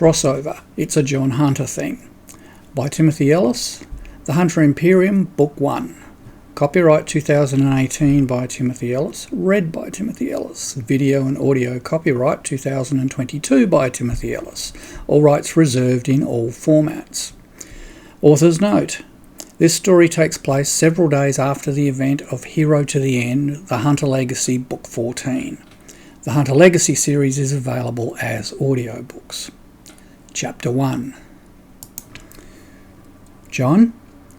Crossover, It's a Jon Hunter Thing, by Timothy Ellis, The Hunter Imperium, Book 1. Copyright 2018 by Timothy Ellis, read by Timothy Ellis. Video and audio copyright 2022 by Timothy Ellis. All rights reserved in all formats. Author's note: this story takes place several days after the event of Hero to the End, The Hunter Legacy, Book 14. The Hunter Legacy series is available as audiobooks. Chapter 1. John?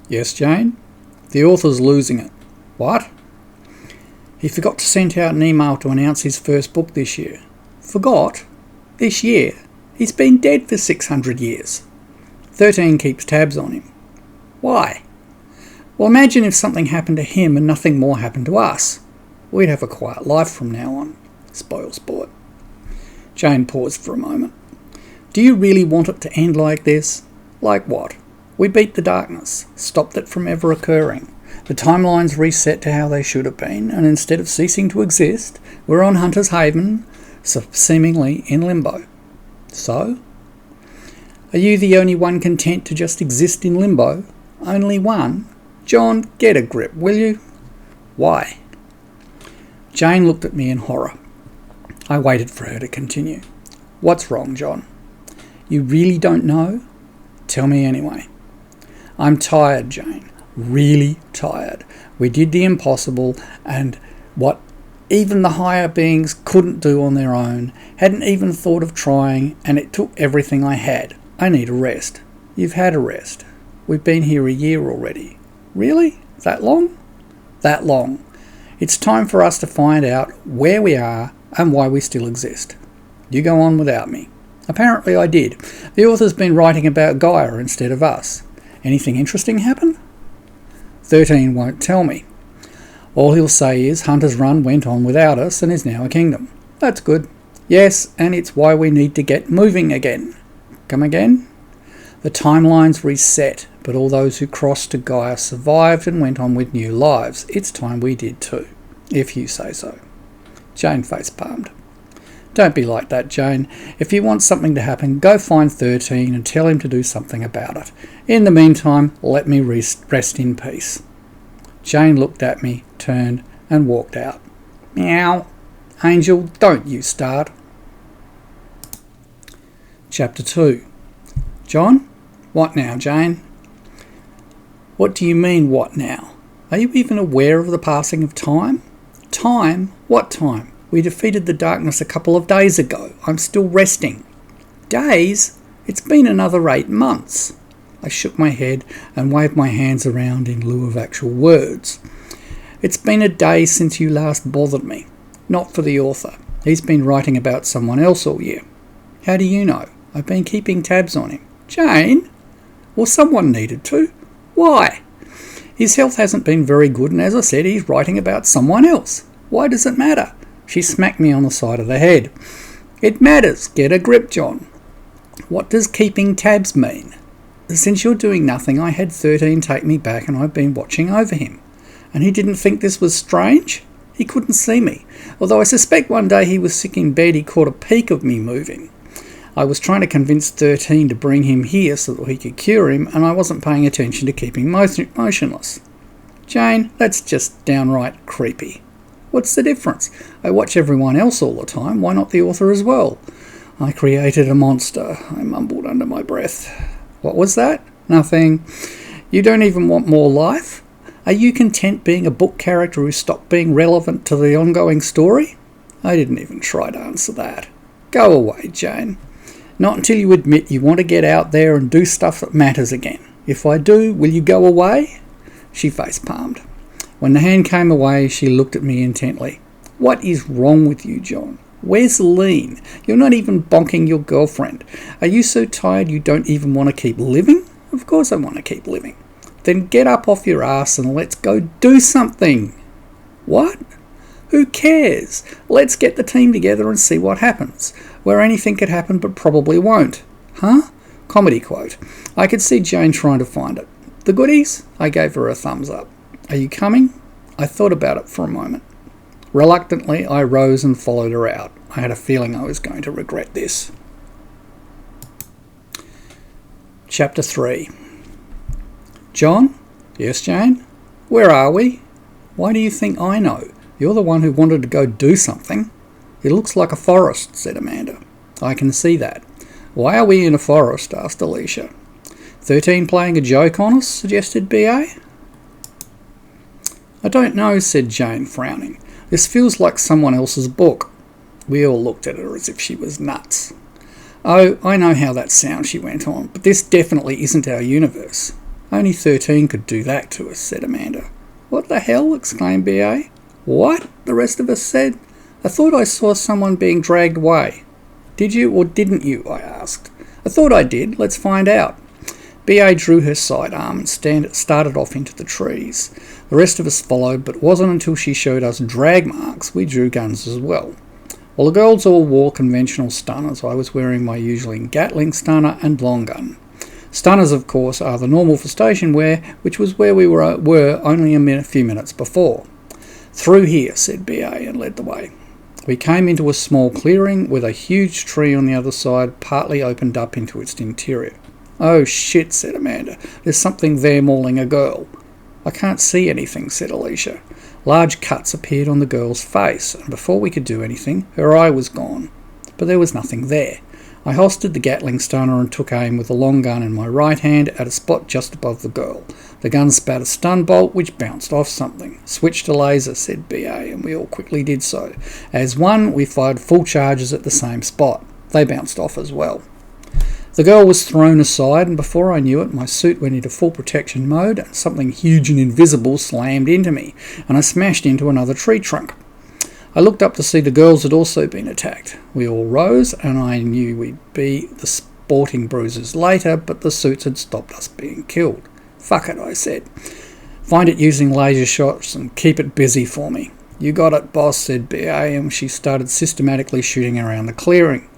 Yes, Jane? The author's losing it. What? He forgot to send out an email to announce his first book this year. Forgot? This year? He's been dead for 600 years. 13 keeps tabs on him. Why? Well, imagine if something happened to him and nothing more happened to us. We'd have a quiet life from now on. Spoil sport. Jane paused for a moment. Do you really want it to end like this? Like what? We beat the darkness, stopped it from ever occurring. The timeline's reset to how they should have been, and instead of ceasing to exist, we're on Hunter's Haven, seemingly in limbo. So? Are you the only one content to just exist in limbo? Only one? John, get a grip, will you? Why? Jane looked at me in horror. I waited for her to continue. What's wrong, John? You really don't know? Tell me anyway. I'm tired, Jane. Really tired. We did the impossible, and what even the higher beings couldn't do on their own, hadn't even thought of trying, and it took everything I had. I need a rest. You've had a rest. We've been here a year already. Really? That long? That long. It's time for us to find out where we are and why we still exist. You go on without me. Apparently I did. The author's been writing about Gaia instead of us. Anything interesting happen? 13 won't tell me. All he'll say is Hunter's Run went on without us and is now a kingdom. That's good. Yes, and it's why we need to get moving again. Come again? The timeline's reset, but all those who crossed to Gaia survived and went on with new lives. It's time we did too, if you say so. Jane face-palmed. Don't be like that, Jane. If you want something to happen, go find 13 and tell him to do something about it. In the meantime, let me rest in peace. Jane looked at me, turned, and walked out. Meow. Angel, don't you start. Chapter 2. John? What now, Jane? What do you mean, what now? Are you even aware of the passing of time? Time? What time? We defeated the darkness a couple of days ago. I'm still resting. Days? It's been another 8 months. I shook my head and waved my hands around in lieu of actual words. It's been a day since you last bothered me. Not for the author. He's been writing about someone else all year. How do you know? I've been keeping tabs on him. Jane? Well, someone needed to. Why? His health hasn't been very good, and as I said, he's writing about someone else. Why does it matter? She smacked me on the side of the head. It matters. Get a grip, John. What does keeping tabs mean? Since you're doing nothing, I had 13 take me back and I've been watching over him. And he didn't think this was strange? He couldn't see me. Although I suspect one day he was sick in bed, he caught a peek of me moving. I was trying to convince 13 to bring him here so that he could cure him, and I wasn't paying attention to keeping motionless. Jane, that's just downright creepy. What's the difference? I watch everyone else all the time. Why not the author as well? I created a monster, I mumbled under my breath. What was that? Nothing. You don't even want more life? Are you content being a book character who stopped being relevant to the ongoing story? I didn't even try to answer that. Go away, Jane. Not until you admit you want to get out there and do stuff that matters again. If I do, will you go away? She face-palmed. When the hand came away, she looked at me intently. What is wrong with you, John? Where's Lean? You're not even bonking your girlfriend. Are you so tired you don't even want to keep living? Of course I want to keep living. Then get up off your ass and let's go do something. What? Who cares? Let's get the team together and see what happens. Where anything could happen but probably won't. Huh? Comedy quote. I could see Jane trying to find it. The goodies? I gave her a thumbs up. Are you coming? I thought about it for a moment. Reluctantly, I rose and followed her out. I had a feeling I was going to regret this. Chapter 3. John? Yes, Jane? Where are we? Why do you think I know? You're the one who wanted to go do something. It looks like a forest, said Amanda. I can see that. Why are we in a forest? Asked Alicia. 13 playing a joke on us? Suggested B.A. I don't know, said Jane, frowning. This feels like someone else's book. We all looked at her as if she was nuts. Oh, I know how that sounds, she went on, but this definitely isn't our universe. Only 13 could do that to us, said Amanda. What the hell? Exclaimed B.A. What? The rest of us said. I thought I saw someone being dragged away. Did you or didn't you? I asked. I thought I did. Let's find out. B.A. drew her sidearm and started off into the trees. The rest of us followed, but it wasn't until she showed us drag marks we drew guns as well. While the girls all wore conventional stunners, I was wearing my usual Gatling stunner and long gun. Stunners, of course, are the normal for station wear, which was where we were only a few minutes before. Through here, said B.A. and led the way. We came into a small clearing with a huge tree on the other side, partly opened up into its interior. Oh shit, said Amanda. There's something there mauling a girl. I can't see anything, said Alicia. Large cuts appeared on the girl's face, and before we could do anything, her eye was gone. But there was nothing there. I holstered the Gatling stunner and took aim with the long gun in my right hand at a spot just above the girl. The gun spat a stun bolt which bounced off something. Switch to laser, said B.A., and we all quickly did so. As one, we fired full charges at the same spot. They bounced off as well. The girl was thrown aside, and before I knew it, my suit went into full protection mode, and something huge and invisible slammed into me, and I smashed into another tree trunk. I looked up to see the girls had also been attacked. We all rose, and I knew we'd be the sporting bruises later, but the suits had stopped us being killed. Fuck it, I said. Find it using laser shots and keep it busy for me. You got it, boss, said B.A., and she started systematically shooting around the clearing.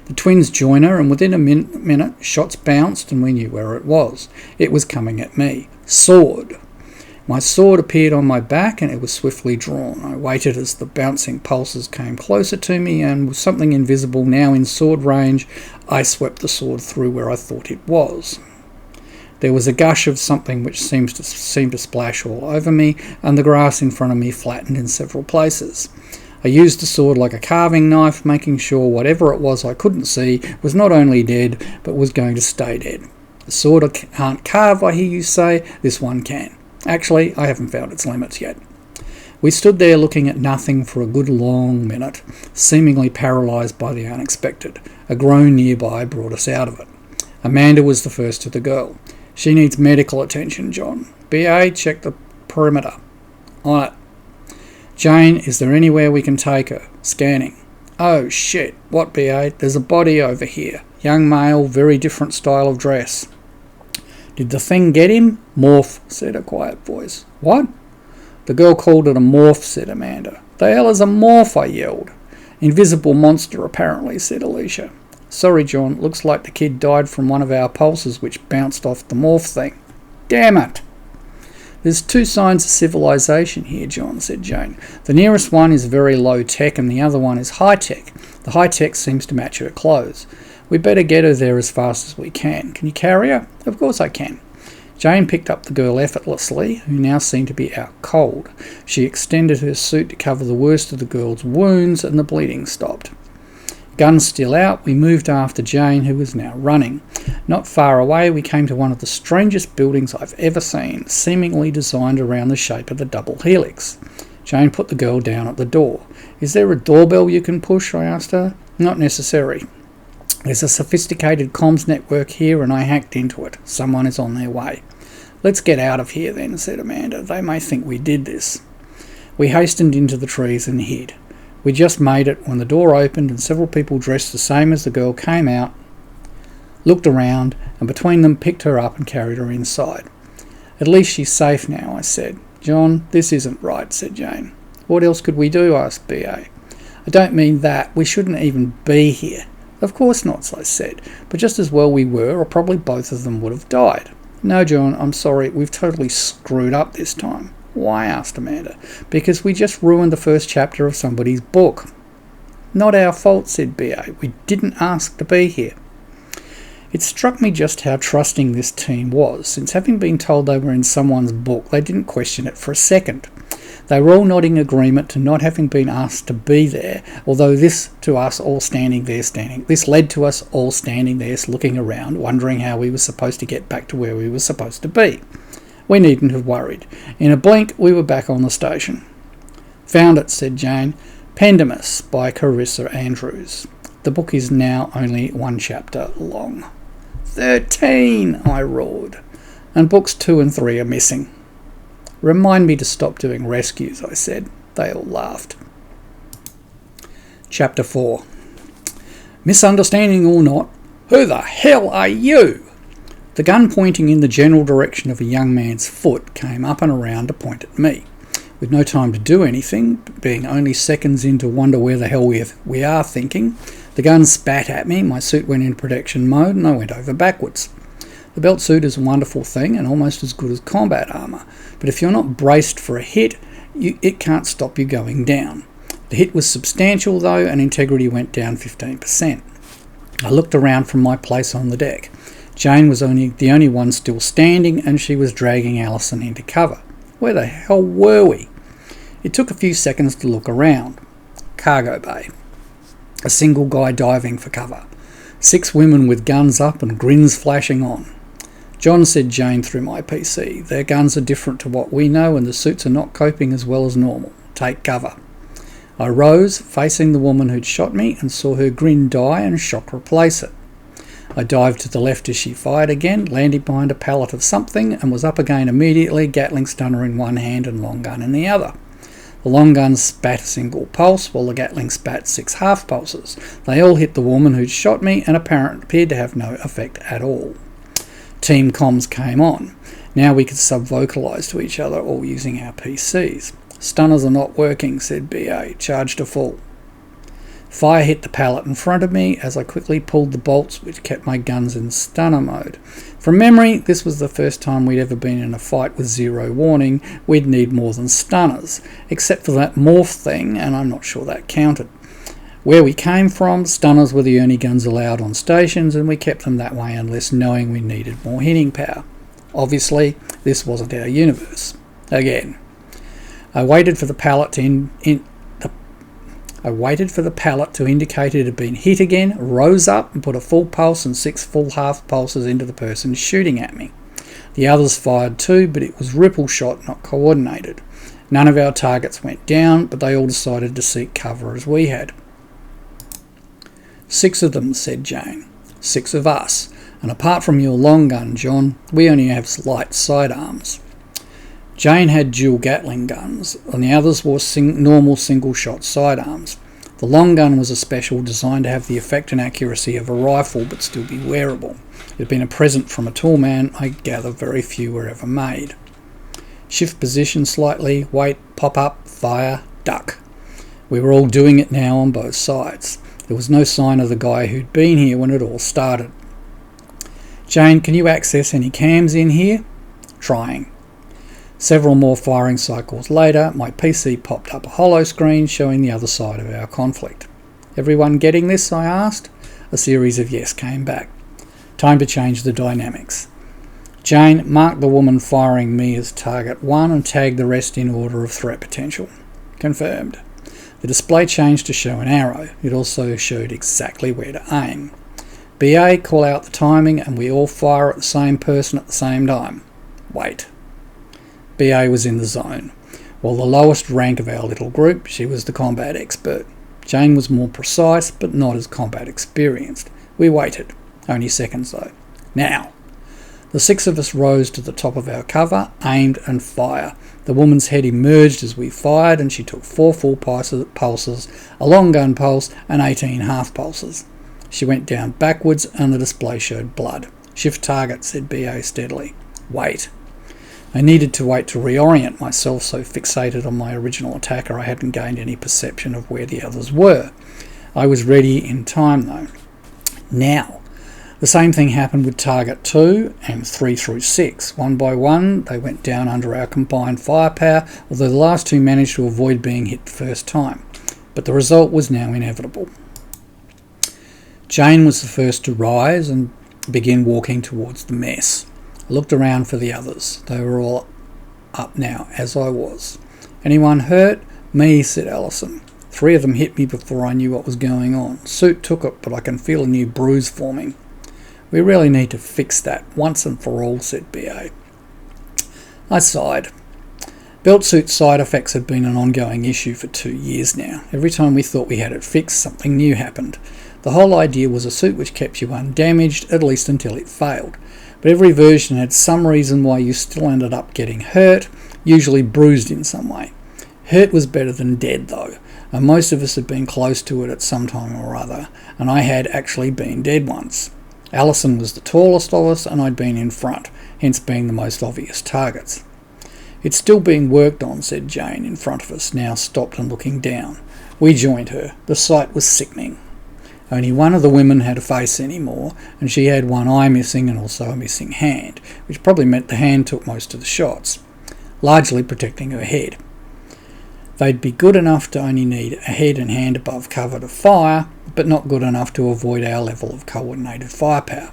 The twins joined her, and within a minute, shots bounced, and we knew where it was. It was coming at me. Sword. My sword appeared on my back, and it was swiftly drawn. I waited as the bouncing pulses came closer to me, and with something invisible now in sword range, I swept the sword through where I thought it was. There was a gush of something which seemed to splash all over me, and the grass in front of me flattened in several places. I used the sword like a carving knife, making sure whatever it was I couldn't see was not only dead, but was going to stay dead. The sword can't carve, I hear you say. This one can. Actually, I haven't found its limits yet. We stood there looking at nothing for a good long minute, seemingly paralysed by the unexpected. A groan nearby brought us out of it. Amanda was the first to the girl. She needs medical attention, John. B.A., check the perimeter. On it. Jane, is there anywhere we can take her? Scanning. Oh, shit. What, B.A.? There's a body over here. Young male, very different style of dress. Did the thing get him? Morph, said a quiet voice. What? The girl called it a morph, said Amanda. The hell is a morph? I yelled. Invisible monster, apparently, said Alicia. Sorry, John. Looks like the kid died from one of our pulses which bounced off the morph thing. Damn it! There's two signs of civilization here, John, said Jane. The nearest one is very low tech and the other one is high tech. The high tech seems to match her clothes. We'd better get her there as fast as we can. Can you carry her? Of course I can. Jane picked up the girl effortlessly, who now seemed to be out cold. She extended her suit to cover the worst of the girl's wounds and the bleeding stopped. Guns still out, we moved after Jane, who was now running. Not far away, we came to one of the strangest buildings I've ever seen, seemingly designed around the shape of a double helix. Jane put the girl down at the door. Is there a doorbell you can push? I asked her. Not necessary. There's a sophisticated comms network here and I hacked into it. Someone is on their way. Let's get out of here then, said Amanda. They may think we did this. We hastened into the trees and hid. We just made it when the door opened and several people dressed the same as the girl came out, looked around, and between them picked her up and carried her inside. At least she's safe now, I said. John, this isn't right, said Jane. What else could we do? Asked B.A. I don't mean that. We shouldn't even be here. Of course not, I said, but just as well we were, or probably both of them would have died. No, John, I'm sorry, we've totally screwed up this time. Why? Asked Amanda. Because we just ruined the first chapter of somebody's book. Not our fault, said B.A. We didn't ask to be here. It struck me just how trusting this team was, since having been told they were in someone's book, they didn't question it for a second. They were all nodding agreement to not having been asked to be there, although this led to us all standing there looking around, wondering how we were supposed to get back to where we were supposed to be. We needn't have worried. In a blink, we were back on the station. "Found it," said Jane. "Pendimus" by Carissa Andrews. The book is now only 1 chapter long. 13, I roared. And books 2 and 3 are missing. "Remind me to stop doing rescues," I said. They all laughed. Chapter 4. Misunderstanding or not, who the hell are you? The gun pointing in the general direction of a young man's foot came up and around to point at me. With no time to do anything, being only seconds in to wonder where the hell we are thinking, the gun spat at me, my suit went in protection mode, and I went over backwards. The belt suit is a wonderful thing and almost as good as combat armour, but if you're not braced for a hit, it can't stop you going down. The hit was substantial though, and integrity went down 15%. I looked around from my place on the deck. Jane was the only one still standing, and she was dragging Allison into cover. Where the hell were we? It took a few seconds to look around. Cargo bay. A single guy diving for cover. 6 women with guns up and grins flashing on. "John," said Jane through my PC, "their guns are different to what we know, and the suits are not coping as well as normal. Take cover." I rose, facing the woman who'd shot me, and saw her grin die and shock replace it. I dived to the left as she fired again, landing behind a pallet of something, and was up again immediately, Gatling stunner in one hand and long gun in the other. The long gun spat a single pulse, while the Gatling spat 6 half pulses. They all hit the woman who'd shot me, and appeared to have no effect at all. Team comms came on. Now we could sub-vocalise to each other, all using our PCs. "Stunners are not working," said BA. "Charge to full." Fire hit the pallet in front of me as I quickly pulled the bolts, which kept my guns in stunner mode. From memory, this was the first time we'd ever been in a fight with 0 warning. We'd need more than stunners, except for that morph thing, and I'm not sure that counted. Where we came from, stunners were the only guns allowed on stations, and we kept them that way unless knowing we needed more hitting power. Obviously, this wasn't our universe. Again. I waited for the pallet to indicate it had been hit again, rose up and put a full pulse and 6 full half pulses into the person shooting at me. The others fired too, but it was ripple shot, not coordinated. None of our targets went down, but they all decided to seek cover as we had. 6 of them, said Jane. 6 of us. And apart from your long gun, John, we only have light sidearms. Jane had dual Gatling guns, and the others wore normal single-shot sidearms. The long gun was a special designed to have the effect and accuracy of a rifle but still be wearable. It had been a present from a tall man. I gather very few were ever made. Shift position slightly, wait, pop up, fire, duck. We were all doing it now on both sides. There was no sign of the guy who'd been here when it all started. Jane, can you access any cams in here? Trying. Several more firing cycles later, my PC popped up a hollow screen showing the other side of our conflict. Everyone getting this, I asked? A series of yes came back. Time to change the dynamics. Jane, mark the woman firing me as target 1 and tag the rest in order of threat potential. Confirmed. The display changed to show an arrow. It also showed exactly where to aim. BA, call out the timing and we all fire at the same person at the same time. Wait. BA was in the zone. While the lowest rank of our little group, she was the combat expert. Jane was more precise, but not as combat experienced. We waited. Only seconds though. Now. The 6 of us rose to the top of our cover, aimed and fire. The woman's head emerged as we fired, and she took 4 full pulses, a long gun pulse, and 18 half pulses. She went down backwards, and the display showed blood. Shift target, said BA steadily. Wait. I needed to wait to reorient myself, so fixated on my original attacker I hadn't gained any perception of where the others were. I was ready in time though. Now. The same thing happened with target 2 and 3 through 6. One by one they went down under our combined firepower, although the last 2 managed to avoid being hit the first time. But the result was now inevitable. Jane was the first to rise, and began walking towards the mess. I looked around for the others. They were all up now, as I was. "Anyone hurt?" "Me," said Allison. 3 of them hit me before I knew what was going on. Suit took it, but I can feel a new bruise forming. "We really need to fix that, once and for all," said B.A. I sighed. Belt suit side effects had been an ongoing issue for 2 years now. Every time we thought we had it fixed, something new happened. The whole idea was a suit which kept you undamaged, at least until it failed. But every version had some reason why you still ended up getting hurt, usually bruised in some way. Hurt was better than dead, though, and most of us had been close to it at some time or other, and I had actually been dead once. Allison was the tallest of us, and I'd been in front, hence being the most obvious targets. "It's still being worked on," said Jane, in front of us, now stopped and looking down. We joined her. The sight was sickening. Only one of the women had a face anymore, and she had one eye missing and also a missing hand, which probably meant the hand took most of the shots, largely protecting her head. They'd be good enough to only need a head and hand above cover to fire, but not good enough to avoid our level of coordinated firepower.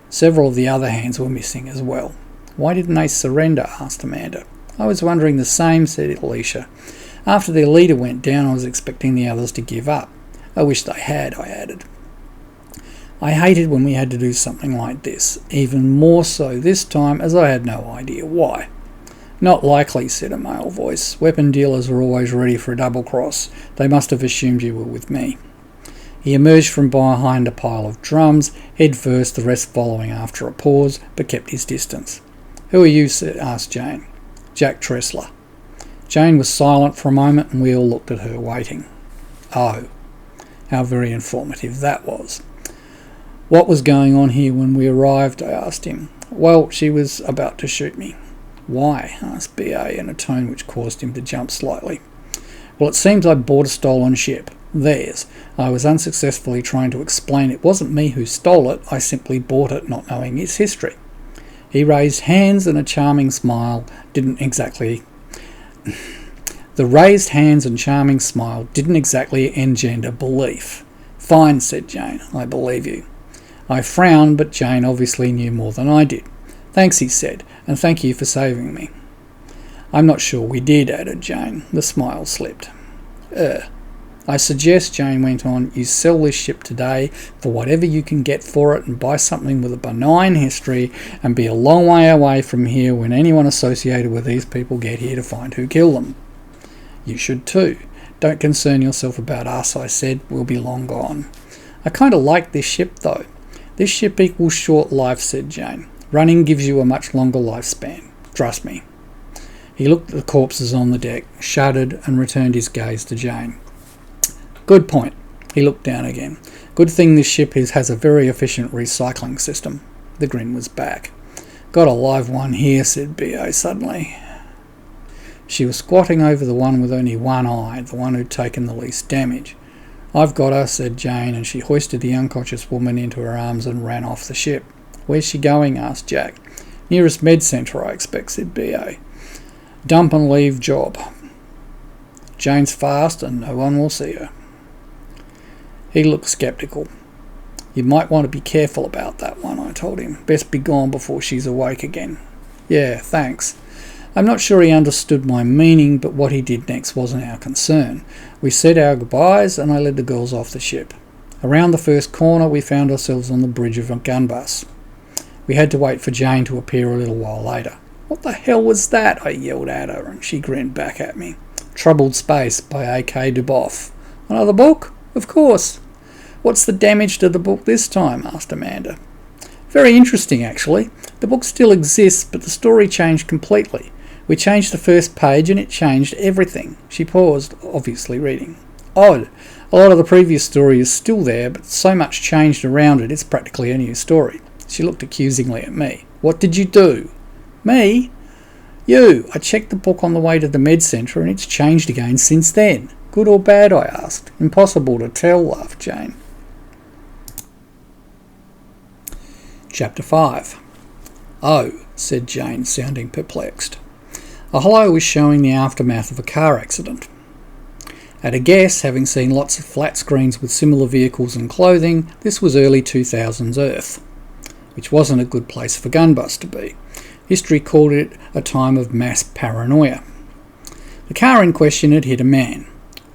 Several of the other hands were missing as well. "Why didn't they surrender?" asked Amanda. "I was wondering the same," said Alicia. "After their leader went down, I was expecting the others to give up. I wish they had," I added. I hated when we had to do something like this, even more so this time as I had no idea why. "Not likely," said a male voice. "Weapon dealers are always ready for a double cross. They must have assumed you were with me." He emerged from behind a pile of drums, head first, the rest following after a pause, but kept his distance. "Who are you?" asked Jane. "Jack Tressler." Jane was silent for a moment, and we all looked at her, waiting. Oh, how very informative that was. "What was going on here when we arrived?" I asked him. "Well, she was about to shoot me." "Why?" asked B.A. in a tone which caused him to jump slightly. "Well, it seems I bought a stolen ship. Theirs. I was unsuccessfully trying to explain it wasn't me who stole it. I simply bought it, not knowing its history." He raised hands, and a charming smile didn't exactly... The raised hands and charming smile didn't exactly engender belief. "Fine," said Jane. "I believe you." I frowned, but Jane obviously knew more than I did. "Thanks," he said, "and thank you for saving me." "I'm not sure we did," added Jane. The smile slipped. "I suggest," Jane went on, "you sell this ship today for whatever you can get for it and buy something with a benign history and be a long way away from here when anyone associated with these people get here to find who killed them." "You should too. Don't concern yourself about us," I said. "We'll be long gone." "I kind of like this ship, though." "This ship equals short life," said Jane. "Running gives you a much longer lifespan. Trust me." He looked at the corpses on the deck, shuddered, and returned his gaze to Jane. "Good point." He looked down again. "Good thing this ship has a very efficient recycling system." The grin was back. "Got a live one here," said B.A. suddenly. She was squatting over the one with only one eye, the one who'd taken the least damage. "I've got her," said Jane, and she hoisted the unconscious woman into her arms and ran off the ship. "Where's she going?" asked Jack. "Nearest med centre, I expect," said B.A. "Dump and leave job. Jane's fast and no one will see her." He looked sceptical. "You might want to be careful about that one," I told him. "Best be gone before she's awake again." "Yeah, thanks." I'm not sure he understood my meaning, but what he did next wasn't our concern. We said our goodbyes, and I led the girls off the ship. Around the first corner, we found ourselves on the bridge of a gun bus. We had to wait for Jane to appear a little while later. "What the hell was that?" I yelled at her, and she grinned back at me. "Troubled Space" by A.K. Duboff. "Another book?" "Of course." "What's the damage to the book this time?" asked Amanda. "Very interesting, actually. The book still exists, but the story changed completely. We changed the first page and it changed everything." She paused, obviously reading. "Odd. A lot of the previous story is still there, but so much changed around it, it's practically a new story." She looked accusingly at me. "What did you do?" "Me?" "You. I checked the book on the way to the med centre and it's changed again since then." "Good or bad?" I asked. "Impossible to tell," laughed Jane. Chapter 5. "Oh," said Jane, sounding perplexed. A hello was showing the aftermath of a car accident. At a guess, having seen lots of flat screens with similar vehicles and clothing, this was early 2000s Earth. which wasn't a good place for gun busts to be. History called it a time of mass paranoia. The car in question had hit a man.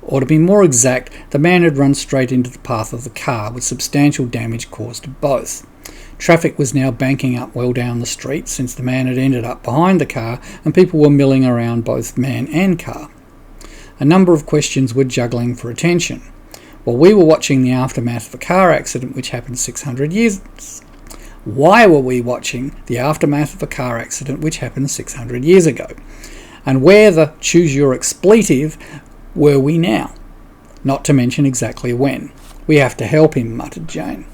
Or to be more exact, the man had run straight into the path of the car, with substantial damage caused to both. Traffic was now banking up well down the street since the man had ended up behind the car, and people were milling around both man and car. A number of questions were juggling for attention. While we were watching the aftermath of a car accident which happened 600 years... Why were we watching the aftermath of a car accident which happened 600 years ago? And where the choose your expletive were we now? Not to mention exactly when. We have to help him, muttered Jane.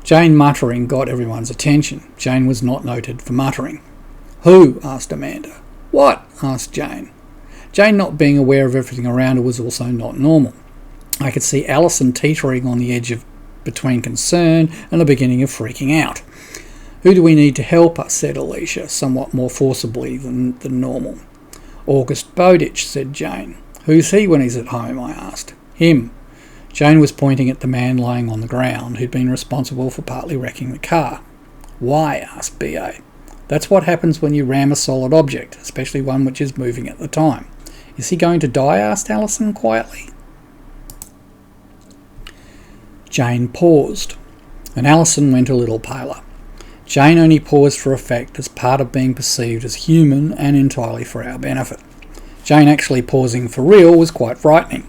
Jane muttering got everyone's attention. Jane was not noted for muttering. Who? Asked Amanda. What? Asked Jane. Jane, not being aware of everything around her, was also not normal. I could see Alison teetering on the edge of between concern and the beginning of freaking out. Who do we need to help us? Said Alicia, somewhat more forcibly than normal. August Bowditch, said Jane. Who's he when he's at home? I asked. Him. Jane was pointing at the man lying on the ground who'd been responsible for partly wrecking the car. Why? Asked B.A. That's what happens when you ram a solid object, especially one which is moving at the time. Is he going to die? Asked Alison quietly. Jane paused, and Alison went a little paler. Jane only paused for effect as part of being perceived as human and entirely for our benefit. Jane actually pausing for real was quite frightening.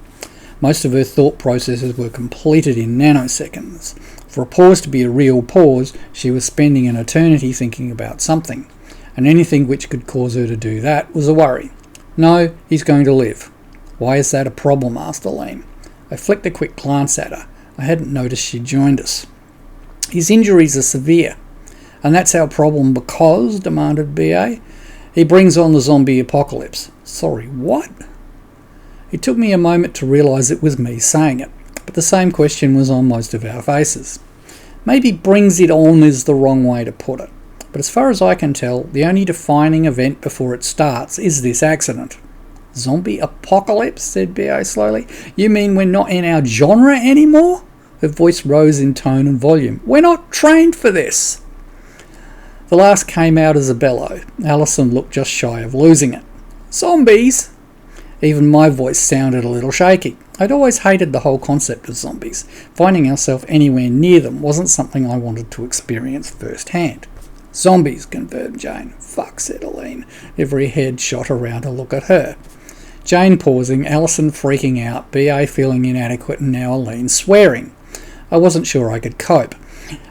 Most of her thought processes were completed in nanoseconds. For a pause to be a real pause, she was spending an eternity thinking about something, and anything which could cause her to do that was a worry. No, he's going to live. Why is that a problem? Asked Aline. I flicked a quick glance at her. I hadn't noticed she'd joined us. His injuries are severe. And that's our problem because, demanded B.A., he brings on the zombie apocalypse. Sorry, what? It took me a moment to realise it was me saying it, but the same question was on most of our faces. Maybe brings it on is the wrong way to put it, but as far as I can tell, the only defining event before it starts is this accident. Zombie apocalypse, said B.A. slowly. You mean we're not in our genre anymore? Her voice rose in tone and volume. We're not trained for this. The last came out as a bellow. Alison looked just shy of losing it. Zombies! Even my voice sounded a little shaky. I'd always hated the whole concept of zombies. Finding ourselves anywhere near them wasn't something I wanted to experience firsthand. Zombies, confirmed Jane. Fuck, said Aline. Every head shot around to look at her. Jane pausing, Alison freaking out, B.A. feeling inadequate, and now Aline swearing. I wasn't sure I could cope.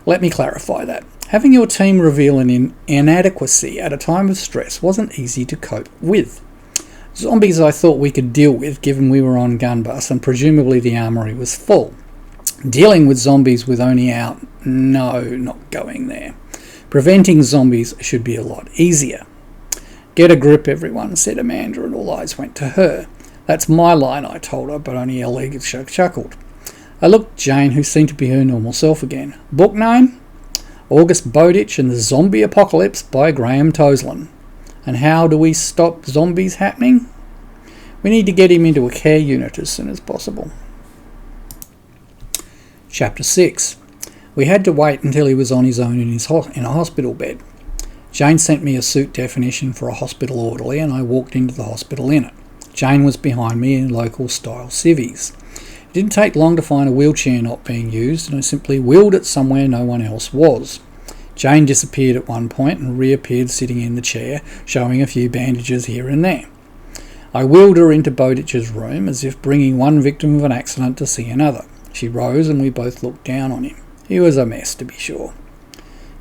Let me clarify that. Having your team reveal an inadequacy at a time of stress wasn't easy to cope with. Zombies I thought we could deal with, given we were on gun bus and presumably the armoury was full. Dealing with zombies with only out, no, not going there. Preventing zombies should be a lot easier. Get a grip, everyone, said Amanda, and all eyes went to her. That's my line, I told her, but only Ellis chuckled. I looked at Jane, who seemed to be her normal self again. Book name? August Bowditch and the Zombie Apocalypse by Graham Toseland. And how do we stop zombies happening? We need to get him into a care unit as soon as possible. Chapter 6. We had to wait until he was on his own in a hospital bed. Jane sent me a suit definition for a hospital orderly, and I walked into the hospital in it. Jane was behind me in local-style civvies. It didn't take long to find a wheelchair not being used, and I simply wheeled it somewhere no one else was. Jane disappeared at one point and reappeared sitting in the chair, showing a few bandages here and there. I wheeled her into Bowditch's room, as if bringing one victim of an accident to see another. She rose and we both looked down on him. He was a mess, to be sure.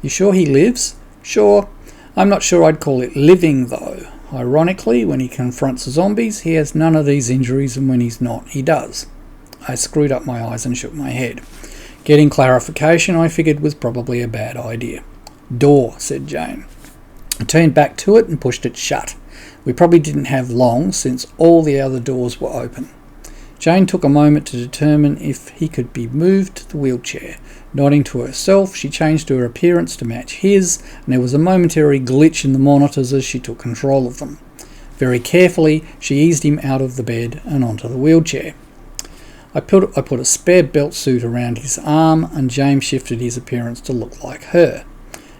You sure he lives? Sure. I'm not sure I'd call it living, though. Ironically, when he confronts zombies, he has none of these injuries, and when he's not, he does. I screwed up my eyes and shook my head. Getting clarification, I figured, was probably a bad idea. Door, said Jane. I turned back to it and pushed it shut. We probably didn't have long, since all the other doors were open. Jane took a moment to determine if he could be moved to the wheelchair. Nodding to herself, she changed her appearance to match his, and there was a momentary glitch in the monitors as she took control of them. Very carefully, she eased him out of the bed and onto the wheelchair. I put a spare belt suit around his arm, and James shifted his appearance to look like her.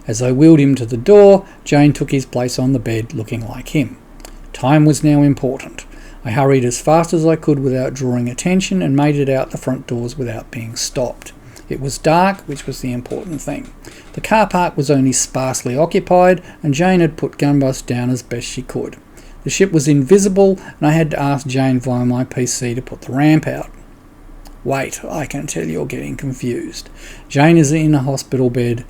As I wheeled him to the door, Jane took his place on the bed, looking like him. Time was now important. I hurried as fast as I could without drawing attention and made it out the front doors without being stopped. It was dark, which was the important thing. The car park was only sparsely occupied, and Jane had put Gunbus down as best she could. The ship was invisible, and I had to ask Jane via my PC to put the ramp out. Wait, I can tell you're getting confused. Jane is in a hospital bed.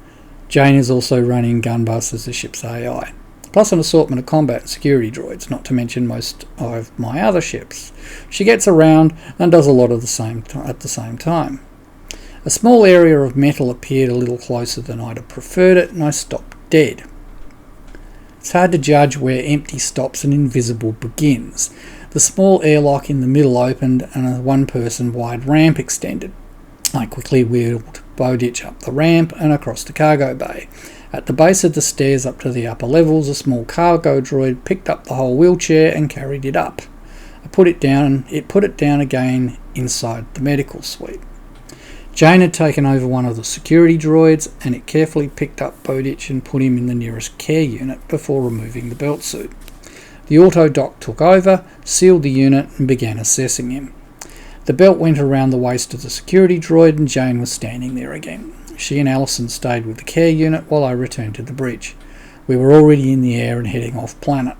Jane is also running Gunbus as the ship's AI. Plus an assortment of combat and security droids, not to mention most of my other ships. She gets around and does a lot of at the same time. A small area of metal appeared a little closer than I'd have preferred it, and I stopped dead. It's hard to judge where empty stops and invisible begins. The small airlock in the middle opened and a one-person wide ramp extended. I quickly wheeled Bowditch up the ramp and across the cargo bay. At the base of the stairs up to the upper levels, a small cargo droid picked up the whole wheelchair and carried it up. I put it down again inside the medical suite. Jane had taken over one of the security droids, and it carefully picked up Bowditch and put him in the nearest care unit before removing the belt suit. The auto doc took over, sealed the unit, and began assessing him. The belt went around the waist of the security droid, and Jane was standing there again. She and Allison stayed with the care unit while I returned to the bridge. We were already in the air and heading off planet.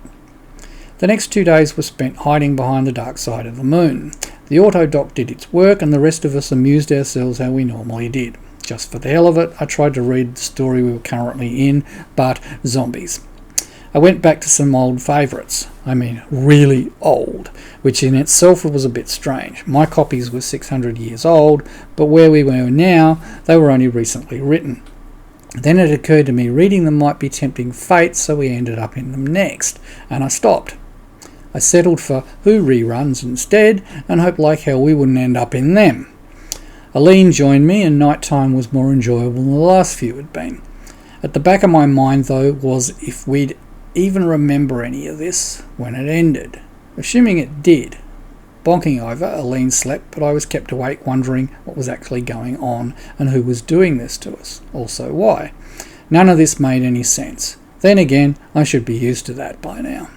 The next 2 days were spent hiding behind the dark side of the moon. The auto doc did its work, and the rest of us amused ourselves how we normally did. Just for the hell of it, I tried to read the story we were currently in, but zombies. I went back to some old favourites. I mean, really old, which in itself was a bit strange. My copies were 600 years old, but where we were now, they were only recently written. Then it occurred to me reading them might be tempting fate, so we ended up in them next, and I stopped. I settled for Who reruns instead, and hoped like hell we wouldn't end up in them. Aline joined me, and night time was more enjoyable than the last few had been. At the back of my mind, though, was if we'd even remember any of this when it ended. Assuming it did. Bonking over, Aline slept, but I was kept awake wondering what was actually going on and who was doing this to us. Also why. None of this made any sense. Then again, I should be used to that by now.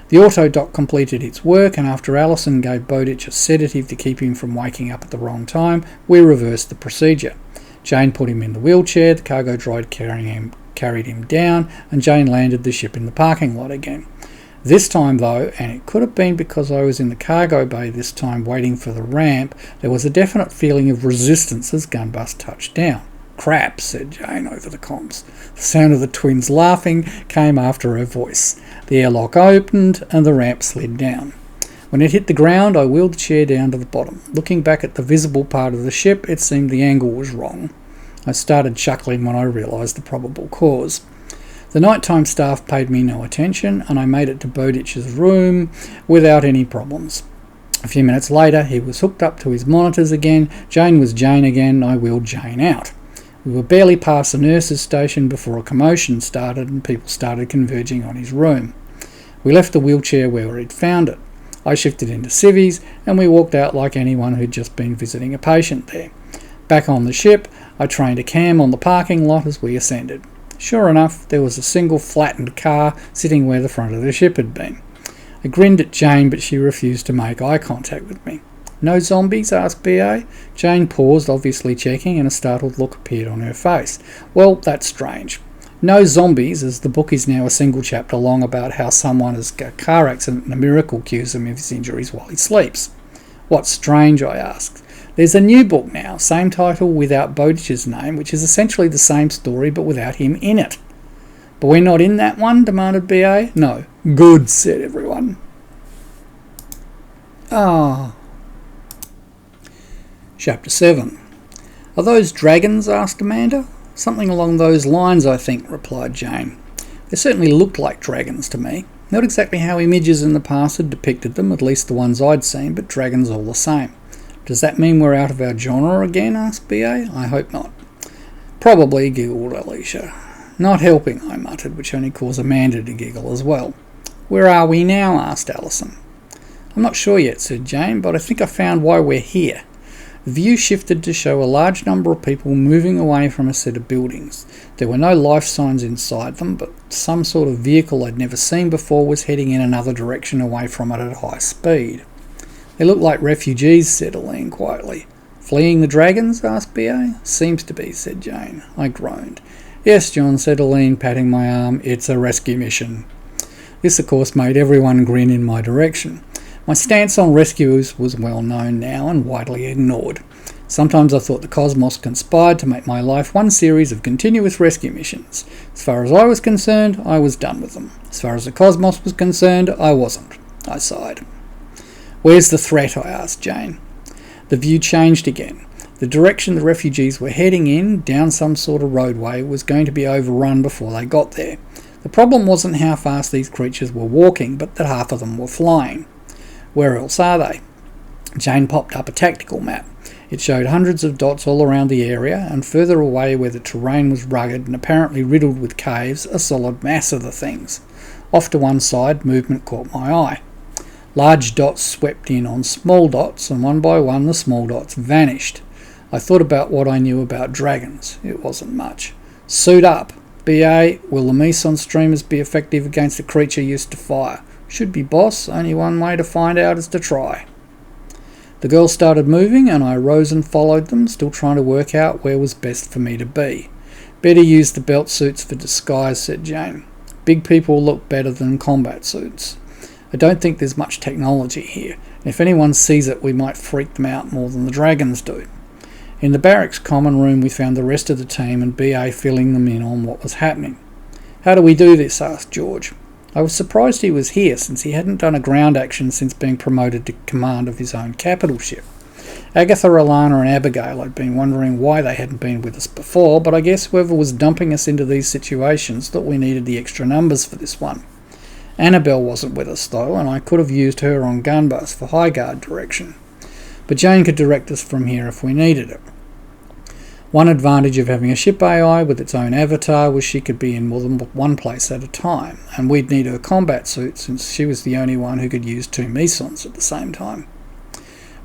The auto doc completed its work, and after Allison gave Bowditch a sedative to keep him from waking up at the wrong time, we reversed the procedure. Jane put him in the wheelchair, the cargo droid carried him down, and Jane landed the ship in the parking lot again. This time though, and it could have been because I was in the cargo bay this time waiting for the ramp, there was a definite feeling of resistance as Gunbus touched down. "Crap," said Jane over the comms. The sound of the twins laughing came after her voice. The airlock opened and the ramp slid down. When it hit the ground, I wheeled the chair down to the bottom. Looking back at the visible part of the ship, it seemed the angle was wrong. I started chuckling when I realised the probable cause. The nighttime staff paid me no attention, and I made it to Bowditch's room without any problems. A few minutes later, he was hooked up to his monitors again, Jane was Jane again, and I wheeled Jane out. We were barely past the nurse's station before a commotion started and people started converging on his room. We left the wheelchair where we'd found it. I shifted into civvies, and we walked out like anyone who'd just been visiting a patient there. Back on the ship, I trained a cam on the parking lot as we ascended. Sure enough, there was a single flattened car sitting where the front of the ship had been. I grinned at Jane, but she refused to make eye contact with me. "No zombies?" asked BA. Jane paused, obviously checking, and a startled look appeared on her face. "Well, that's strange. No zombies, as the book is now a single chapter long about how someone has got a car accident and a miracle cures him of his injuries while he sleeps." "What's strange?" I asked. "There's a new book now, same title without Bowditch's name, which is essentially the same story but without him in it." "But we're not in that one?" demanded BA. "No." "Good," said everyone. Chapter 7. "Are those dragons?" asked Amanda. "Something along those lines, I think," replied Jane. "They certainly looked like dragons to me. Not exactly how images in the past had depicted them, at least the ones I'd seen, but dragons all the same." "Does that mean we're out of our genre again?" asked BA. "I hope not." "Probably," giggled Alicia. "Not helping," I muttered, which only caused Amanda to giggle as well. "Where are we now?" asked Allison. "I'm not sure yet," said Jane, "but I think I found why we're here. The view shifted to show a large number of people moving away from a set of buildings. There were no life signs inside them, but some sort of vehicle I'd never seen before was heading in another direction away from it at high speed. "They look like refugees," said Elaine quietly. "Fleeing the dragons?" asked B.A. "Seems to be," said Jane. I groaned. "Yes, John," said Elaine, patting my arm. "It's a rescue mission." This, of course, made everyone grin in my direction. My stance on rescues was well known now and widely ignored. Sometimes I thought the cosmos conspired to make my life one series of continuous rescue missions. As far as I was concerned, I was done with them. As far as the cosmos was concerned, I wasn't. I sighed. "Where's the threat?" I asked Jane. The view changed again. The direction the refugees were heading in, down some sort of roadway, was going to be overrun before they got there. The problem wasn't how fast these creatures were walking, but that half of them were flying. "Where else are they?" Jane popped up a tactical map. It showed hundreds of dots all around the area, and further away where the terrain was rugged and apparently riddled with caves, a solid mass of the things. Off to one side, movement caught my eye. Large dots swept in on small dots, and one by one the small dots vanished. I thought about what I knew about dragons. It wasn't much. "Suit up. B.A., will the meson streamers be effective against a creature used to fire?" "Should be, boss. Only one way to find out is to try." The girls started moving, and I rose and followed them, still trying to work out where was best for me to be. "Better use the belt suits for disguise," said Jane. "Big people look better than combat suits. I don't think there's much technology here, and if anyone sees it we might freak them out more than the dragons do." In the barracks common room we found the rest of the team and B.A. filling them in on what was happening. "How do we do this?" asked George. I was surprised he was here, since he hadn't done a ground action since being promoted to command of his own capital ship. Agatha, Alana and Abigail had been wondering why they hadn't been with us before, but I guess whoever was dumping us into these situations thought we needed the extra numbers for this one. Annabelle wasn't with us though, and I could have used her on Gunbus for high guard direction. But Jane could direct us from here if we needed it. One advantage of having a ship AI with its own avatar was she could be in more than one place at a time, and we'd need her combat suit since she was the only one who could use two mesons at the same time.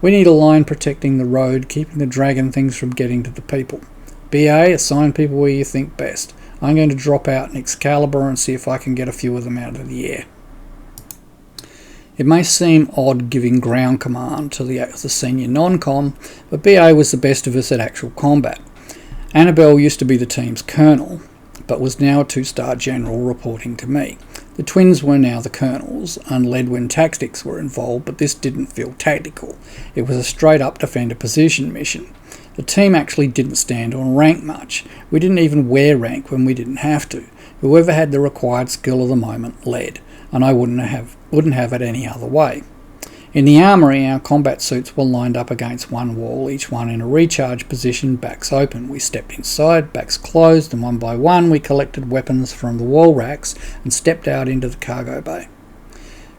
"We need a line protecting the road, keeping the dragon things from getting to the people. B.A., assign people where you think best. I'm going to drop out an Excalibur and see if I can get a few of them out of the air." It may seem odd giving ground command to the senior non-com, but B.A. was the best of us at actual combat. Annabelle used to be the team's colonel, but was now a 2-star general reporting to me. The twins were now the colonels, and led when tactics were involved, but this didn't feel tactical. It was a straight-up defend a position mission. The team actually didn't stand on rank much. We didn't even wear rank when we didn't have to. Whoever had the required skill of the moment led, and I wouldn't have it any other way. In the armoury, our combat suits were lined up against one wall, each one in a recharge position, backs open. We stepped inside, backs closed, and one by one we collected weapons from the wall racks and stepped out into the cargo bay.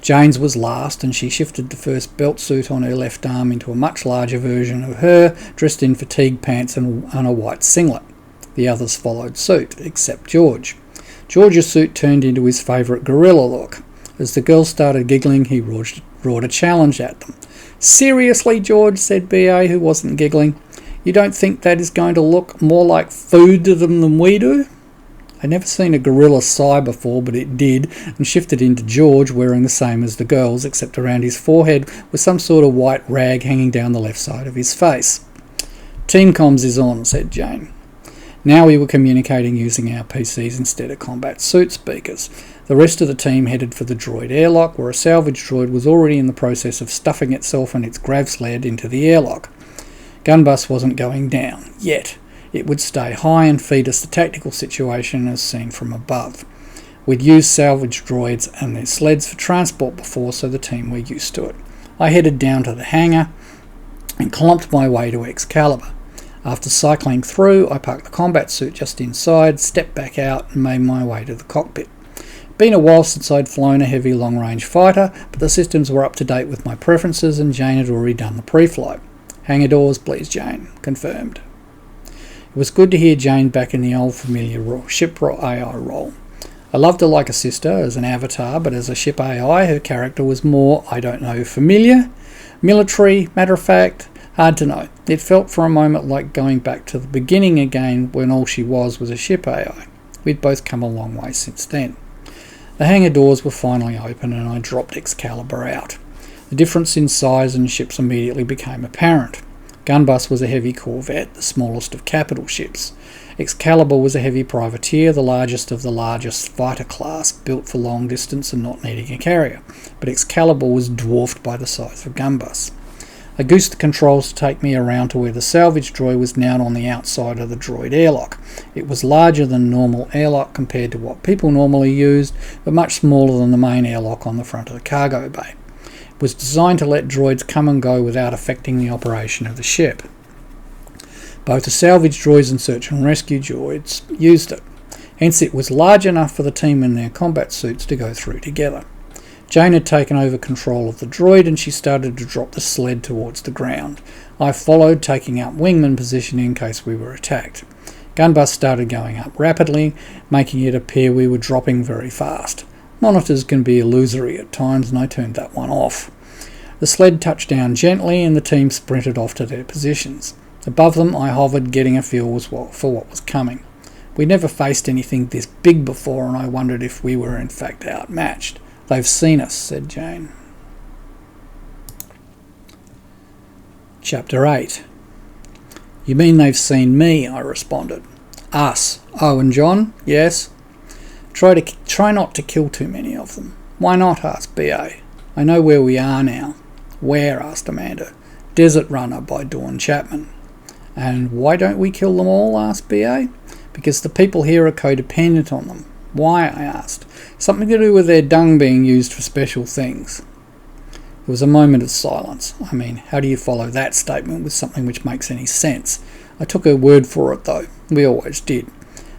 Jane's was last, and she shifted the first belt suit on her left arm into a much larger version of her, dressed in fatigue pants and a white singlet. The others followed suit, except George. George's suit turned into his favourite gorilla look. As the girls started giggling, he roared a challenge at them. "Seriously, George," said B.A., who wasn't giggling. "You don't think that is going to look more like food to them than we do?" I'd never seen a gorilla sigh before, but it did, and shifted into George, wearing the same as the girls, except around his forehead was some sort of white rag hanging down the left side of his face. "Team comms is on," said Jane. Now we were communicating using our PCs instead of combat suit speakers. The rest of the team headed for the droid airlock, where a salvage droid was already in the process of stuffing itself and its grav sled into the airlock. Gunbus wasn't going down, yet. It would stay high and feed us the tactical situation as seen from above. We'd used salvage droids and their sleds for transport before, so the team were used to it. I headed down to the hangar and clomped my way to Excalibur. After cycling through, I parked the combat suit just inside, stepped back out and made my way to the cockpit. Been a while since I'd flown a heavy long-range fighter, but the systems were up to date with my preferences and Jane had already done the pre-flight. "Hangar doors, please, Jane." Confirmed. It was good to hear Jane back in the old familiar ship AI role. I loved her like a sister as an avatar, but as a ship AI her character was more, I don't know, familiar, military, matter of fact, Hard to know. It felt for a moment like going back to the beginning again when all she was a ship AI. We'd both come a long way since then. The hangar doors were finally open and I dropped Excalibur out. The difference in size and ships immediately became apparent. Gunbus was a heavy corvette, the smallest of capital ships. Excalibur was a heavy privateer, the largest of the largest fighter class, built for long distance and not needing a carrier. But Excalibur was dwarfed by the size of Gunbus. I goosed the controls to take me around to where the salvage droid was now on the outside of the droid airlock. It was larger than normal airlock compared to what people normally used, but much smaller than the main airlock on the front of the cargo bay. It was designed to let droids come and go without affecting the operation of the ship. Both the salvage droids and search and rescue droids used it. Hence it was large enough for the team in their combat suits to go through together. Jane had taken over control of the droid and she started to drop the sled towards the ground. I followed, taking up wingman position in case we were attacked. Gunbus started going up rapidly, making it appear we were dropping very fast. Monitors can be illusory at times and I turned that one off. The sled touched down gently and the team sprinted off to their positions. Above them I hovered, getting a feel for what was coming. We'd never faced anything this big before and I wondered if we were in fact outmatched. "They've seen us," said Jane. Chapter 8. "You mean they've seen me?" I responded. "Us. Oh, and John?" "Yes." Try not to kill too many of them." "Why not?" asked B.A. "I know where we are now." "Where?" asked Amanda. "Desert Runner by Dawn Chapman." "And why don't we kill them all?" asked B.A. "Because the people here are codependent on them." "Why?" I asked. "Something to do with their dung being used for special things." There was a moment of silence. I mean, how do you follow that statement with something which makes any sense? I took her word for it though. We always did.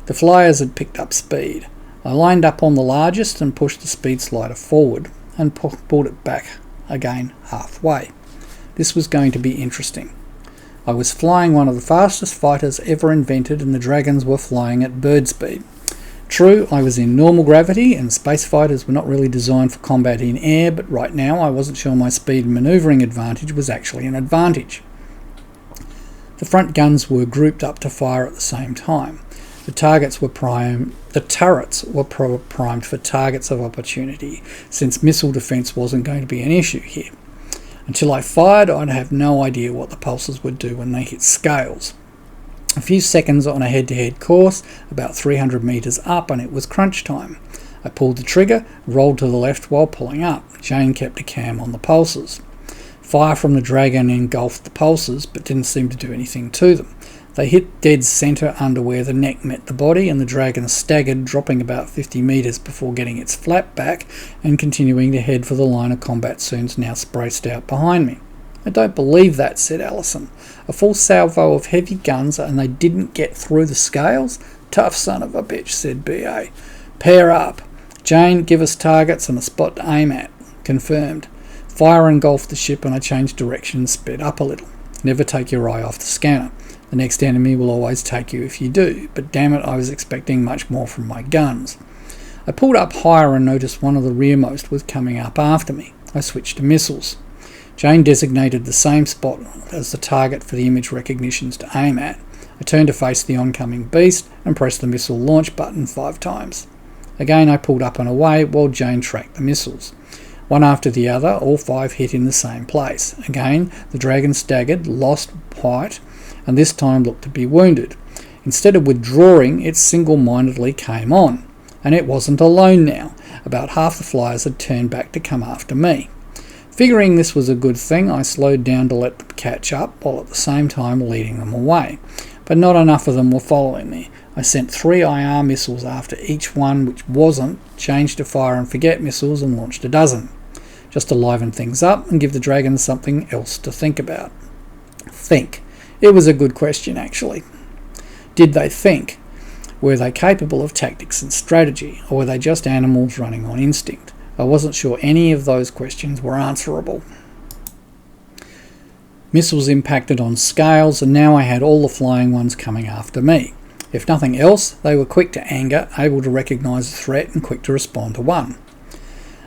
The flyers had picked up speed. I lined up on the largest and pushed the speed slider forward and pulled it back again halfway. This was going to be interesting. I was flying one of the fastest fighters ever invented and the dragons were flying at bird speed. True, I was in normal gravity and space fighters were not really designed for combat in air, but right now I wasn't sure my speed and manoeuvring advantage was actually an advantage. The front guns were grouped up to fire at the same time. The turrets were primed for targets of opportunity, since missile defence wasn't going to be an issue here. Until I fired, I'd have no idea what the pulses would do when they hit scales. A few seconds on a head-to-head course, about 300 metres up, and it was crunch time. I pulled the trigger, rolled to the left while pulling up. Jane kept a cam on the pulses. Fire from the dragon engulfed the pulses, but didn't seem to do anything to them. They hit dead centre under where the neck met the body, and the dragon staggered, dropping about 50 metres before getting its flap back and continuing to head for the line of combat soons now spaced out behind me. "I don't believe that," said Allison. "A full salvo of heavy guns and they didn't get through the scales? Tough son of a bitch," said B.A. "Pair up. Jane, give us targets and a spot to aim at." "Confirmed." Fire engulfed the ship and I changed direction and sped up a little. Never take your eye off the scanner. The next enemy will always take you if you do, but damn it, I was expecting much more from my guns. I pulled up higher and noticed one of the rearmost was coming up after me. I switched to missiles. Jane designated the same spot as the target for the image recognitions to aim at. I turned to face the oncoming beast and pressed the missile launch button 5 times. Again I pulled up and away while Jane tracked the missiles. One after the other, all 5 hit in the same place. Again, the dragon staggered, lost height, and this time looked to be wounded. Instead of withdrawing, it single-mindedly came on. And it wasn't alone now. About half the flyers had turned back to come after me. Figuring this was a good thing, I slowed down to let them catch up, while at the same time leading them away. But not enough of them were following me. I sent 3 IR missiles after each one which wasn't, changed to fire and forget missiles and launched a dozen. Just to liven things up and give the dragons something else to think about. Think. It was a good question, actually. Did they think? Were they capable of tactics and strategy, or were they just animals running on instinct? I wasn't sure any of those questions were answerable. Missiles impacted on scales, and now I had all the flying ones coming after me. If nothing else, they were quick to anger, able to recognise a threat and quick to respond to one.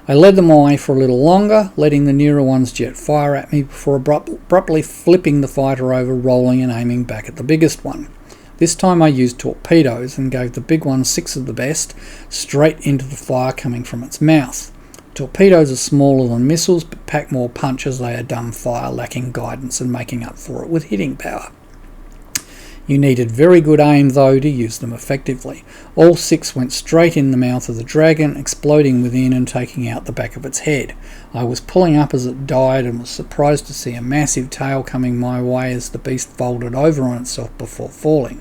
I led them away for a little longer, letting the nearer ones jet fire at me before abruptly flipping the fighter over, rolling and aiming back at the biggest one. This time I used torpedoes and gave the big one 6 of the best, straight into the fire coming from its mouth. Torpedoes are smaller than missiles, but pack more punch as they are dumb fire, lacking guidance and making up for it with hitting power. You needed very good aim, though, to use them effectively. All 6 went straight in the mouth of the dragon, exploding within and taking out the back of its head. I was pulling up as it died and was surprised to see a massive tail coming my way as the beast folded over on itself before falling.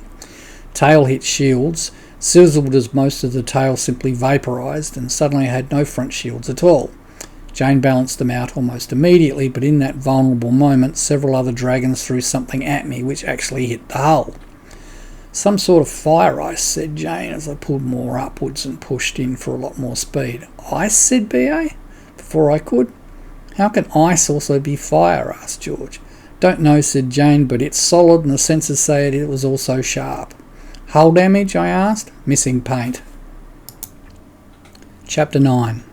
Tail hit shields, sizzled as most of the tail simply vaporised, and suddenly I had no front shields at all. Jane balanced them out almost immediately, but in that vulnerable moment several other dragons threw something at me which actually hit the hull. "Some sort of fire ice," said Jane as I pulled more upwards and pushed in for a lot more speed. "Ice?" said B.A. before I could. "How can ice also be fire?" asked George. "Don't know," said Jane, "but it's solid and the sensors say it was also sharp." "Hull damage?" I asked. "Missing paint." Chapter 9.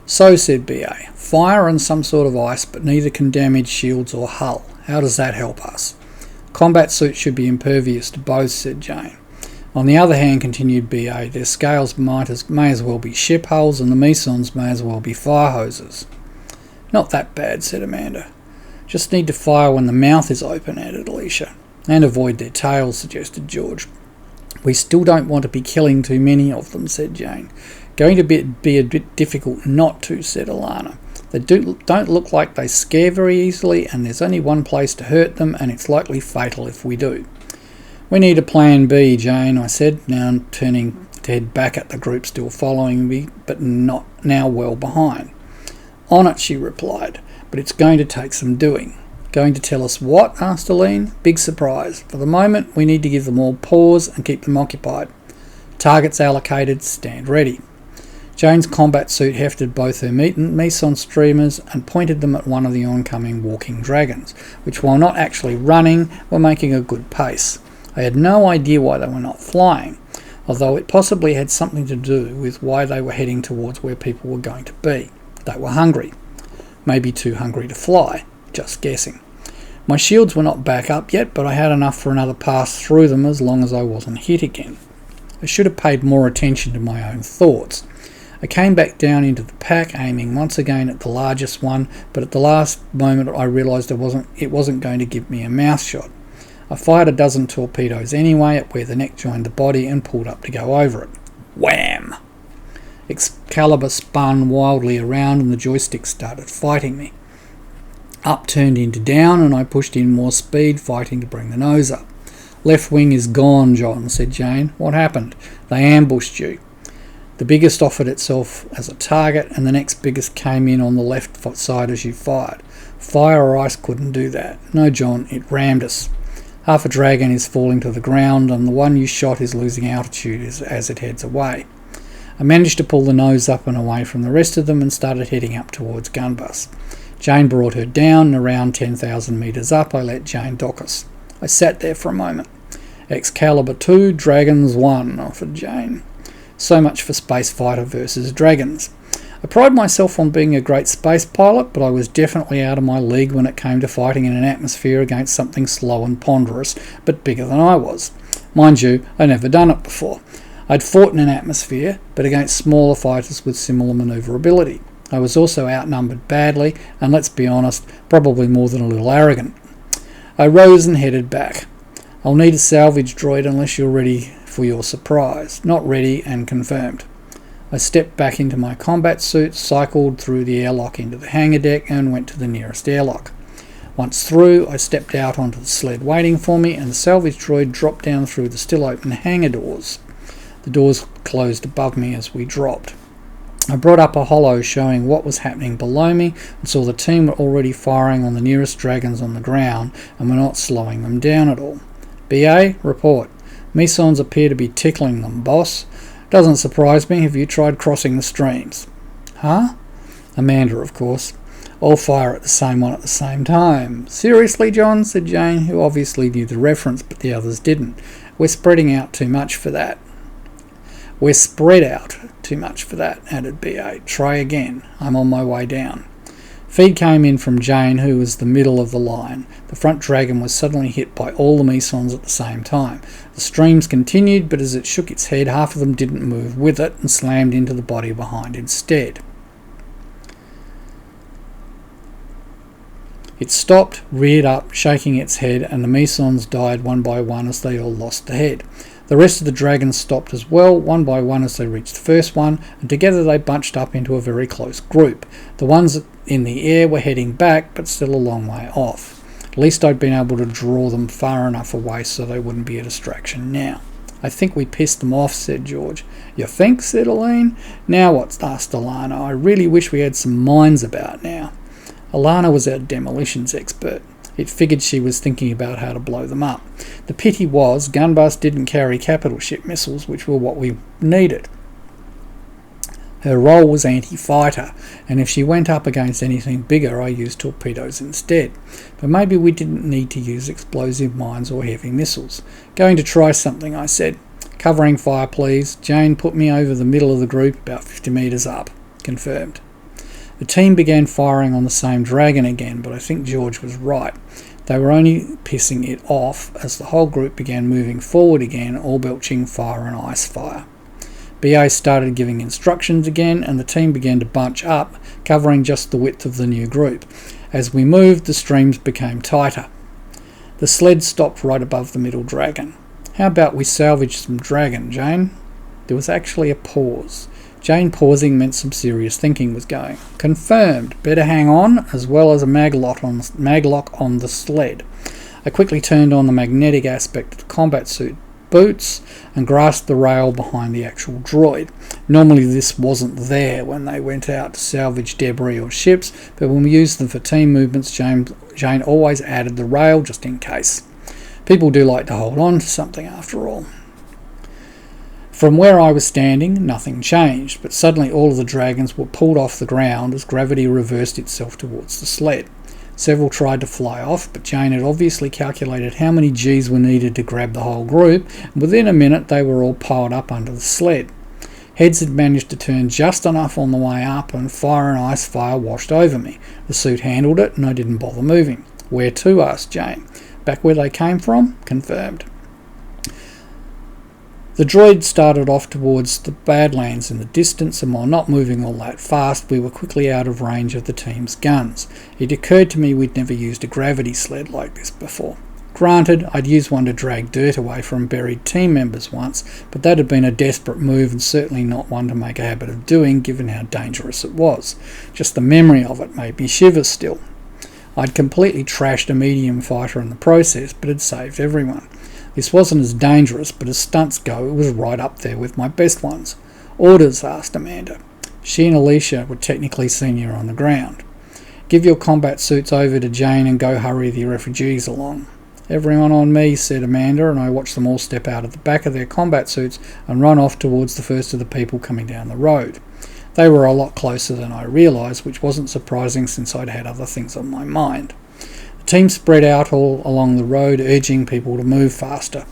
"So," said B.A., "fire and some sort of ice, but neither can damage shields or hull. How does that help us?" "Combat suits should be impervious to both," said Jane. "On the other hand," continued B.A., "their scales may as well be ship hulls and the mesons may as well be fire hoses." "Not that bad," said Amanda. "Just need to fire when the mouth is open," added Alicia. "And avoid their tails," suggested George. "We still don't want to be killing too many of them," said Jane. "Going to be a bit difficult not to," said Alana. "They don't look like they scare very easily, and there's only one place to hurt them, and it's likely fatal if we do." "We need a plan B, Jane," I said, now turning to head back at the group still following me, but not now well behind. "On it," she replied, "but it's going to take some doing." "Going to tell us what?" asked Aline. "Big surprise. For the moment, we need to give them all pause and keep them occupied. Targets allocated, stand ready." Jane's combat suit hefted both her meson streamers and pointed them at one of the oncoming walking dragons, which, while not actually running, were making a good pace. I had no idea why they were not flying, although it possibly had something to do with why they were heading towards where people were going to be. They were hungry. Maybe too hungry to fly. Just guessing. My shields were not back up yet, but I had enough for another pass through them as long as I wasn't hit again. I should have paid more attention to my own thoughts. I came back down into the pack, aiming once again at the largest one, but at the last moment I realised it wasn't going to give me a mouth shot. I fired a dozen torpedoes anyway at where the neck joined the body and pulled up to go over it. Wham! Excalibur spun wildly around and the joystick started fighting me. Up turned into down and I pushed in more speed, fighting to bring the nose up. "Left wing is gone, John," said Jane. "What happened?" "They ambushed you. The biggest offered itself as a target, and the next biggest came in on the left side as you fired. Fire or ice couldn't do that. No, John, it rammed us. Half a dragon is falling to the ground, and the one you shot is losing altitude as it heads away." I managed to pull the nose up and away from the rest of them and started heading up towards Gunbus. Jane brought her down, and around 10,000 metres up I let Jane dock us. I sat there for a moment. "Excalibur 2, Dragons 1, offered Jane. So much for space fighter versus dragons. I pride myself on being a great space pilot, but I was definitely out of my league when it came to fighting in an atmosphere against something slow and ponderous, but bigger than I was. Mind you, I'd never done it before. I'd fought in an atmosphere, but against smaller fighters with similar manoeuvrability. I was also outnumbered badly, and let's be honest, probably more than a little arrogant. I rose and headed back. "I'll need a salvage droid unless you're ready for your surprise." "Not ready," and confirmed. I stepped back into my combat suit, cycled through the airlock into the hangar deck, and went to the nearest airlock. Once through, I stepped out onto the sled waiting for me, and the salvage droid dropped down through the still open hangar doors. The doors closed above me as we dropped. I brought up a holo showing what was happening below me and saw the team were already firing on the nearest dragons on the ground and were not slowing them down at all. "BA, report. Mesons appear to be tickling them, boss. Doesn't surprise me. Have you tried crossing the streams?" "Huh?" Amanda, of course. "All fire at the same one at the same time." "Seriously, John?" said Jane, who obviously knew the reference but the others didn't. "We're spreading out too much for that." We're spread out. Too much for that, added B8. Try again. I'm on my way down. Feed came in from Jane, who was the middle of the line. The front dragon was suddenly hit by all the mesons at the same time. The streams continued, but as it shook its head, half of them didn't move with it and slammed into the body behind instead. It stopped, reared up, shaking its head, and the mesons died one by one as they all lost the head. The rest of the dragons stopped as well, one by one as they reached the first one, and together they bunched up into a very close group. The ones in the air were heading back, but still a long way off. At least I'd been able to draw them far enough away so they wouldn't be a distraction now. I think we pissed them off, said George. You think? Said Aline. Now what? Asked Alana. I really wish we had some mines about now. Alana was our demolitions expert. It figured she was thinking about how to blow them up. The pity was, Gunbus didn't carry capital ship missiles, which were what we needed. Her role was anti-fighter, and if she went up against anything bigger, I used torpedoes instead. But maybe we didn't need to use explosive mines or heavy missiles. Going to try something, I said. Covering fire, please. Jane put me over the middle of the group, about 50 metres up. Confirmed. The team began firing on the same dragon again, but I think George was right. They were only pissing it off as the whole group began moving forward again, all belching fire and ice fire. BA started giving instructions again, and the team began to bunch up, covering just the width of the new group. As we moved, the streams became tighter. The sled stopped right above the middle dragon. How about we salvage some dragon, Jane? There was actually a pause. Jane pausing meant some serious thinking was going. Confirmed. Better hang on, as well as a maglock on the sled. I quickly turned on the magnetic aspect of the combat suit boots and grasped the rail behind the actual droid. Normally this wasn't there when they went out to salvage debris or ships, but when we used them for team movements, Jane always added the rail just in case. People do like to hold on to something after all. From where I was standing, nothing changed, but suddenly all of the dragons were pulled off the ground as gravity reversed itself towards the sled. Several tried to fly off, but Jane had obviously calculated how many Gs were needed to grab the whole group, and within a minute they were all piled up under the sled. Heads had managed to turn just enough on the way up, and fire and ice fire washed over me. The suit handled it, and I didn't bother moving. Where to? Asked Jane. Back where they came from? Confirmed. The droid started off towards the Badlands in the distance, and while not moving all that fast, we were quickly out of range of the team's guns. It occurred to me we'd never used a gravity sled like this before. Granted, I'd used one to drag dirt away from buried team members once, but that had been a desperate move and certainly not one to make a habit of doing, given how dangerous it was. Just the memory of it made me shiver still. I'd completely trashed a medium fighter in the process, but had saved everyone. This wasn't as dangerous, but as stunts go, it was right up there with my best ones. Orders? Asked Amanda. She and Alicia were technically senior on the ground. Give your combat suits over to Jane and go hurry the refugees along. Everyone on me, said Amanda, and I watched them all step out of the back of their combat suits and run off towards the first of the people coming down the road. They were a lot closer than I realised, which wasn't surprising since I'd had other things on my mind. The team spread out all along the road, urging people to move faster.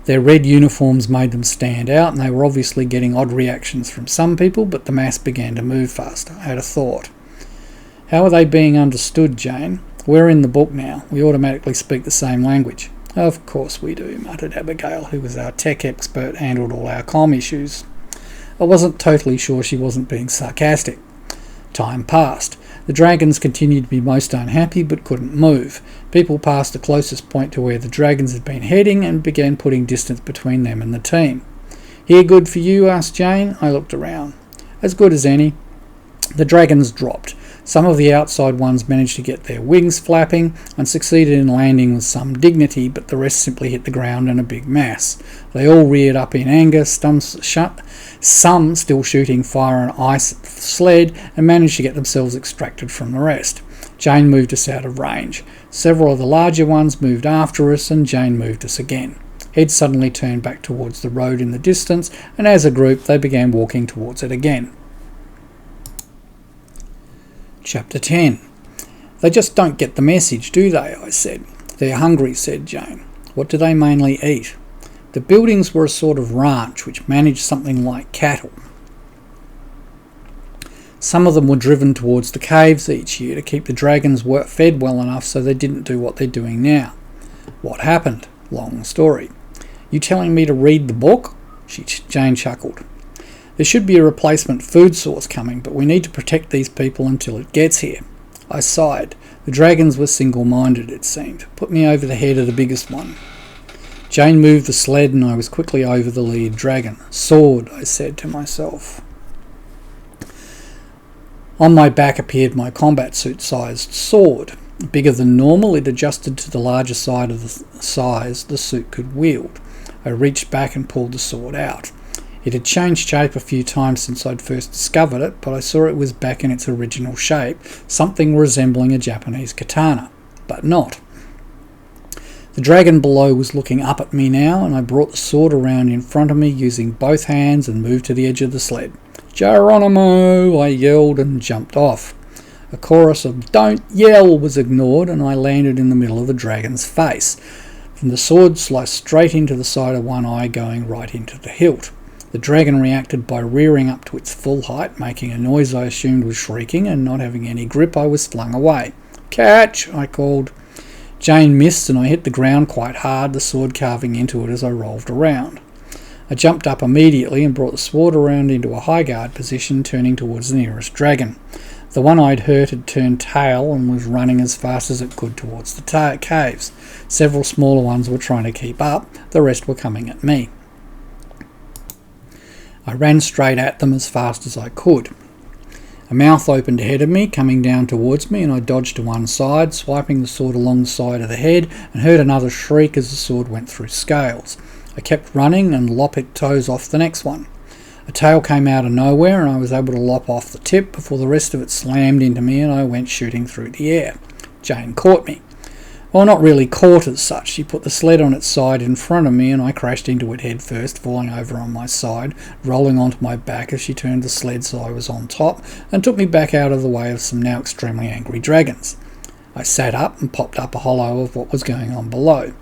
Their red uniforms made them stand out, and they were obviously getting odd reactions from some people, but the mass began to move faster. I had a thought. How are they being understood, Jane? We're in the book now. We automatically speak the same language. Of course we do, muttered Abigail, who was our tech expert, handled all our comm issues. I wasn't totally sure she wasn't being sarcastic. Time passed. The dragons continued to be most unhappy but couldn't move. People passed the closest point to where the dragons had been heading and began putting distance between them and the team. Here good for you? Asked Jane. I looked around. As good as any. The dragons dropped. Some of the outside ones managed to get their wings flapping and succeeded in landing with some dignity, but the rest simply hit the ground in a big mass. They all reared up in anger, some still shooting fire and ice at the sled, and managed to get themselves extracted from the rest. Jane moved us out of range. Several of the larger ones moved after us, and Jane moved us again. Heads suddenly turned back towards the road in the distance, and as a group they began walking towards it again. Chapter 10. They just don't get the message, do they? I said. They're hungry, said Jane. What do they mainly eat? The buildings were a sort of ranch which managed something like cattle. Some of them were driven towards the caves each year to keep the dragons fed well enough so they didn't do what they're doing now. What happened? Long story. You telling me to read the book? Jane chuckled. There should be a replacement food source coming, but we need to protect these people until it gets here. I sighed. The dragons were single-minded, it seemed. Put me over the head of the biggest one. Jane moved the sled and I was quickly over the lead dragon. Sword, I said to myself. On my back appeared my combat suit-sized sword. Bigger than normal, it adjusted to the larger side of the size the suit could wield. I reached back and pulled the sword out. It had changed shape a few times since I'd first discovered it, but I saw it was back in its original shape, something resembling a Japanese katana, but not. The dragon below was looking up at me now, and I brought the sword around in front of me using both hands and moved to the edge of the sled. Geronimo! I yelled and jumped off. A chorus of "Don't yell" was ignored, and I landed in the middle of the dragon's face. And the sword sliced straight into the side of one eye, going right into the hilt. The dragon reacted by rearing up to its full height, making a noise I assumed was shrieking, and not having any grip, I was flung away. "Catch!" I called. Jane missed, and I hit the ground quite hard, the sword carving into it as I rolled around. I jumped up immediately and brought the sword around into a high guard position, turning towards the nearest dragon. The one I'd hurt had turned tail and was running as fast as it could towards the caves. Several smaller ones were trying to keep up, the rest were coming at me. I ran straight at them as fast as I could. A mouth opened ahead of me, coming down towards me, and I dodged to one side, swiping the sword alongside of the head, and heard another shriek as the sword went through scales. I kept running and lopped toes off the next one. A tail came out of nowhere, and I was able to lop off the tip before the rest of it slammed into me, and I went shooting through the air. Jane caught me. Well, not really caught as such. She put the sled on its side in front of me, and I crashed into it head first, falling over on my side, rolling onto my back as she turned the sled so I was on top, and took me back out of the way of some now extremely angry dragons. I sat up and popped up a hollow of what was going on below.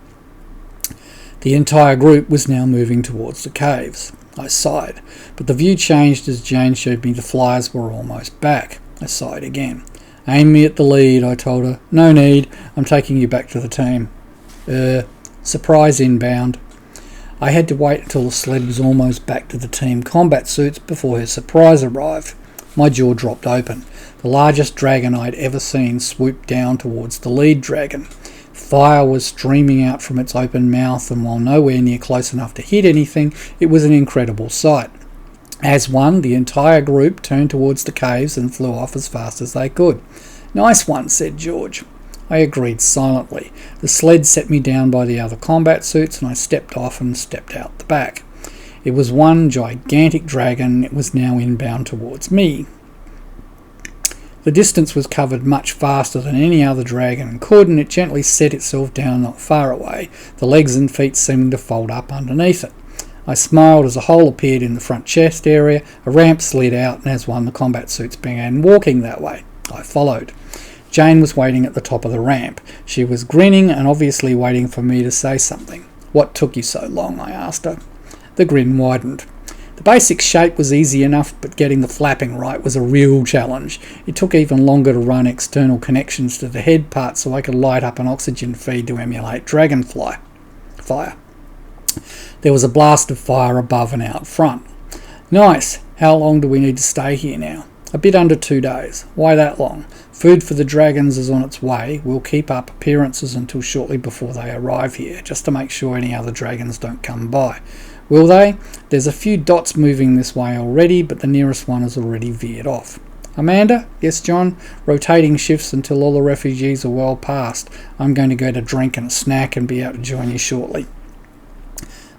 The entire group was now moving towards the caves. I sighed, but the view changed as Jane showed me the flyers were almost back. I sighed again. "Aim me at the lead," I told her. "No need, I'm taking you back to the team." Surprise inbound. I had to wait until the sled was almost back to the team combat suits before her surprise arrived. My jaw dropped open. The largest dragon I'd ever seen swooped down towards the lead dragon. Fire was streaming out from its open mouth, and while nowhere near close enough to hit anything, it was an incredible sight. As one, the entire group turned towards the caves and flew off as fast as they could. "Nice one," said George. I agreed silently. The sled set me down by the other combat suits, and I stepped off and stepped out the back. It was one gigantic dragon, and it was now inbound towards me. The distance was covered much faster than any other dragon could, and it gently set itself down not far away, the legs and feet seeming to fold up underneath it. I smiled as a hole appeared in the front chest area, a ramp slid out, and as one, the combat suits began walking that way. I followed. Jane was waiting at the top of the ramp. She was grinning and obviously waiting for me to say something. "What took you so long?" I asked her. The grin widened. The basic shape was easy enough, but getting the flapping right was a real challenge. It took even longer to run external connections to the head part so I could light up an oxygen feed to emulate dragonfly fire. There was a blast of fire above and out front. "Nice. How long do we need to stay here now?" "A bit under 2 days. Why that long?" "Food for the dragons is on its way. We'll keep up appearances until shortly before they arrive here, just to make sure any other dragons don't come by." "Will they?" "There's a few dots moving this way already, but the nearest one has already veered off." "Amanda?" "Yes, John?" "Rotating shifts until all the refugees are well past. I'm going to get a drink and a snack and be out to join you shortly."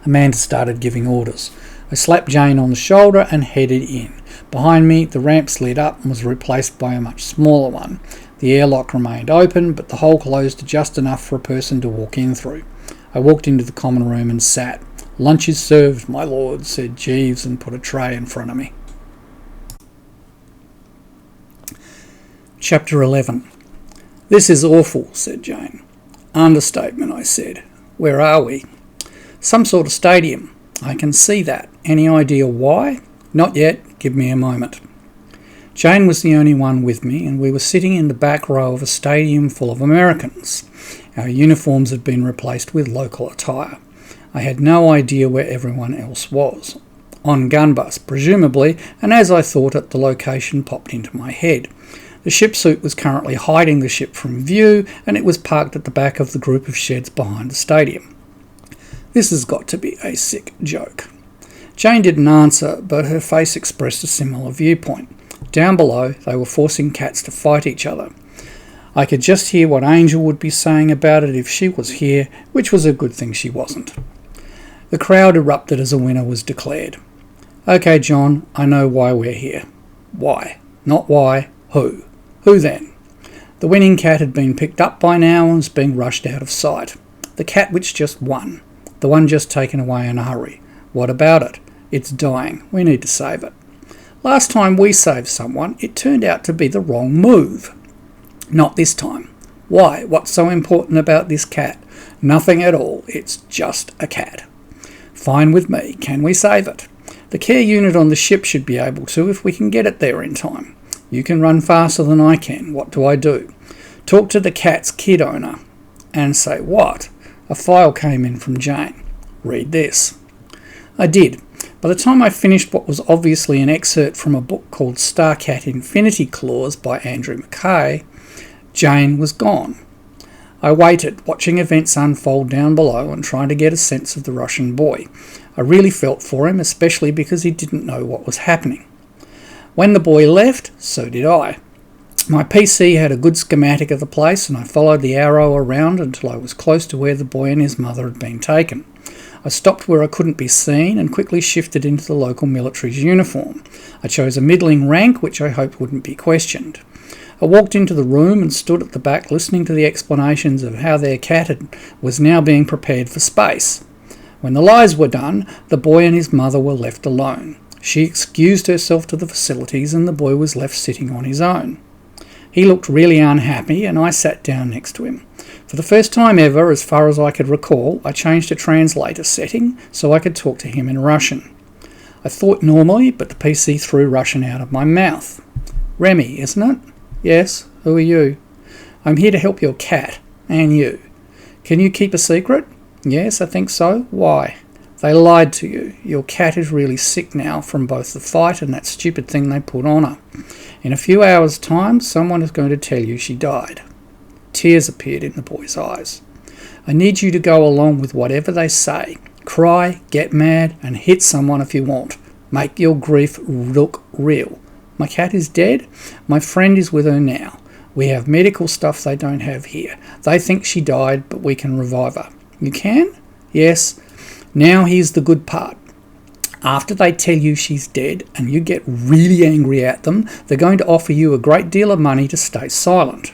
Amanda started giving orders. I slapped Jane on the shoulder and headed in. Behind me, the ramp slid up and was replaced by a much smaller one. The airlock remained open, but the hole closed just enough for a person to walk in through. I walked into the common room and sat. "Lunch is served, my lord," said Jeeves, and put a tray in front of me. Chapter 11. "This is awful," said Jane. "Understatement," I said. "Where are we?" Some sort of stadium. I can see that. Any idea why? Not yet. Give me a moment. Jane was the only one with me, and we were sitting in the back row of a stadium full of Americans. Our uniforms had been replaced with local attire. I had no idea where everyone else was. On Gunbus, presumably, and as I thought it, the location popped into my head. The ship suit was currently hiding the ship from view, and it was parked at the back of the group of sheds behind the stadium. This has got to be a sick joke. Jane didn't answer, but her face expressed a similar viewpoint. Down below, they were forcing cats to fight each other. I could just hear what Angel would be saying about it if she was here, which was a good thing she wasn't. The crowd erupted as a winner was declared. Okay, John, I know why we're here. Why? Not why. Who? Who then? The winning cat had been picked up by now and was being rushed out of sight. The cat which just won. The one just taken away in a hurry. What about it? It's dying. We need to save it. Last time we saved someone, it turned out to be the wrong move. Not this time. Why? What's so important about this cat? Nothing at all. It's just a cat. Fine with me. Can we save it? The care unit on the ship should be able to if we can get it there in time. You can run faster than I can. What do I do? Talk to the cat's kid owner. And say what? A file came in from Jane. Read this. I did. By the time I finished what was obviously an excerpt from a book called Starcat Infinity Clause by Andrew McKay, Jane was gone. I waited, watching events unfold down below and trying to get a sense of the Russian boy. I really felt for him, especially because he didn't know what was happening. When the boy left, so did I. My PC had a good schematic of the place, and I followed the arrow around until I was close to where the boy and his mother had been taken. I stopped where I couldn't be seen and quickly shifted into the local military's uniform. I chose a middling rank, which I hoped wouldn't be questioned. I walked into the room and stood at the back listening to the explanations of how their cat was now being prepared for space. When the lies were done, the boy and his mother were left alone. She excused herself to the facilities and the boy was left sitting on his own. He looked really unhappy and I sat down next to him. For the first time ever, as far as I could recall, I changed a translator setting so I could talk to him in Russian. I thought normally, but the PC threw Russian out of my mouth. Remy, isn't it? Yes, who are you? I'm here to help your cat, and you. Can you keep a secret? Yes, I think so. Why? They lied to you. Your cat is really sick now from both the fight and that stupid thing they put on her. In a few hours' time, someone is going to tell you she died. Tears appeared in the boy's eyes. I need you to go along with whatever they say. Cry, get mad, and hit someone if you want. Make your grief look real. My cat is dead. My friend is with her now. We have medical stuff they don't have here. They think she died, but we can revive her. You can? Yes. Now here's the good part. After they tell you she's dead and you get really angry at them, they're going to offer you a great deal of money to stay silent.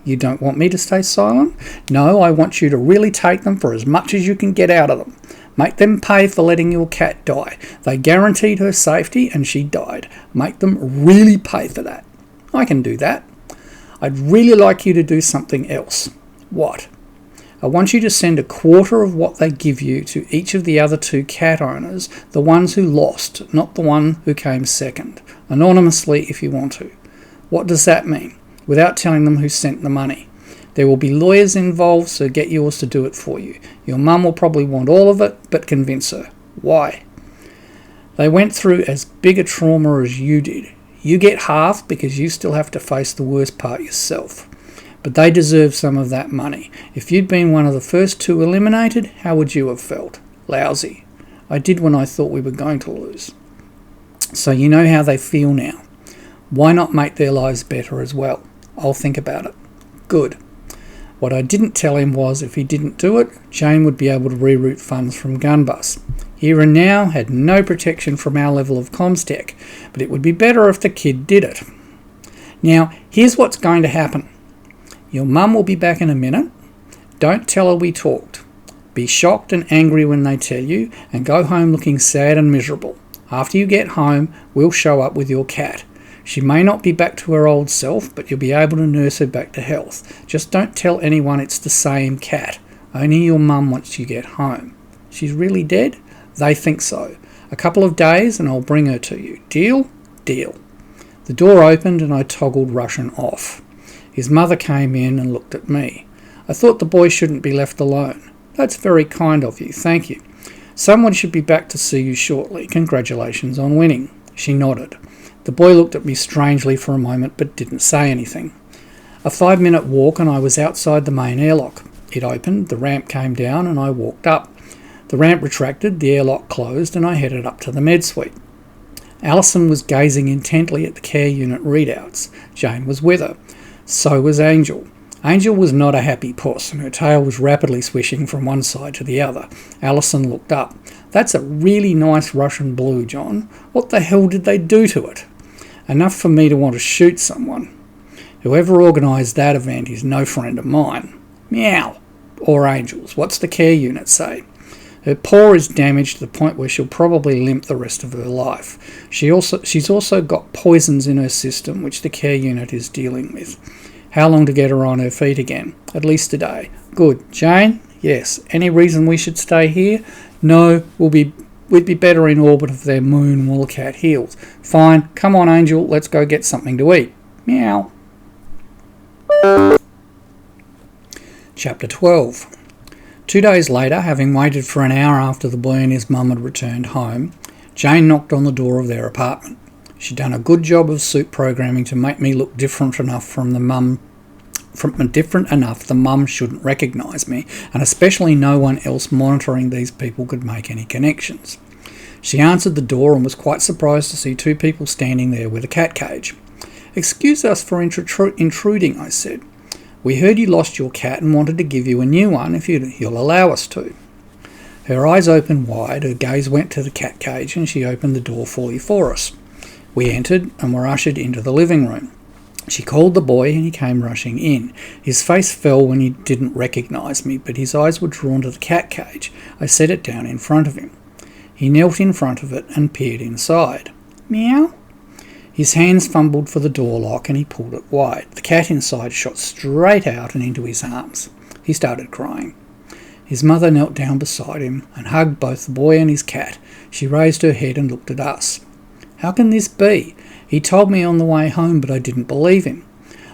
You don't want me to stay silent? No, I want you to really take them for as much as you can get out of them. Make them pay for letting your cat die. They guaranteed her safety and she died. Make them really pay for that. I can do that. I'd really like you to do something else. What? I want you to send a quarter of what they give you to each of the other 2 cat owners, the ones who lost, not the one who came second. Anonymously if you want to. What does that mean? Without telling them who sent the money. There will be lawyers involved, so get yours to do it for you. Your mum will probably want all of it, but convince her. Why? They went through as big a trauma as you did. You get half because you still have to face the worst part yourself. But they deserve some of that money. If you'd been one of the first 2 eliminated, how would you have felt? Lousy. I did when I thought we were going to lose. So you know how they feel now. Why not make their lives better as well? I'll think about it. Good. What I didn't tell him was if he didn't do it, Jane would be able to reroute funds from Gunbus. Here and Now had no protection from our level of comms tech, but it would be better if the kid did it. Now, here's what's going to happen. Your mum will be back in a minute. Don't tell her we talked. Be shocked and angry when they tell you, and go home looking sad and miserable. After you get home, we'll show up with your cat. She may not be back to her old self, but you'll be able to nurse her back to health. Just don't tell anyone it's the same cat. Only your mum once you get home. She's really dead? They think so. A couple of days and I'll bring her to you. Deal? Deal. The door opened and I toggled Russian off. His mother came in and looked at me. I thought the boy shouldn't be left alone. That's very kind of you, thank you. Someone should be back to see you shortly. Congratulations on winning. She nodded. The boy looked at me strangely for a moment but didn't say anything. A 5-minute walk and I was outside the main airlock. It opened, the ramp came down and I walked up. The ramp retracted, the airlock closed and I headed up to the med suite. Alison was gazing intently at the care unit readouts. Jane was with her. So was Angel. Angel was not a happy puss and her tail was rapidly swishing from one side to the other. Alison looked up. That's a really nice Russian blue, John. What the hell did they do to it? Enough for me to want to shoot someone. Whoever organised that event is no friend of mine. Meow. Or Angel's. What's the care unit say? Her paw is damaged to the point where she'll probably limp the rest of her life. She's also got poisons in her system, which the care unit is dealing with. How long to get her on her feet again? At least a day. Good. Jane? Yes. Any reason we should stay here? No. We'd be better in orbit of their moon while the cat heals. Fine. Come on, Angel. Let's go get something to eat. Meow. Chapter 12. 2 days later, having waited for an hour after the boy and his mum had returned home, Jane knocked on the door of their apartment. She'd done a good job of suit programming to make me look different enough the mum shouldn't recognise me, and especially no one else monitoring these people could make any connections. She answered the door and was quite surprised to see 2 people standing there with a cat cage. "Excuse us for intruding," I said. "We heard you lost your cat and wanted to give you a new one if you'll allow us to." Her eyes opened wide, her gaze went to the cat cage and she opened the door fully for us. We entered and were ushered into the living room. She called the boy and he came rushing in. His face fell when he didn't recognise me, but his eyes were drawn to the cat cage. I set it down in front of him. He knelt in front of it and peered inside. Meow? His hands fumbled for the door lock and he pulled it wide. The cat inside shot straight out and into his arms. He started crying. His mother knelt down beside him and hugged both the boy and his cat. She raised her head and looked at us. "How can this be? He told me on the way home, but I didn't believe him."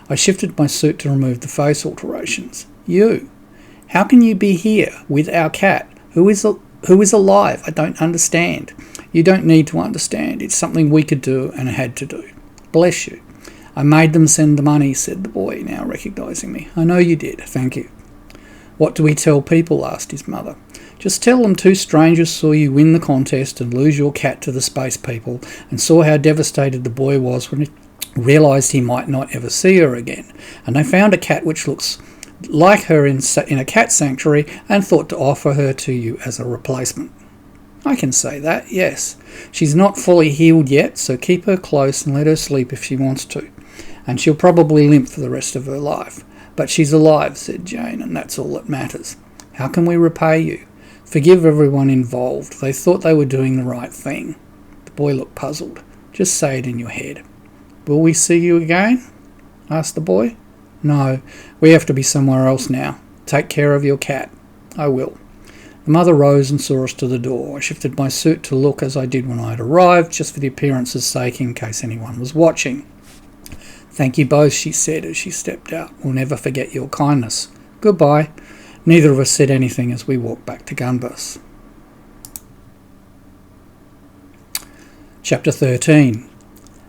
I shifted my suit to remove the face alterations. "You? How can you be here with our cat? Who is alive? I don't understand." "You don't need to understand. It's something we could do and had to do." "Bless you." "I made them send the money," said the boy, now recognising me. "I know you did. Thank you." "What do we tell people?" asked his mother. "Just tell them 2 strangers saw you win the contest and lose your cat to the space people and saw how devastated the boy was when he realised he might not ever see her again. And they found a cat which looks like her in a cat sanctuary and thought to offer her to you as a replacement." "I can say that, yes. She's not fully healed yet, so keep her close and let her sleep if she wants to. And she'll probably limp for the rest of her life. But she's alive," said Jane, "and that's all that matters. How can we repay you? Forgive everyone involved. They thought they were doing the right thing." The boy looked puzzled. "Just say it in your head." "Will we see you again?" asked the boy. "No, we have to be somewhere else now. Take care of your cat." "I will." The mother rose and saw us to the door. I shifted my suit to look as I did when I had arrived, just for the appearance's sake in case anyone was watching. "Thank you both," she said as she stepped out. "We'll never forget your kindness. Goodbye." Neither of us said anything as we walked back to Gunbus. Chapter 13.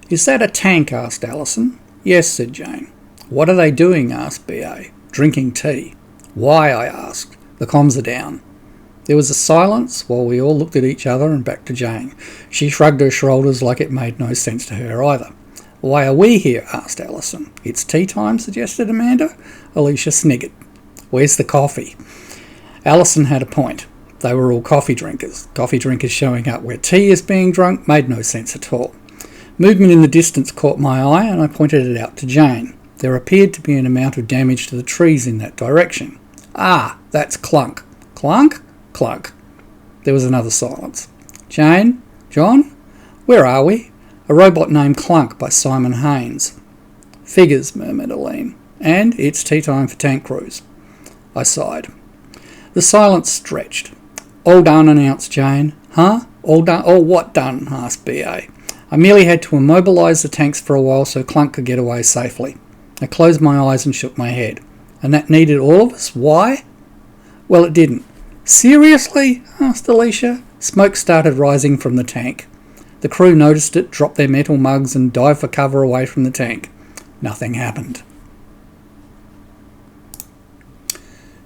"Is that a tank?" asked Alison. "Yes," said Jane. "What are they doing?" asked B.A. "Drinking tea." "Why?" I asked. "The comms are down." There was a silence while we all looked at each other and back to Jane. She shrugged her shoulders like it made no sense to her either. "Why are we here?" asked Alison. "It's tea time," suggested Amanda. Alicia sniggered. "Where's the coffee?" Alison had a point. They were all coffee drinkers. Coffee drinkers showing up where tea is being drunk made no sense at all. Movement in the distance caught my eye and I pointed it out to Jane. There appeared to be an amount of damage to the trees in that direction. "Ah, that's Clunk." "Clunk?" "Clunk." There was another silence. "Jane? John? Where are we?" "A robot named Clunk by Simon Haynes." "Figures," murmured Aline. "And it's tea time for tank crews." I sighed. The silence stretched. All done, announced Jane. Huh? All done? All what done? Asked B.A. I merely had to immobilise the tanks for a while so Clunk could get away safely. I closed my eyes and shook my head. And that needed all of us? Why? Well, it didn't. Seriously? Asked Alicia. Smoke started rising from the tank. The crew noticed it, dropped their metal mugs and dived for cover away from the tank. Nothing happened.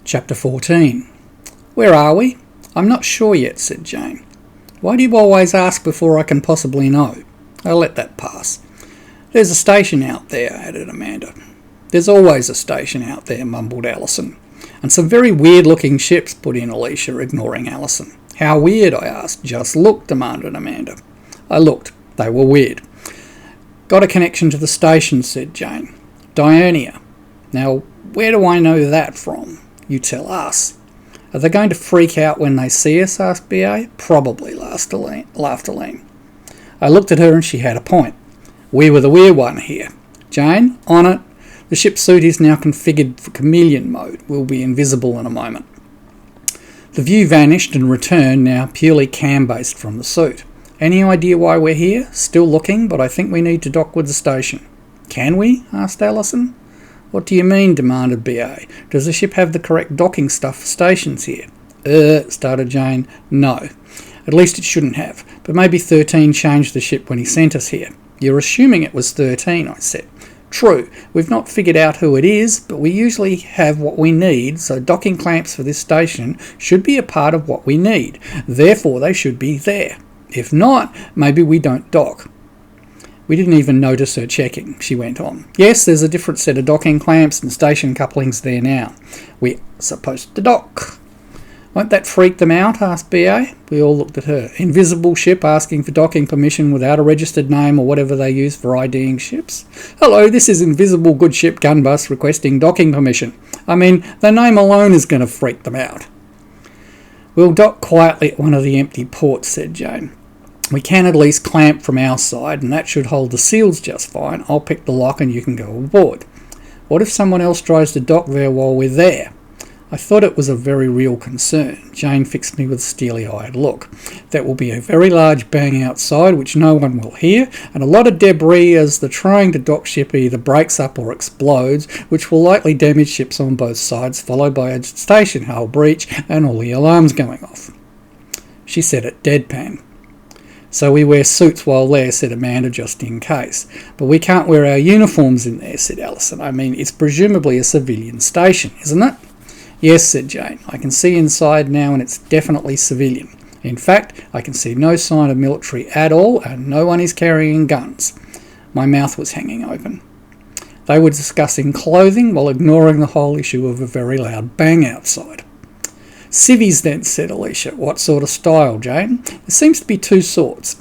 Chapter 14. Where are we? I'm not sure yet, said Jane. Why do you always ask before I can possibly know? I'll let that pass. There's a station out there, added Amanda. There's always a station out there, mumbled Alison. And some very weird-looking ships, put in Alicia, ignoring Alison. How weird, I asked. Just look, demanded Amanda. I looked. They were weird. Got a connection to the station, said Jane. Diurnia. Now, where do I know that from? You tell us. Are they going to freak out when they see us? Asked B.A. Probably, laughed Aline. I looked at her and she had a point. We were the weird one here. Jane, on it. The ship's suit is now configured for chameleon mode. We'll be invisible in a moment. The view vanished and returned, now purely cam-based from the suit. Any idea why we're here? Still looking, but I think we need to dock with the station. Can we? Asked Alison. What do you mean? Demanded B.A. Does the ship have the correct docking stuff for stations here? Started Jane. No. At least it shouldn't have. But maybe 13 changed the ship when he sent us here. You're assuming it was 13, I said. True, we've not figured out who it is, but we usually have what we need, so docking clamps for this station should be a part of what we need. Therefore, they should be there. If not, maybe we don't dock. We didn't even notice her checking, she went on. Yes, there's a different set of docking clamps and station couplings there now. We're supposed to dock. Won't that freak them out? Asked B.A. We all looked at her. Invisible ship asking for docking permission without a registered name or whatever they use for IDing ships. Hello, this is Invisible Good Ship Gunbus requesting docking permission. I mean, the name alone is going to freak them out. We'll dock quietly at one of the empty ports, said Jane. We can at least clamp from our side, and that should hold the seals just fine. I'll pick the lock and you can go aboard. What if someone else tries to dock there while we're there? I thought it was a very real concern. Jane fixed me with a steely-eyed look. That will be a very large bang outside, which no one will hear, and a lot of debris as the trying to dock ship either breaks up or explodes, which will likely damage ships on both sides, followed by a station hull breach and all the alarms going off. She said it deadpan. So we wear suits while there, said Amanda, just in case. But we can't wear our uniforms in there, said Alison. I mean, it's presumably a civilian station, isn't it? Yes, said Jane. I can see inside now and it's definitely civilian. In fact, I can see no sign of military at all and no one is carrying guns. My mouth was hanging open. They were discussing clothing while ignoring the whole issue of a very loud bang outside. Civvies then, said Alicia. What sort of style, Jane? There seems to be two sorts.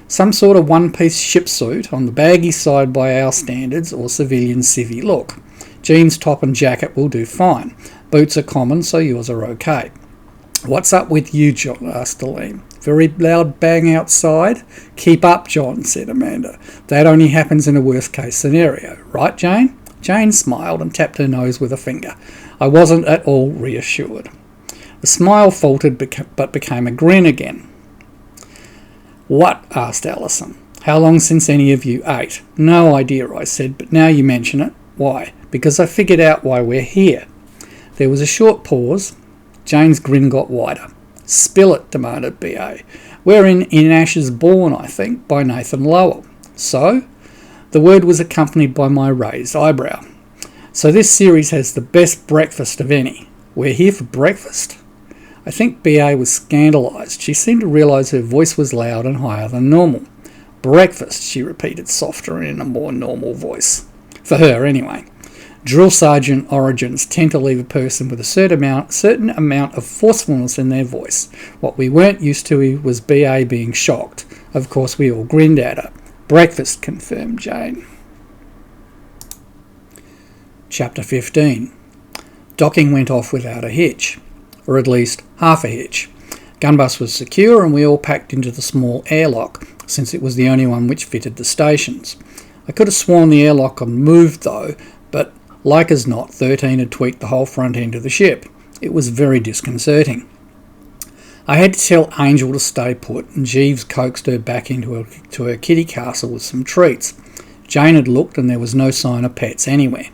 Some sort of one-piece ship suit on the baggy side by our standards or civilian civvy look. Jeans, top and jacket will do fine. Boots are common, so yours are okay. What's up with you, John? Asked Aline. Very loud bang outside? Keep up, John, said Amanda. That only happens in a worst-case scenario. Right, Jane? Jane smiled and tapped her nose with a finger. I wasn't at all reassured. The smile faltered but became a grin again. What? Asked Alison. How long since any of you ate? No idea, I said, but now you mention it. Why? Because I figured out why we're here. There was a short pause. Jane's grin got wider. Spill it, demanded B.A. We're in Ashes Born, I think, by Nathan Lowell. So? The word was accompanied by my raised eyebrow. So this series has the best breakfast of any. We're here for breakfast? I think B.A. was scandalised. She seemed to realise her voice was loud and higher than normal. Breakfast, she repeated softer and in a more normal voice. For her, anyway. Drill sergeant origins tend to leave a person with a certain amount of forcefulness in their voice. What we weren't used to was B.A. being shocked. Of course, we all grinned at her. Breakfast, confirmed Jane. Chapter 15. Docking went off without a hitch. Or at least half a hitch. Gunbus was secure and we all packed into the small airlock, since it was the only one which fitted the stations. I could have sworn the airlock had moved though, but like as not, 13 had tweaked the whole front end of the ship. It was very disconcerting. I had to tell Angel to stay put, and Jeeves coaxed her back into her kitty castle with some treats. Jane had looked, and there was no sign of pets anywhere,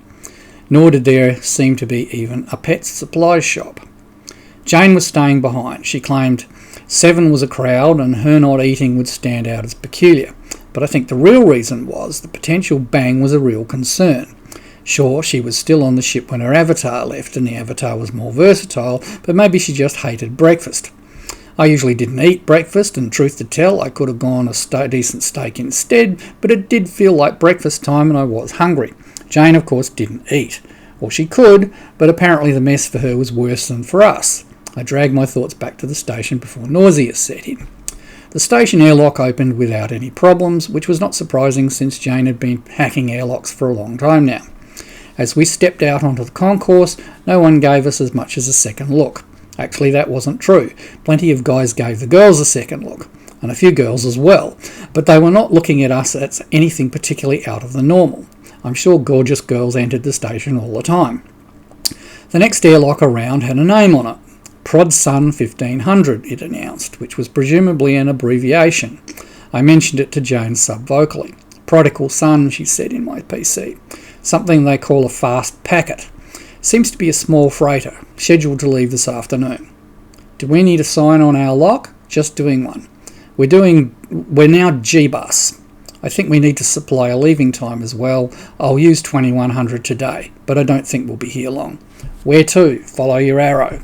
nor did there seem to be even a pet supply shop. Jane was staying behind. She claimed 7 was a crowd, and her not eating would stand out as peculiar. But I think the real reason was the potential bang was a real concern. Sure, she was still on the ship when her avatar left, and the avatar was more versatile, but maybe she just hated breakfast. I usually didn't eat breakfast, and truth to tell, I could have gone a decent steak instead, but it did feel like breakfast time and I was hungry. Jane, of course, didn't eat. Or she could, but apparently the mess for her was worse than for us. I dragged my thoughts back to the station before nausea set in. The station airlock opened without any problems, which was not surprising since Jane had been hacking airlocks for a long time now. As we stepped out onto the concourse, no one gave us as much as a second look. Actually, that wasn't true. Plenty of guys gave the girls a second look, and a few girls as well, but they were not looking at us as anything particularly out of the normal. I'm sure gorgeous girls entered the station all the time. The next airlock around had a name on it. Prod Sun 1500, it announced, which was presumably an abbreviation. I mentioned it to Jane sub-vocally. Prodigal Son, she said in my PC. Something they call a fast packet. Seems to be a small freighter, scheduled to leave this afternoon. Do we need a sign on our lock? Just doing one. We're now G-Bus. I think we need to supply a leaving time as well. I'll use 2100 today, but I don't think we'll be here long. Where to? Follow your arrow.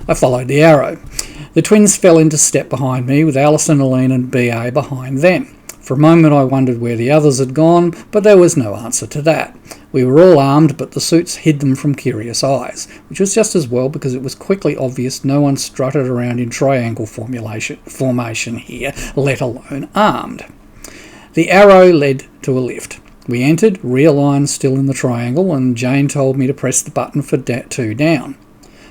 I followed the arrow. The twins fell into step behind me, with Alice and Aline and BA behind them. For a moment I wondered where the others had gone, but there was no answer to that. We were all armed, but the suits hid them from curious eyes, which was just as well because it was quickly obvious no one strutted around in triangle formation here, let alone armed. The arrow led to a lift. We entered, realigned still in the triangle, and Jane told me to press the button for 2 down.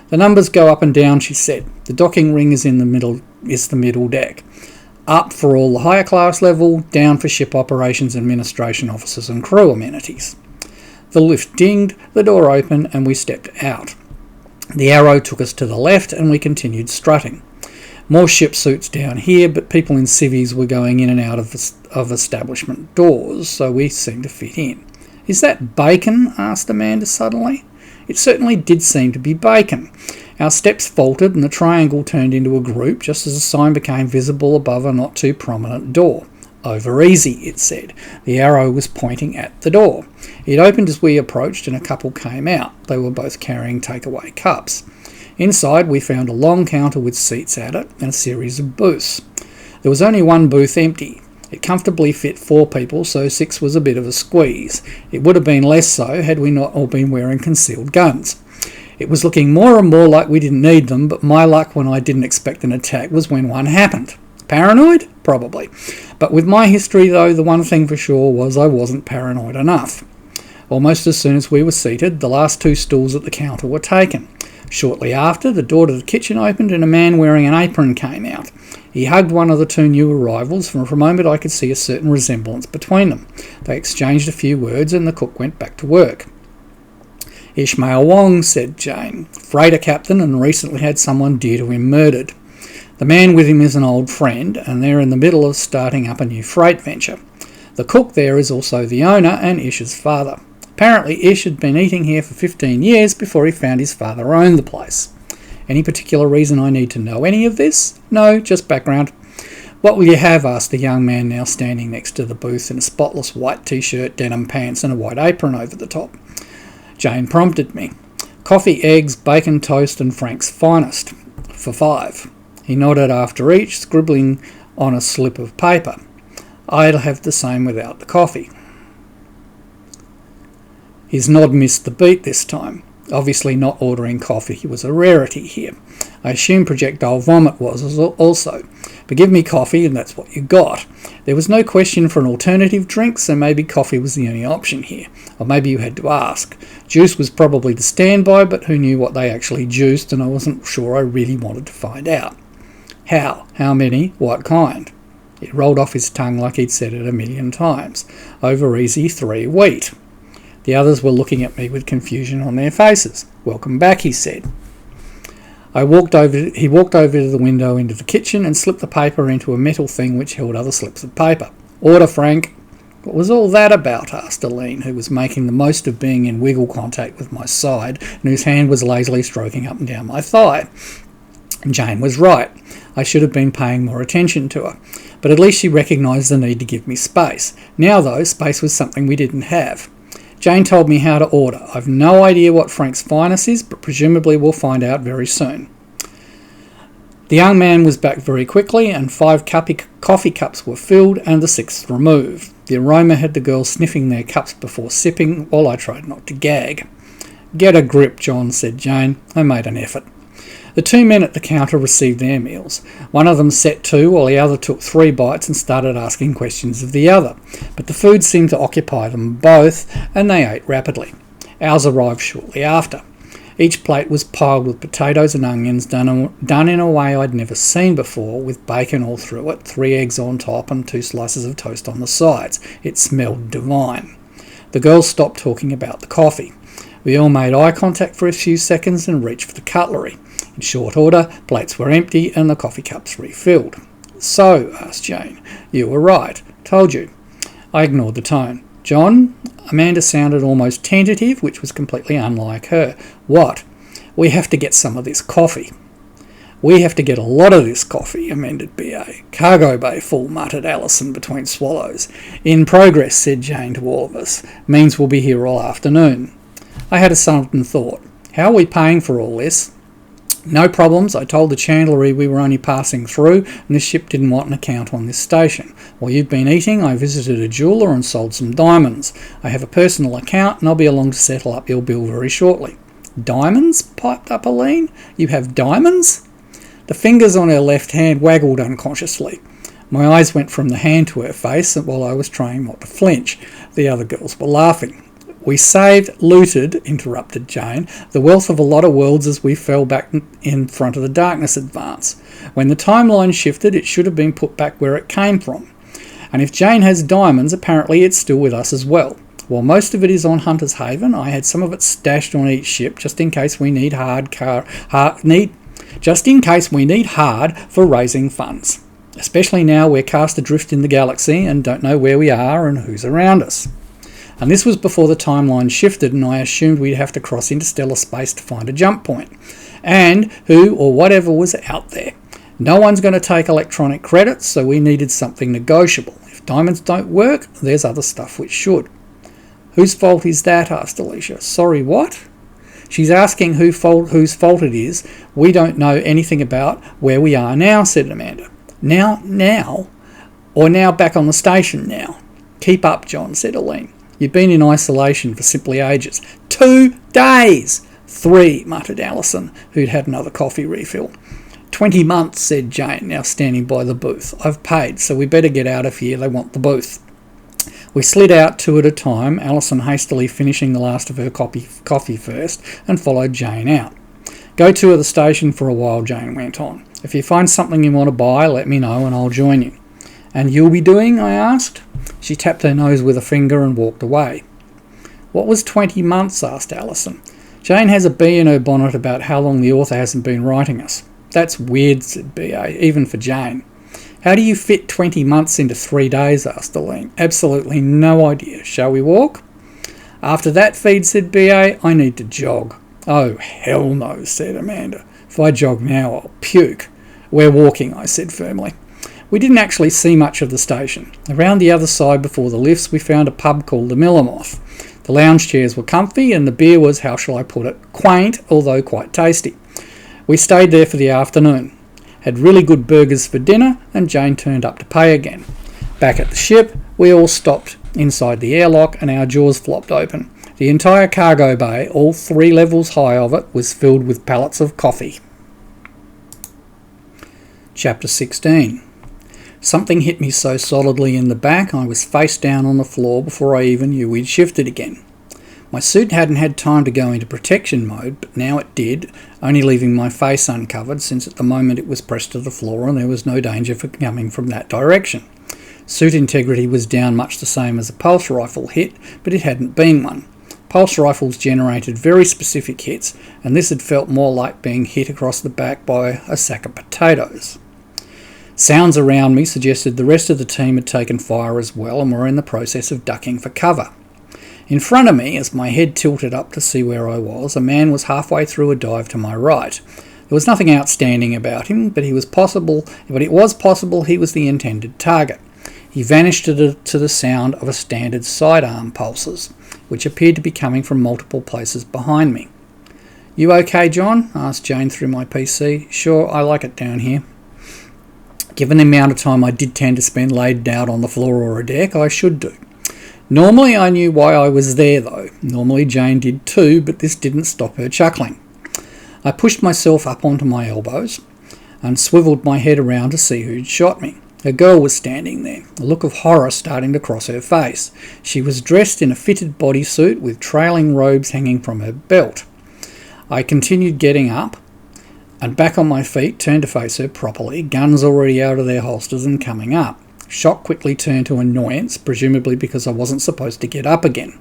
The numbers go up and down, she said. The docking ring is the middle deck. Up for all the higher class level, down for ship operations, administration officers and crew amenities. The lift dinged, the door opened, and we stepped out. The arrow took us to the left, and we continued strutting. More ship suits down here, but people in civvies were going in and out of establishment doors, so we seemed to fit in. Is that bacon? Asked Amanda suddenly. It certainly did seem to be bacon. Our steps faltered and the triangle turned into a group just as a sign became visible above a not too prominent door. Over easy, it said. The arrow was pointing at the door. It opened as we approached and a couple came out. They were both carrying takeaway cups. Inside we found a long counter with seats at it and a series of booths. There was only one booth empty. It comfortably fit 4 people, so 6 was a bit of a squeeze. It would have been less so had we not all been wearing concealed guns. It was looking more and more like we didn't need them, but my luck when I didn't expect an attack was when one happened. Paranoid? Probably. But with my history, though, the one thing for sure was I wasn't paranoid enough. Almost as soon as we were seated, the last 2 stools at the counter were taken. Shortly after, the door to the kitchen opened and a man wearing an apron came out. He hugged one of the 2 new arrivals, and for a moment I could see a certain resemblance between them. They exchanged a few words and the cook went back to work. Ishmael Wong, said Jane, freighter captain and recently had someone dear to him murdered. The man with him is an old friend, and they're in the middle of starting up a new freight venture. The cook there is also the owner and Ish's father. Apparently Ish had been eating here for 15 years before he found his father owned the place. Any particular reason I need to know any of this? No, just background. What will you have? Asked the young man now standing next to the booth in a spotless white t-shirt, denim pants and a white apron over the top. Jane prompted me. Coffee, eggs, bacon, toast and Frank's finest. For 5. He nodded after each, scribbling on a slip of paper. I'll have the same without the coffee. His nod missed the beat this time. Obviously not ordering coffee was a rarity here. I assume projectile vomit was also. But give me coffee and that's what you got. There was no question for an alternative drink, so maybe coffee was the only option here. Or maybe you had to ask. Juice was probably the standby, but who knew what they actually juiced, and I wasn't sure I really wanted to find out. How? How many? What kind? It rolled off his tongue like he'd said it a million times. Over easy 3 wheat. The others were looking at me with confusion on their faces. Welcome back, he said. He walked over to the window into the kitchen and slipped the paper into a metal thing which held other slips of paper. "Order, Frank." "What was all that about?" asked Aline, who was making the most of being in wiggle contact with my side and whose hand was lazily stroking up and down my thigh. Jane was right. I should have been paying more attention to her. But at least she recognised the need to give me space. Now, though, space was something we didn't have. Jane told me how to order. I've no idea what Frank's finest is, but presumably we'll find out very soon. The young man was back very quickly, and 5 coffee cups were filled and the 6th removed. The aroma had the girls sniffing their cups before sipping, while I tried not to gag. "Get a grip, John," said Jane. I made an effort. The 2 men at the counter received their meals. One of them set 2, while the other took 3 bites and started asking questions of the other. But the food seemed to occupy them both, and they ate rapidly. Ours arrived shortly after. Each plate was piled with potatoes and onions done in a way I'd never seen before, with bacon all through it, 3 eggs on top and 2 slices of toast on the sides. It smelled divine. The girls stopped talking about the coffee. We all made eye contact for a few seconds and reached for the cutlery. In short order, plates were empty and the coffee cups refilled. "So," asked Jane, "you were right. Told you." I ignored the tone. "John?" Amanda sounded almost tentative, which was completely unlike her. "What?" "We have to get some of this coffee." "We have to get a lot of this coffee," amended B.A. "Cargo bay full," muttered Allison between swallows. "In progress," said Jane to all of us. "Means we'll be here all afternoon." I had a sudden thought. How are we paying for all this? No problems. I told the chandlery we were only passing through and the ship didn't want an account on this station. While you've been eating, I visited a jeweller and sold some diamonds. I have a personal account and I'll be along to settle up your bill very shortly. "Diamonds?" piped up Aline. "You have diamonds?" The fingers on her left hand waggled unconsciously. My eyes went from the hand to her face while I was trying not to flinch. The other girls were laughing. "We saved, looted," interrupted Jane, "the wealth of a lot of worlds as we fell back in front of the darkness advance. When the timeline shifted, it should have been put back where it came from. And if Jane has diamonds, apparently it's still with us as well. While most of it is on Hunter's Haven, I had some of it stashed on each ship just in case we need hard for raising funds. Especially now we're cast adrift in the galaxy and don't know where we are and who's around us. And this was before the timeline shifted and I assumed we'd have to cross interstellar space to find a jump point. And who or whatever was out there. No one's going to take electronic credits, so we needed something negotiable. If diamonds don't work, there's other stuff which should." "Whose fault is that?" asked Alicia. "Sorry, what?" "She's asking whose fault it is. We don't know anything about where we are now," said Amanda. Now? Or now back on the station now?" "Keep up, John," said Aline. "You've been in isolation for simply ages." 2 days! 3, muttered Allison, who'd had another coffee refill. 20 months, said Jane, now standing by the booth. "I've paid, so we better get out of here. They want the booth." We slid out 2 at a time, Allison hastily finishing the last of her coffee first, and followed Jane out. "Go tour the station for a while," Jane went on. "If you find something you want to buy, let me know and I'll join you." "And you'll be doing?" I asked. She tapped her nose with a finger and walked away. "What was 20 months?" asked Allison. "Jane has a bee in her bonnet about how long the author hasn't been writing us." "That's weird," said B.A., "even for Jane." "How do you fit 20 months into 3 days?" asked Aline. "Absolutely no idea. Shall we walk?" "After that feed," said B.A., "I need to jog." "Oh, hell no," said Amanda. "If I jog now, I'll puke." "We're walking," I said firmly. We didn't actually see much of the station. Around the other side before the lifts we found a pub called the Millamoth. The lounge chairs were comfy and the beer was, how shall I put it, quaint, although quite tasty. We stayed there for the afternoon. Had really good burgers for dinner and Jane turned up to pay again. Back at the ship, we all stopped inside the airlock and our jaws flopped open. The entire cargo bay, all 3 levels high of it, was filled with pallets of coffee. Chapter 16. Something hit me so solidly in the back I was face down on the floor before I even knew we'd shifted again. My suit hadn't had time to go into protection mode, but now it did, only leaving my face uncovered since at the moment it was pressed to the floor and there was no danger for coming from that direction. Suit integrity was down much the same as a pulse rifle hit, but it hadn't been one. Pulse rifles generated very specific hits, and this had felt more like being hit across the back by a sack of potatoes. Sounds around me suggested the rest of the team had taken fire as well and were in the process of ducking for cover. In front of me, as my head tilted up to see where I was, a man was halfway through a dive to my right. There was nothing outstanding about him, but it was possible he was the intended target. He vanished to the sound of a standard sidearm pulses, which appeared to be coming from multiple places behind me. "You okay, John?" asked Jane through my PC. "Sure, I like it down here." Given the amount of time I did tend to spend laid out on the floor or a deck, I should do. Normally I knew why I was there though. Normally Jane did too, but this didn't stop her chuckling. I pushed myself up onto my elbows and swiveled my head around to see who'd shot me. A girl was standing there, a look of horror starting to cross her face. She was dressed in a fitted bodysuit with trailing robes hanging from her belt. I continued getting up and back on my feet, turned to face her properly, guns already out of their holsters and coming up. Shock quickly turned to annoyance, presumably because I wasn't supposed to get up again.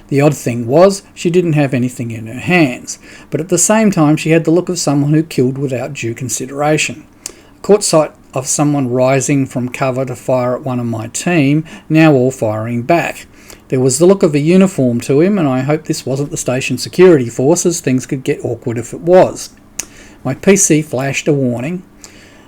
The odd thing was, she didn't have anything in her hands, but at the same time she had the look of someone who killed without due consideration. I caught sight of someone rising from cover to fire at one of my team, now all firing back. There was the look of a uniform to him, and I hoped this wasn't the station security force, as things could get awkward if it was. My PC flashed a warning.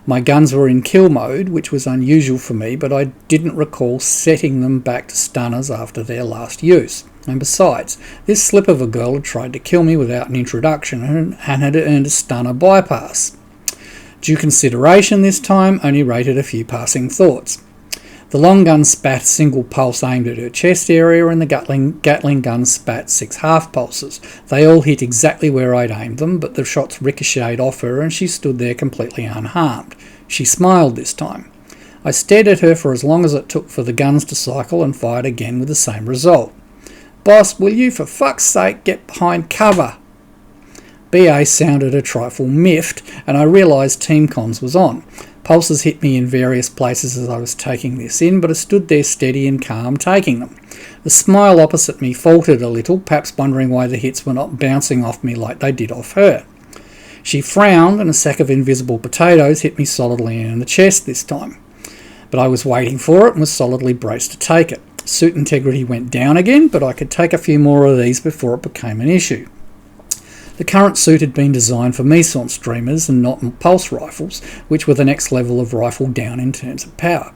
My guns were in kill mode, which was unusual for me, but I didn't recall setting them back to stunners after their last use. And besides, this slip of a girl had tried to kill me without an introduction and had earned a stunner bypass. Due consideration this time only rated a few passing thoughts. The long gun spat single pulse aimed at her chest area, and the Gatling gun spat 6 half pulses. They all hit exactly where I'd aimed them, but the shots ricocheted off her and she stood there completely unharmed. She smiled this time. I stared at her for as long as it took for the guns to cycle and fired again with the same result. "Boss, will you for fuck's sake get behind cover?" BA sounded a trifle miffed, and I realised team comms was on. Pulses hit me in various places as I was taking this in, but I stood there steady and calm taking them. The smile opposite me faltered a little, perhaps wondering why the hits were not bouncing off me like they did off her. She frowned, and a sack of invisible potatoes hit me solidly in the chest this time. But I was waiting for it and was solidly braced to take it. Suit integrity went down again, but I could take a few more of these before it became an issue. The current suit had been designed for Meson streamers and not pulse rifles, which were the next level of rifle down in terms of power.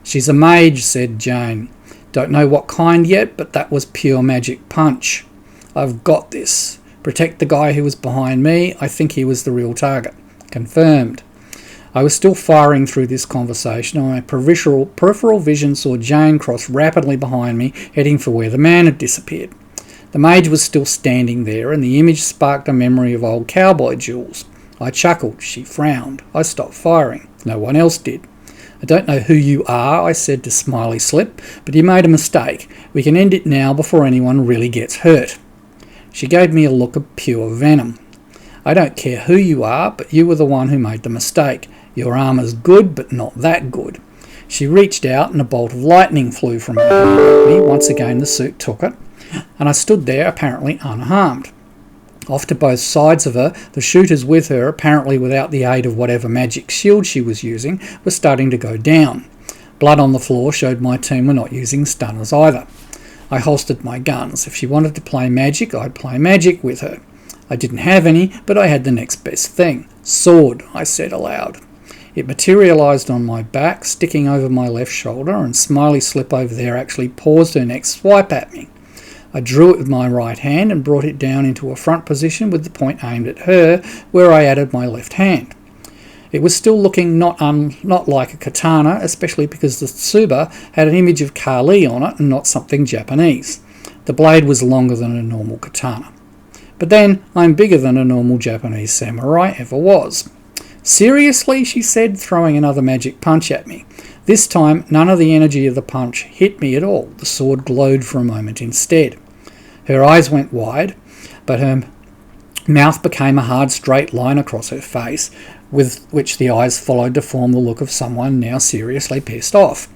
"She's a mage," said Jane. "Don't know what kind yet, but that was pure magic punch. I've got this. Protect the guy who was behind me. I think he was the real target." "Confirmed." I was still firing through this conversation, and my peripheral vision saw Jane cross rapidly behind me, heading for where the man had disappeared. The mage was still standing there, and the image sparked a memory of old cowboy duels. I chuckled. She frowned. I stopped firing. No one else did. "I don't know who you are," I said to Smiley Slip, "but you made a mistake. We can end it now before anyone really gets hurt." She gave me a look of pure venom. "I don't care who you are, but you were the one who made the mistake. Your armor's good, but not that good." She reached out, and a bolt of lightning flew from her hand at me. Once again the suit took it, and I stood there apparently unharmed. Off to both sides of her, the shooters with her, apparently without the aid of whatever magic shield she was using, were starting to go down. Blood on the floor showed my team were not using stunners either. I holstered my guns. If she wanted to play magic, I'd play magic with her. I didn't have any, but I had the next best thing. "Sword," I said aloud. It materialised on my back, sticking over my left shoulder, and Smiley Slip over there actually paused her next swipe at me. I drew it with my right hand and brought it down into a front position with the point aimed at her, where I added my left hand. It was still looking not like a katana, especially because the tsuba had an image of Kali on it and not something Japanese. The blade was longer than a normal katana. But then, I'm bigger than a normal Japanese samurai ever was. "Seriously?" she said, throwing another magic punch at me. This time, none of the energy of the punch hit me at all. The sword glowed for a moment instead. Her eyes went wide, but her mouth became a hard straight line across her face, with which the eyes followed to form the look of someone now seriously pissed off.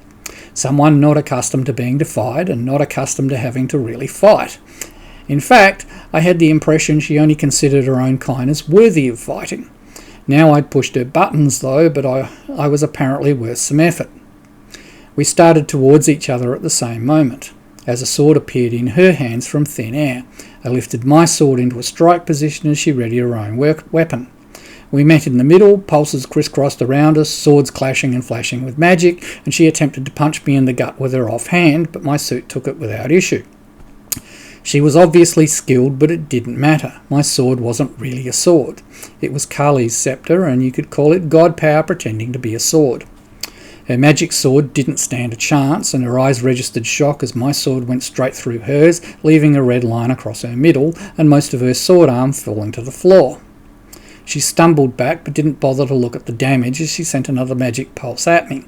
Someone not accustomed to being defied and not accustomed to having to really fight. In fact, I had the impression she only considered her own kind as worthy of fighting. Now I'd pushed her buttons though, but I was apparently worth some effort. We started towards each other at the same moment, as a sword appeared in her hands from thin air. I lifted my sword into a strike position as she readied her own weapon. We met in the middle, pulses crisscrossed around us, swords clashing and flashing with magic, and she attempted to punch me in the gut with her offhand, but my suit took it without issue. She was obviously skilled, but it didn't matter. My sword wasn't really a sword. It was Kali's sceptre, and you could call it god power pretending to be a sword. Her magic sword didn't stand a chance, and her eyes registered shock as my sword went straight through hers, leaving a red line across her middle, and most of her sword arm falling to the floor. She stumbled back, but didn't bother to look at the damage as she sent another magic pulse at me.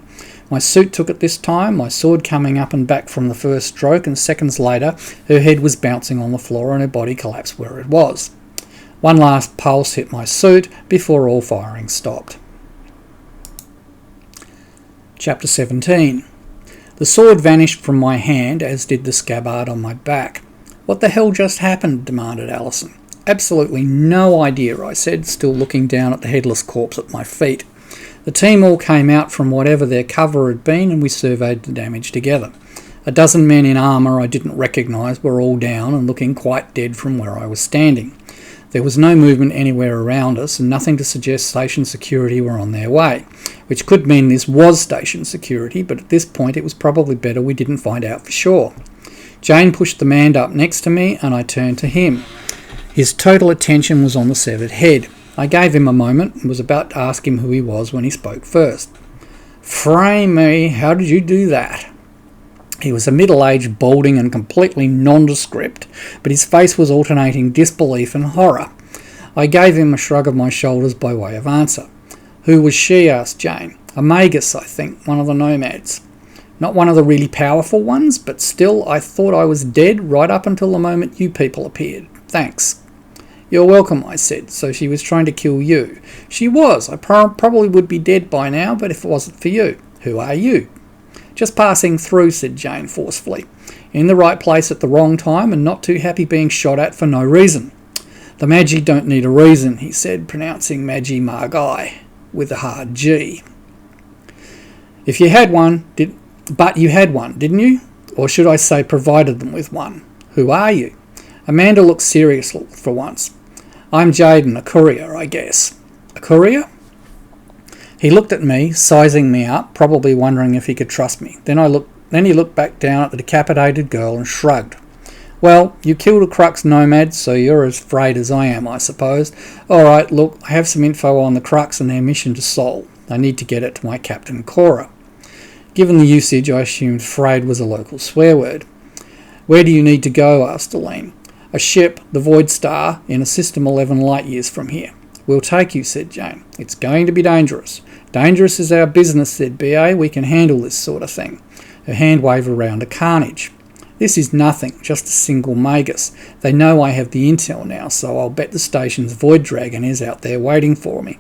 My suit took it this time, my sword coming up and back from the first stroke, and seconds later her head was bouncing on the floor and her body collapsed where it was. One last pulse hit my suit before all firing stopped. Chapter 17. The sword vanished from my hand, as did the scabbard on my back. "What the hell just happened?" demanded Allison. "Absolutely no idea," I said, still looking down at the headless corpse at my feet. The team all came out from whatever their cover had been, and we surveyed the damage together. A dozen men in armour I didn't recognise were all down and looking quite dead from where I was standing. There was no movement anywhere around us, and nothing to suggest station security were on their way, which could mean this was station security, but at this point it was probably better we didn't find out for sure. Jane pushed the man up next to me, and I turned to him. His total attention was on the severed head. I gave him a moment and was about to ask him who he was when he spoke first. "Frame me, how did you do that?" He was a middle-aged, balding and completely nondescript, but his face was alternating disbelief and horror. I gave him a shrug of my shoulders by way of answer. "Who was she?" asked Jane. "A magus, I think, one of the nomads. Not one of the really powerful ones, but still, I thought I was dead right up until the moment you people appeared. Thanks." "You're welcome," I said. "So she was trying to kill you." "She was. I probably would be dead by now, but if it wasn't for you." "Who are you?" "Just passing through," said Jane forcefully. "In the right place at the wrong time and not too happy being shot at for no reason." "The Magi don't need a reason," he said, pronouncing Magi Margai with a hard G. "If you had one, but you had one, didn't you? Or should I say provided them with one. Who are you?" Amanda looked serious for once. "I'm Jaden, a courier, I guess." "A courier?" He looked at me, sizing me up, probably wondering if he could trust me. Then he looked back down at the decapitated girl and shrugged. "Well, you killed a Crux nomad, so you're as afraid as I am, I suppose. All right, look, I have some info on the Crux and their mission to Sol. I need to get it to my Captain Cora." Given the usage, I assumed "frayed" was a local swear word. "Where do you need to go?" asked Elaine. "A ship, the Void Star, in a system 11 light years from here." "We'll take you," said Jane. "It's going to be dangerous." "Dangerous is our business," said BA. "We can handle this sort of thing." Her hand waved around a carnage. "This is nothing, just a single magus. They know I have the intel now, so I'll bet the station's Void Dragon is out there waiting for me."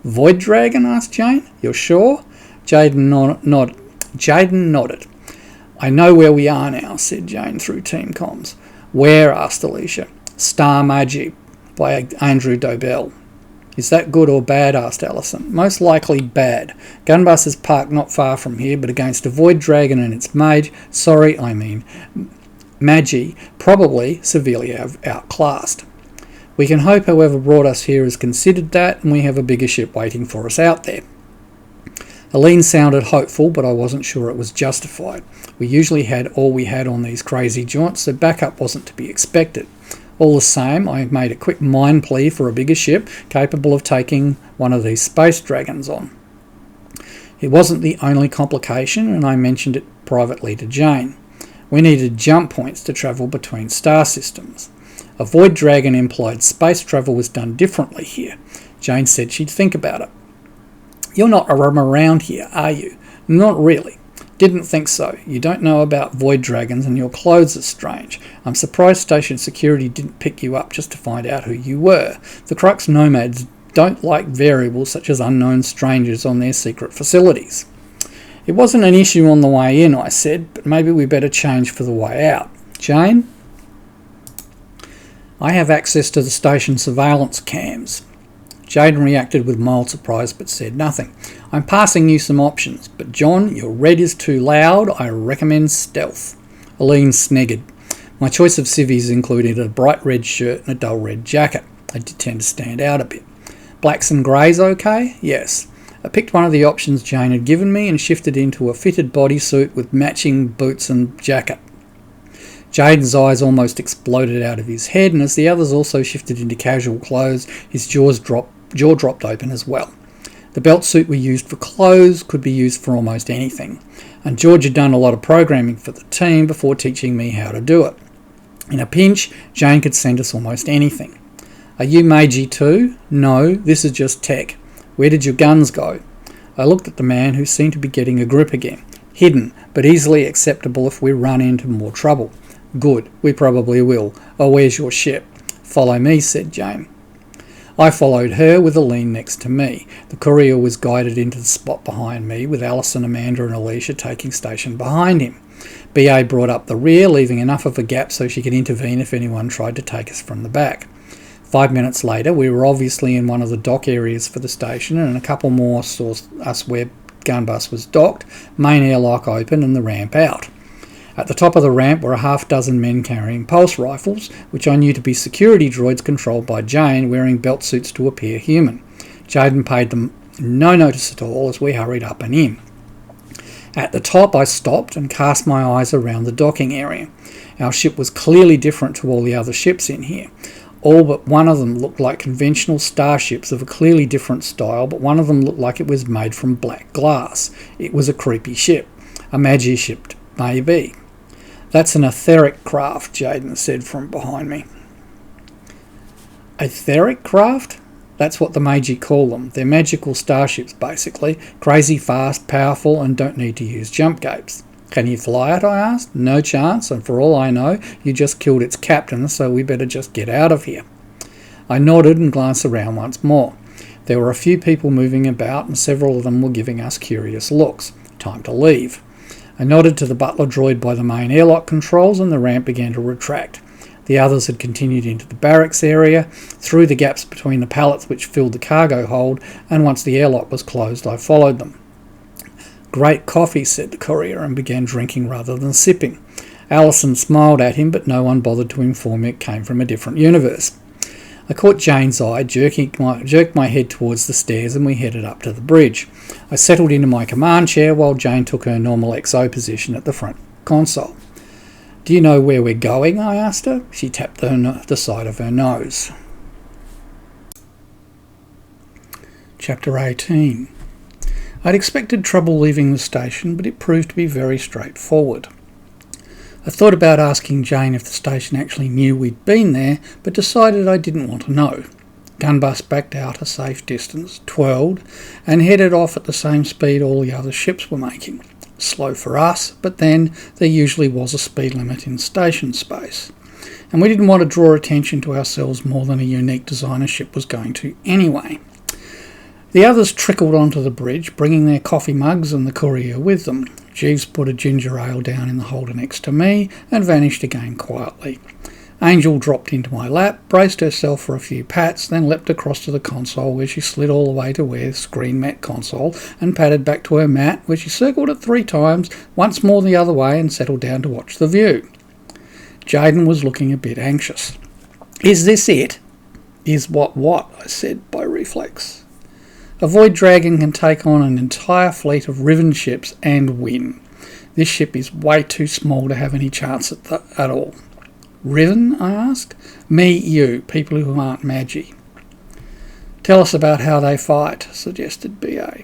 "Void Dragon?" asked Jane. "You're sure?" Jaden nodded. "I know where we are now," said Jane through team comms. "Where?" asked Alicia. "Star Magi by Andrew Dobell." "Is that good or bad?" asked Allison. "Most likely bad. Gunbusters parked not far from here, but against a Void Dragon and its Magi, probably severely outclassed. We can hope whoever brought us here has considered that, and we have a bigger ship waiting for us out there." Aline sounded hopeful, but I wasn't sure it was justified. We usually had all we had on these crazy jaunts, so backup wasn't to be expected. All the same, I made a quick mind plea for a bigger ship capable of taking one of these space dragons on. It wasn't the only complication, and I mentioned it privately to Jane. We needed jump points to travel between star systems. A Void Dragon implied space travel was done differently here. Jane said she'd think about it. "You're not around here, are you?" "Not really." "Didn't think so. You don't know about Void Dragons and your clothes are strange. I'm surprised station security didn't pick you up just to find out who you were. The Crux nomads don't like variables such as unknown strangers on their secret facilities." "It wasn't an issue on the way in," I said, "but maybe we better change for the way out. Jane?" I have access to the station surveillance cams. Jaden reacted with mild surprise but said nothing. I'm passing you some options, but John, your red is too loud. I recommend stealth. Aline sniggered. My choice of civvies included a bright red shirt and a dull red jacket. I did tend to stand out a bit. Blacks and greys okay? Yes. I picked one of the options Jane had given me and shifted into a fitted bodysuit with matching boots and jacket. Jaden's eyes almost exploded out of his head, and as the others also shifted into casual clothes, his jaw dropped open as well. The belt suit we used for clothes could be used for almost anything, and George had done a lot of programming for the team before teaching me how to do it. In a pinch, Jane could send us almost anything. Are you magey too? No, this is just tech. Where did your guns go? I looked at the man, who seemed to be getting a grip again. Hidden, but easily acceptable if we run into more trouble. Good, we probably will. Oh, where's your ship? Follow me, said Jane. I followed her with Aline next to me. The courier was guided into the spot behind me, with Alice and Amanda and Alicia taking station behind him. BA brought up the rear, leaving enough of a gap so she could intervene if anyone tried to take us from the back. 5 minutes later, we were obviously in one of the dock areas for the station, and a couple more saw us where Gunbus was docked, main airlock open and the ramp out. At the top of the ramp were a half-dozen men carrying pulse rifles, which I knew to be security droids controlled by Jane, wearing belt suits to appear human. Jaden paid them no notice at all as we hurried up and in. At the top I stopped and cast my eyes around the docking area. Our ship was clearly different to all the other ships in here. All but one of them looked like conventional starships of a clearly different style, but one of them looked like it was made from black glass. It was a creepy ship. A Magi ship, maybe. That's an etheric craft, Jaden said from behind me. Etheric craft? That's what the Magi call them. They're magical starships, basically. Crazy fast, powerful, and don't need to use jump gates. Can you fly it, I asked. No chance, and for all I know, you just killed its captain, so we better just get out of here. I nodded and glanced around once more. There were a few people moving about, and several of them were giving us curious looks. Time to leave. I nodded to the butler droid by the main airlock controls, and the ramp began to retract. The others had continued into the barracks area, through the gaps between the pallets which filled the cargo hold, and once the airlock was closed, I followed them. Great coffee, said the courier, and began drinking rather than sipping. Alison smiled at him, but no one bothered to inform me it came from a different universe. I caught Jane's eye, jerked my head towards the stairs, and we headed up to the bridge. I settled into my command chair while Jane took her normal XO position at the front console. Do you know where we're going? I asked her. She tapped the side of her nose. Chapter 18. I'd expected trouble leaving the station, but it proved to be very straightforward. I thought about asking Jane if the station actually knew we'd been there, but decided I didn't want to know. Gunbus backed out a safe distance, twirled, and headed off at the same speed all the other ships were making. Slow for us, but then there usually was a speed limit in station space. And we didn't want to draw attention to ourselves more than a unique designer ship was going to anyway. The others trickled onto the bridge, bringing their coffee mugs and the courier with them. Jeeves put a ginger ale down in the holder next to me and vanished again quietly. Angel dropped into my lap, braced herself for a few pats, then leapt across to the console where she slid all the way to where the screen met console and padded back to her mat where she circled it 3 times, once more the other way, and settled down to watch the view. Jaden was looking a bit anxious. Is this it? Is what, I said by reflex. A Void Dragon can take on an entire fleet of Riven ships and win. This ship is way too small to have any chance at all. Riven? I asked. Me, you, people who aren't Magi. Tell us about how they fight, suggested BA.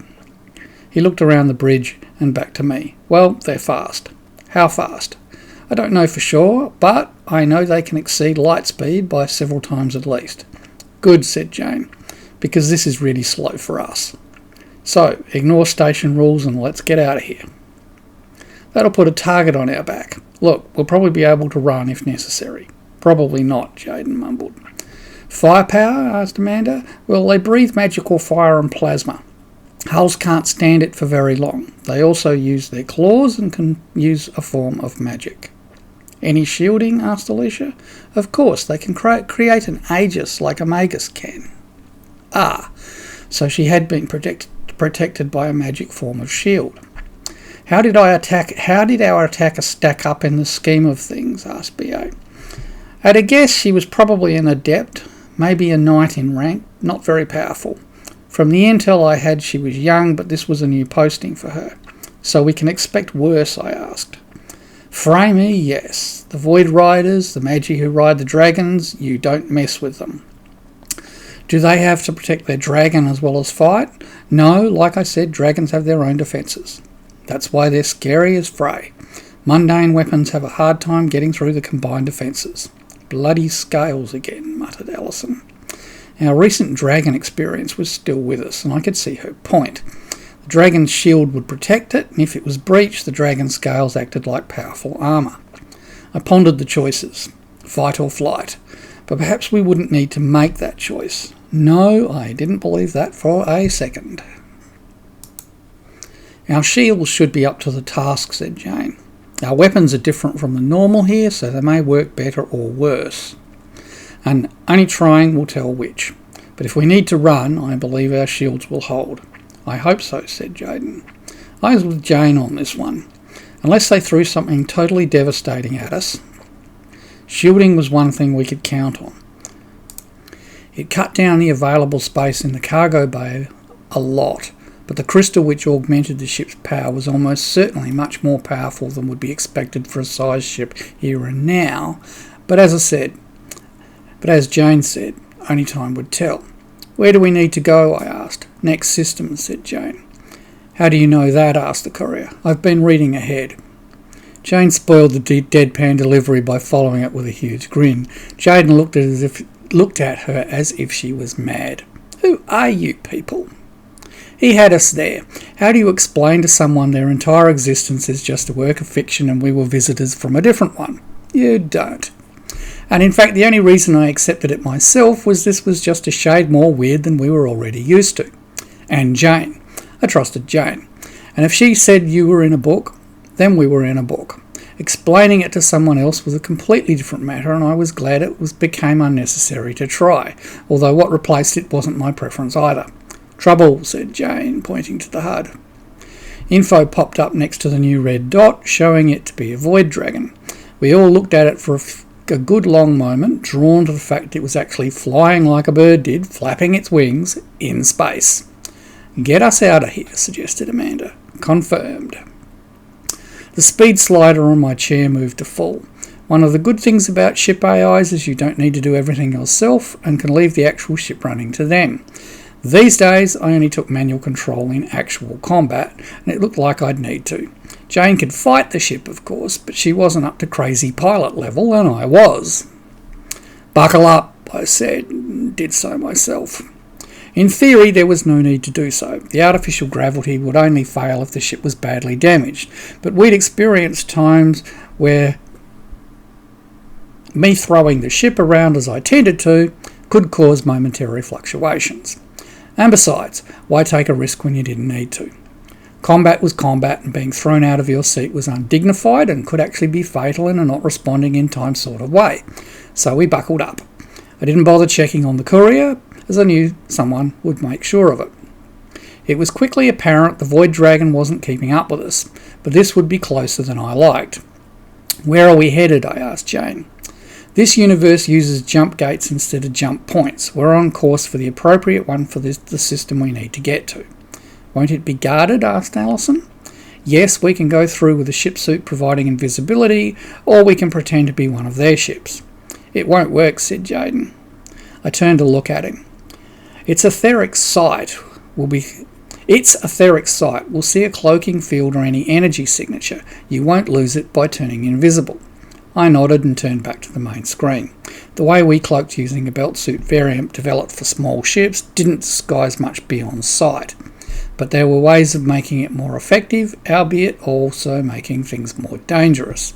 He looked around the bridge and back to me. Well, they're fast. How fast? I don't know for sure, but I know they can exceed light speed by several times at least. Good, said Jane, because this is really slow for us. So, ignore station rules and let's get out of here. That'll put a target on our back. Look, we'll probably be able to run if necessary. Probably not, Jaden mumbled. Firepower? Asked Amanda. Well, they breathe magical fire and plasma. Hulls can't stand it for very long. They also use their claws and can use a form of magic. Any shielding? Asked Alicia. Of course, they can create an Aegis like a Magus can. Ah, so she had been protected by a magic form of shield. How did our attacker stack up in the scheme of things? Asked B.A. At a guess, she was probably an adept, maybe a knight in rank, not very powerful. From the intel I had, she was young, but this was a new posting for her. So we can expect worse, I asked. Framey, yes. The Void Riders, the Magi who ride the dragons, you don't mess with them. Do they have to protect their dragon as well as fight? No, like I said, dragons have their own defences. That's why they're scary as Frey. Mundane weapons have a hard time getting through the combined defences. Bloody scales again, muttered Allison. Our recent dragon experience was still with us, and I could see her point. The dragon's shield would protect it, and if it was breached, the dragon's scales acted like powerful armour. I pondered the choices, fight or flight, but perhaps we wouldn't need to make that choice. No, I didn't believe that for a second. Our shields should be up to the task, said Jane. Our weapons are different from the normal here, so they may work better or worse. And only trying will tell which. But if we need to run, I believe our shields will hold. I hope so, said Jaden. I was with Jane on this one. Unless they threw something totally devastating at us, shielding was one thing we could count on. It cut down the available space in the cargo bay a lot, but the crystal which augmented the ship's power was almost certainly much more powerful than would be expected for a size ship here and now. But as Jane said, only time would tell. Where do we need to go? I asked. Next system, said Jane. How do you know that? Asked the courier. I've been reading ahead. Jane spoiled the deadpan delivery by following it with a huge grin. Jaden looked at her as if she was mad. Who are you people? He had us there. How do you explain to someone their entire existence is just a work of fiction and we were visitors from a different one? You don't. And in fact, the only reason I accepted it myself was this was just a shade more weird than we were already used to. And Jane. I trusted Jane. And if she said you were in a book, then we were in a book. Explaining it to someone else was a completely different matter, and I was glad it became unnecessary to try, although what replaced it wasn't my preference either. Trouble, said Jane, pointing to the HUD. Info popped up next to the new red dot, showing it to be a void dragon. We all looked at it for a good long moment, drawn to the fact it was actually flying like a bird did, flapping its wings in space. Get us out of here, suggested Amanda. Confirmed. The speed slider on my chair moved to full. One of the good things about ship AIs is you don't need to do everything yourself and can leave the actual ship running to them. These days, I only took manual control in actual combat, and it looked like I'd need to. Jane could fight the ship, of course, but she wasn't up to crazy pilot level, and I was. Buckle up, I said, and did so myself. In theory, there was no need to do so. The artificial gravity would only fail if the ship was badly damaged, but we'd experienced times where me throwing the ship around as I tended to could cause momentary fluctuations. And besides, why take a risk when you didn't need to? Combat was combat, and being thrown out of your seat was undignified and could actually be fatal in a not responding in time sort of way. So we buckled up. I didn't bother checking on the courier, as I knew someone would make sure of it. It was quickly apparent the Void Dragon wasn't keeping up with us, but this would be closer than I liked. Where are we headed? I asked Jane. This universe uses jump gates instead of jump points. We're on course for the appropriate one for the system we need to get to. Won't it be guarded? Asked Allison. Yes, we can go through with a ship suit providing invisibility, or we can pretend to be one of their ships. It won't work, said Jaden. I turned to look at him. Its etheric sight will see a cloaking field or any energy signature. You won't lose it by turning invisible. I nodded and turned back to the main screen. The way we cloaked using a belt suit variant developed for small ships didn't disguise much beyond sight, but there were ways of making it more effective, albeit also making things more dangerous.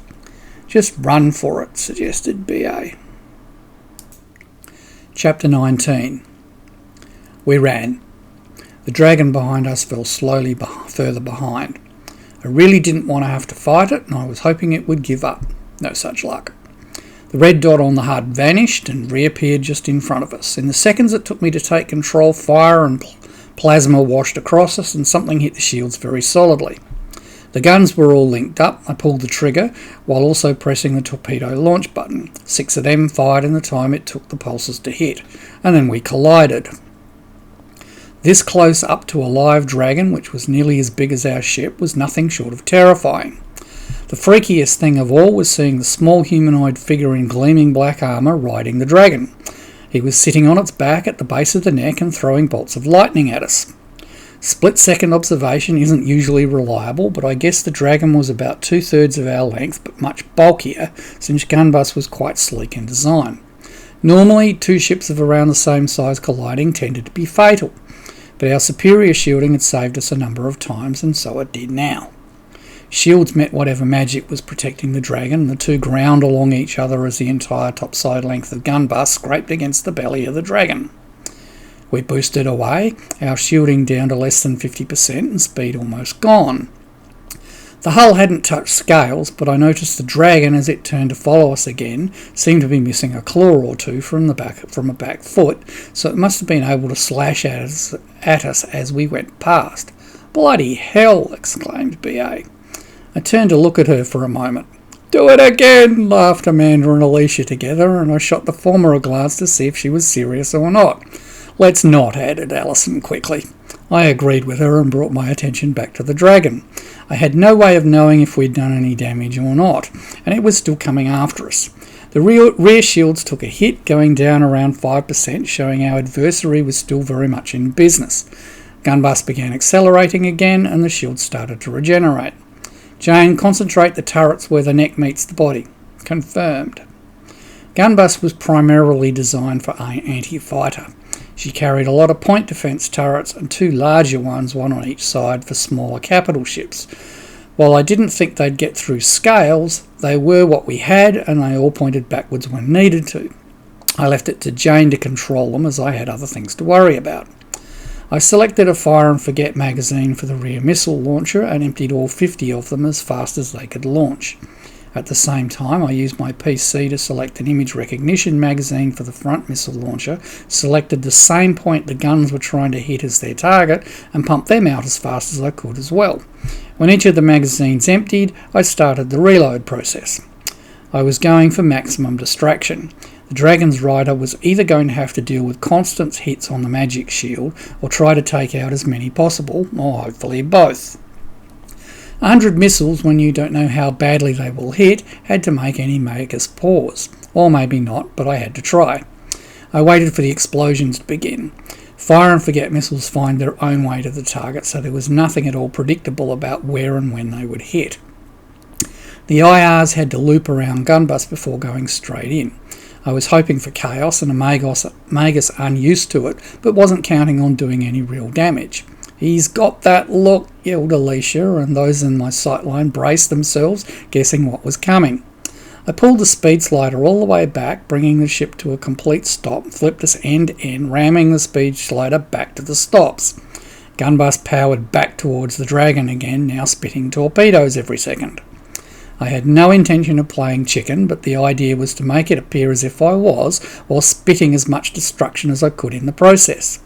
Just run for it, suggested BA. Chapter 19. We ran. The dragon behind us fell slowly further behind. I really didn't want to have to fight it, and I was hoping it would give up. No such luck. The red dot on the HUD vanished and reappeared just in front of us. In the seconds it took me to take control, fire and plasma washed across us and something hit the shields very solidly. The guns were all linked up. I pulled the trigger while also pressing the torpedo launch button. 6 of them fired in the time it took the pulses to hit, and then we collided. This close up to a live dragon, which was nearly as big as our ship, was nothing short of terrifying. The freakiest thing of all was seeing the small humanoid figure in gleaming black armour riding the dragon. He was sitting on its back at the base of the neck and throwing bolts of lightning at us. Split-second observation isn't usually reliable, but I guess the dragon was about 2/3 of our length, but much bulkier, since Gunbus was quite sleek in design. Normally, 2 ships of around the same size colliding tended to be fatal, but our superior shielding had saved us a number of times, and so it did now. Shields met whatever magic was protecting the dragon, and the two ground along each other as the entire topside length of Gunbus scraped against the belly of the dragon. We boosted away, our shielding down to less than 50% and speed almost gone. The hull hadn't touched scales, but I noticed the dragon, as it turned to follow us again, seemed to be missing a claw or two from a back foot, so it must have been able to slash at us as we went past. "Bloody hell!" exclaimed B.A. I turned to look at her for a moment. "Do it again!" laughed Amanda and Alicia together, and I shot the former a glance to see if she was serious or not. "Let's not," added Alison quickly. I agreed with her and brought my attention back to the dragon. I had no way of knowing if we'd done any damage or not, and it was still coming after us. The rear shields took a hit, going down around 5%, showing our adversary was still very much in business. Gunbus began accelerating again, and the shields started to regenerate. "Jane, concentrate the turrets where the neck meets the body." Confirmed. Gunbus was primarily designed for anti-fighter. She carried a lot of point defence turrets and 2 larger ones, one on each side, for smaller capital ships. While I didn't think they'd get through scales, they were what we had, and they all pointed backwards when needed to. I left it to Jane to control them, as I had other things to worry about. I selected a fire and forget magazine for the rear missile launcher and emptied all 50 of them as fast as they could launch. At the same time, I used my PC to select an image recognition magazine for the front missile launcher, selected the same point the guns were trying to hit as their target, and pumped them out as fast as I could as well. When each of the magazines emptied, I started the reload process. I was going for maximum distraction. The dragon's rider was either going to have to deal with constant hits on the magic shield, or try to take out as many possible, or hopefully both. 100 missiles, when you don't know how badly they will hit, had to make any Magus pause. Or maybe not, but I had to try. I waited for the explosions to begin. Fire and forget missiles find their own way to the target, so there was nothing at all predictable about where and when they would hit. The IRs had to loop around Gunbus before going straight in. I was hoping for chaos and a Magus unused to it, but wasn't counting on doing any real damage. "He's got that look," yelled Alicia, and those in my sightline braced themselves, guessing what was coming. I pulled the speed slider all the way back, bringing the ship to a complete stop, flipped us end-to-end, ramming the speed slider back to the stops. Gunbus powered back towards the dragon again, now spitting torpedoes every second. I had no intention of playing chicken, but the idea was to make it appear as if I was, while spitting as much destruction as I could in the process.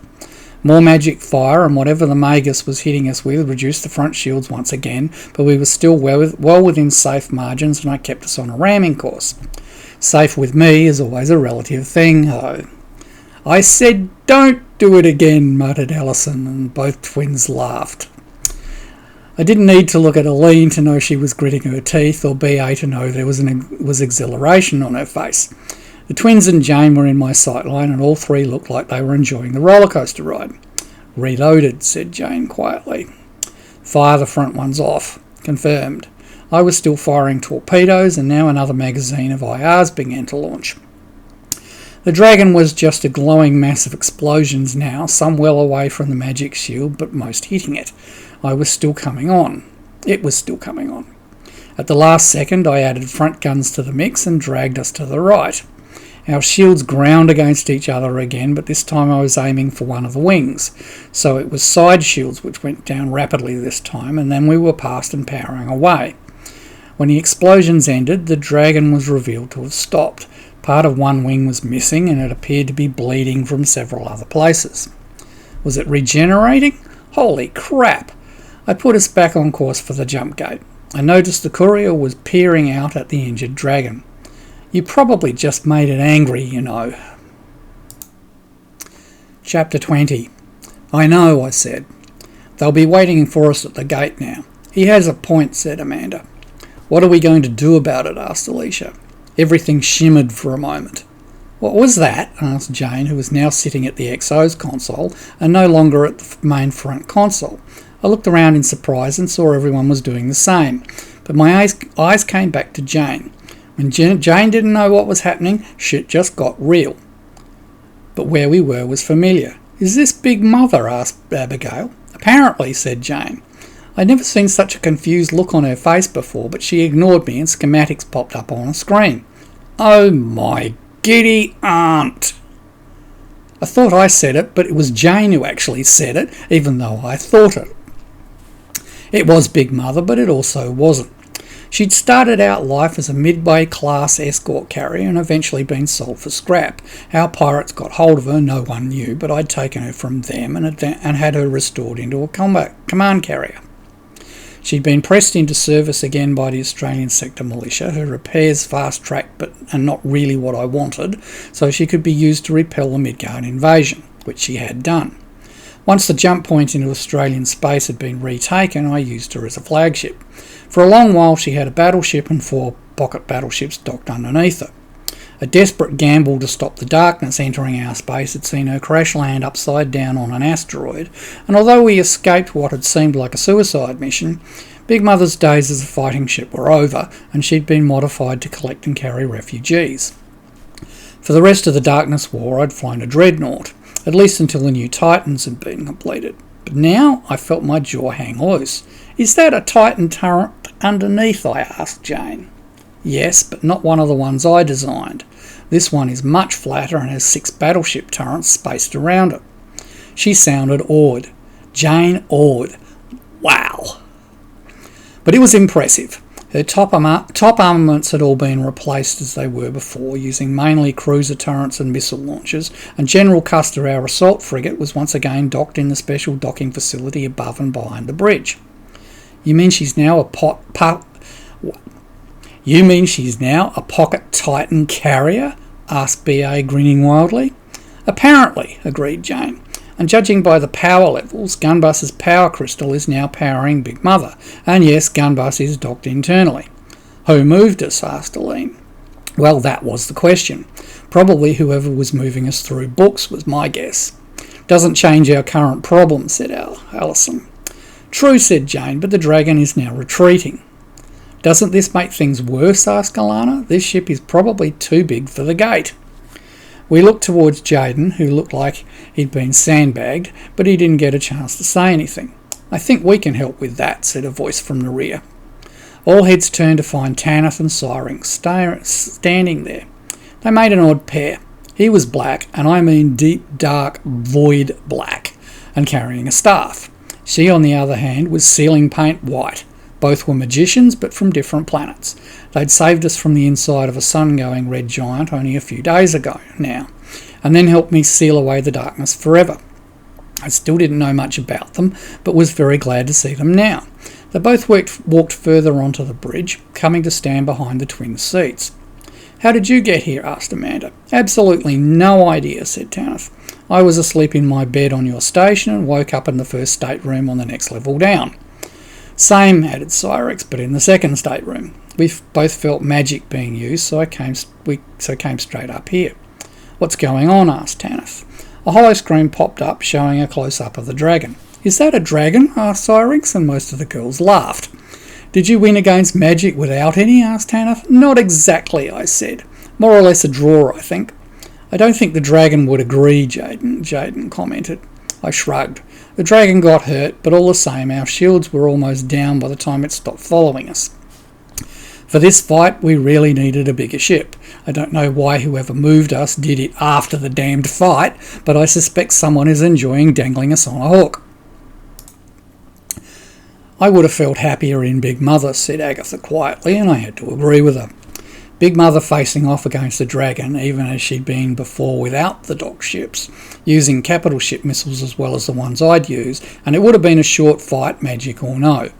More magic fire, and whatever the Magus was hitting us with reduced the front shields once again, but we were still well within safe margins, and I kept us on a ramming course. Safe with me is always a relative thing, though. "I said don't do it again," muttered Ellison, and both twins laughed. I didn't need to look at Aline to know she was gritting her teeth, or B.A. to know there was exhilaration on her face. The twins and Jane were in my sightline, and all 3 looked like they were enjoying the roller coaster ride. "Reloaded," said Jane quietly. "Fire the front ones off." Confirmed. I was still firing torpedoes, and now another magazine of IRs began to launch. The dragon was just a glowing mass of explosions now, some well away from the magic shield, but most hitting it. I was still coming on. It was still coming on. At the last second, I added front guns to the mix and dragged us to the right. Our shields ground against each other again, but this time I was aiming for one of the wings, so it was side shields which went down rapidly this time, and then we were past and powering away. When the explosions ended, the dragon was revealed to have stopped. Part of one wing was missing and it appeared to be bleeding from several other places. Was it regenerating? Holy crap! I put us back on course for the jump gate. I noticed the courier was peering out at the injured dragon. You probably just made it angry, you know. Chapter 20. I know, I said. They'll be waiting for us at the gate now. He has a point, said Amanda. What are we going to do about it? Asked Alicia. Everything shimmered for a moment. What was that? Asked Jane, who was now sitting at the XO's console and no longer at the main front console. I looked around in surprise and saw everyone was doing the same, but my eyes came back to Jane. When Jane didn't know what was happening, shit just got real. But where we were was familiar. Is this Big Mother? Asked Abigail. Apparently, said Jane. I'd never seen such a confused look on her face before, but she ignored me and schematics popped up on a screen. Oh my giddy aunt! I thought I said it, but it was Jane who actually said it, even though I thought it. It was Big Mother, but it also wasn't. She'd started out life as a midway class escort carrier and eventually been sold for scrap. How pirates got hold of her no one knew, but I'd taken her from them and had her restored into a command carrier. She'd been pressed into service again by the Australian sector militia, her repairs fast-tracked and not really what I wanted, so she could be used to repel the Midgard invasion, which she had done. Once the jump point into Australian space had been retaken, I used her as a flagship. For a long while she had a battleship and 4 pocket battleships docked underneath her. A desperate gamble to stop the darkness entering our space had seen her crash land upside down on an asteroid, and although we escaped what had seemed like a suicide mission, Big Mother's days as a fighting ship were over, and she'd been modified to collect and carry refugees. For the rest of the Darkness War I'd flown a dreadnought, at least until the new Titans had been completed. But now I felt my jaw hang loose. Is that a Titan turret underneath? I asked Jane. Yes, but not one of the ones I designed. This one is much flatter and has 6 battleship turrets spaced around it. She sounded awed. Jane awed. Wow. But it was impressive. Her top armaments had all been replaced as they were before, using mainly cruiser turrets and missile launchers, and General Custer, our assault frigate, was once again docked in the special docking facility above and behind the bridge. You mean she's now a pocket Titan carrier? Asked B.A., grinning wildly. Apparently, agreed Jane. And judging by the power levels, Gunbus's power crystal is now powering Big Mother. And yes, Gunbus is docked internally. Who moved us? Asked Aline. Well, that was the question. Probably whoever was moving us through books was my guess. Doesn't change our current problem, said Allison. True, said Jane, but the dragon is now retreating. Doesn't this make things worse? Asked Alana. This ship is probably too big for the gate. We looked towards Jaden, who looked like he'd been sandbagged, but he didn't get a chance to say anything. I think we can help with that, said a voice from the rear. All heads turned to find Tanith and Syrinx standing there. They made an odd pair. He was black, and I mean deep, dark, void black, and carrying a staff. She, on the other hand, was ceiling paint white. Both were magicians, but from different planets. They'd saved us from the inside of a sun-going red giant only a few days ago now, and then helped me seal away the darkness forever. I still didn't know much about them, but was very glad to see them now. They both walked further onto the bridge, coming to stand behind the twin seats. How did you get here? Asked Amanda. Absolutely no idea, said Tanith. I was asleep in my bed on your station and woke up in the first stateroom on the next level down. Same, added Syrinx, but in the second stateroom. We both felt magic being used, so came straight up here. What's going on? Asked Tanith. A hollow screen popped up, showing a close-up of the dragon. Is that a dragon? Asked Syrinx, and most of the girls laughed. Did you win against magic without any? Asked Tanith. Not exactly, I said. More or less a draw, I think. I don't think the dragon would agree, Jaden commented. I shrugged. The dragon got hurt, but all the same, our shields were almost down by the time it stopped following us. For this fight, we really needed a bigger ship. I don't know why whoever moved us did it after the damned fight, but I suspect someone is enjoying dangling us on a hook. "I would have felt happier in Big Mother," said Agatha quietly, and I had to agree with her. Big Mother facing off against the dragon, even as she'd been before without the dock ships, using capital ship missiles as well as the ones I'd use, and it would have been a short fight, magic or no.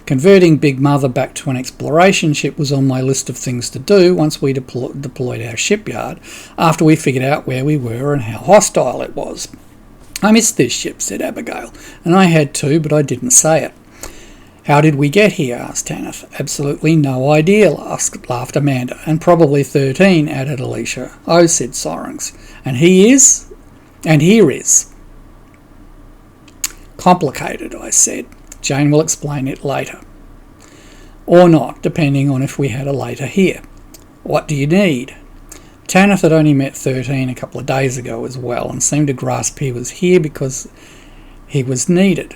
Converting Big Mother back to an exploration ship was on my list of things to do once we deployed our shipyard, after we figured out where we were and how hostile it was. "I missed this ship," said Abigail, "and I had too, but I didn't say it." "How did we get here?" asked Tanith. "Absolutely no idea," laughed Amanda. "And probably 13, added Alicia. "Oh," said Syrinx. And here is. "Complicated," I said. "Jane will explain it later." Or not, depending on if we had a later here. "What do you need?" Tanith had only met 13 a couple of days ago as well, and seemed to grasp he was here because he was needed.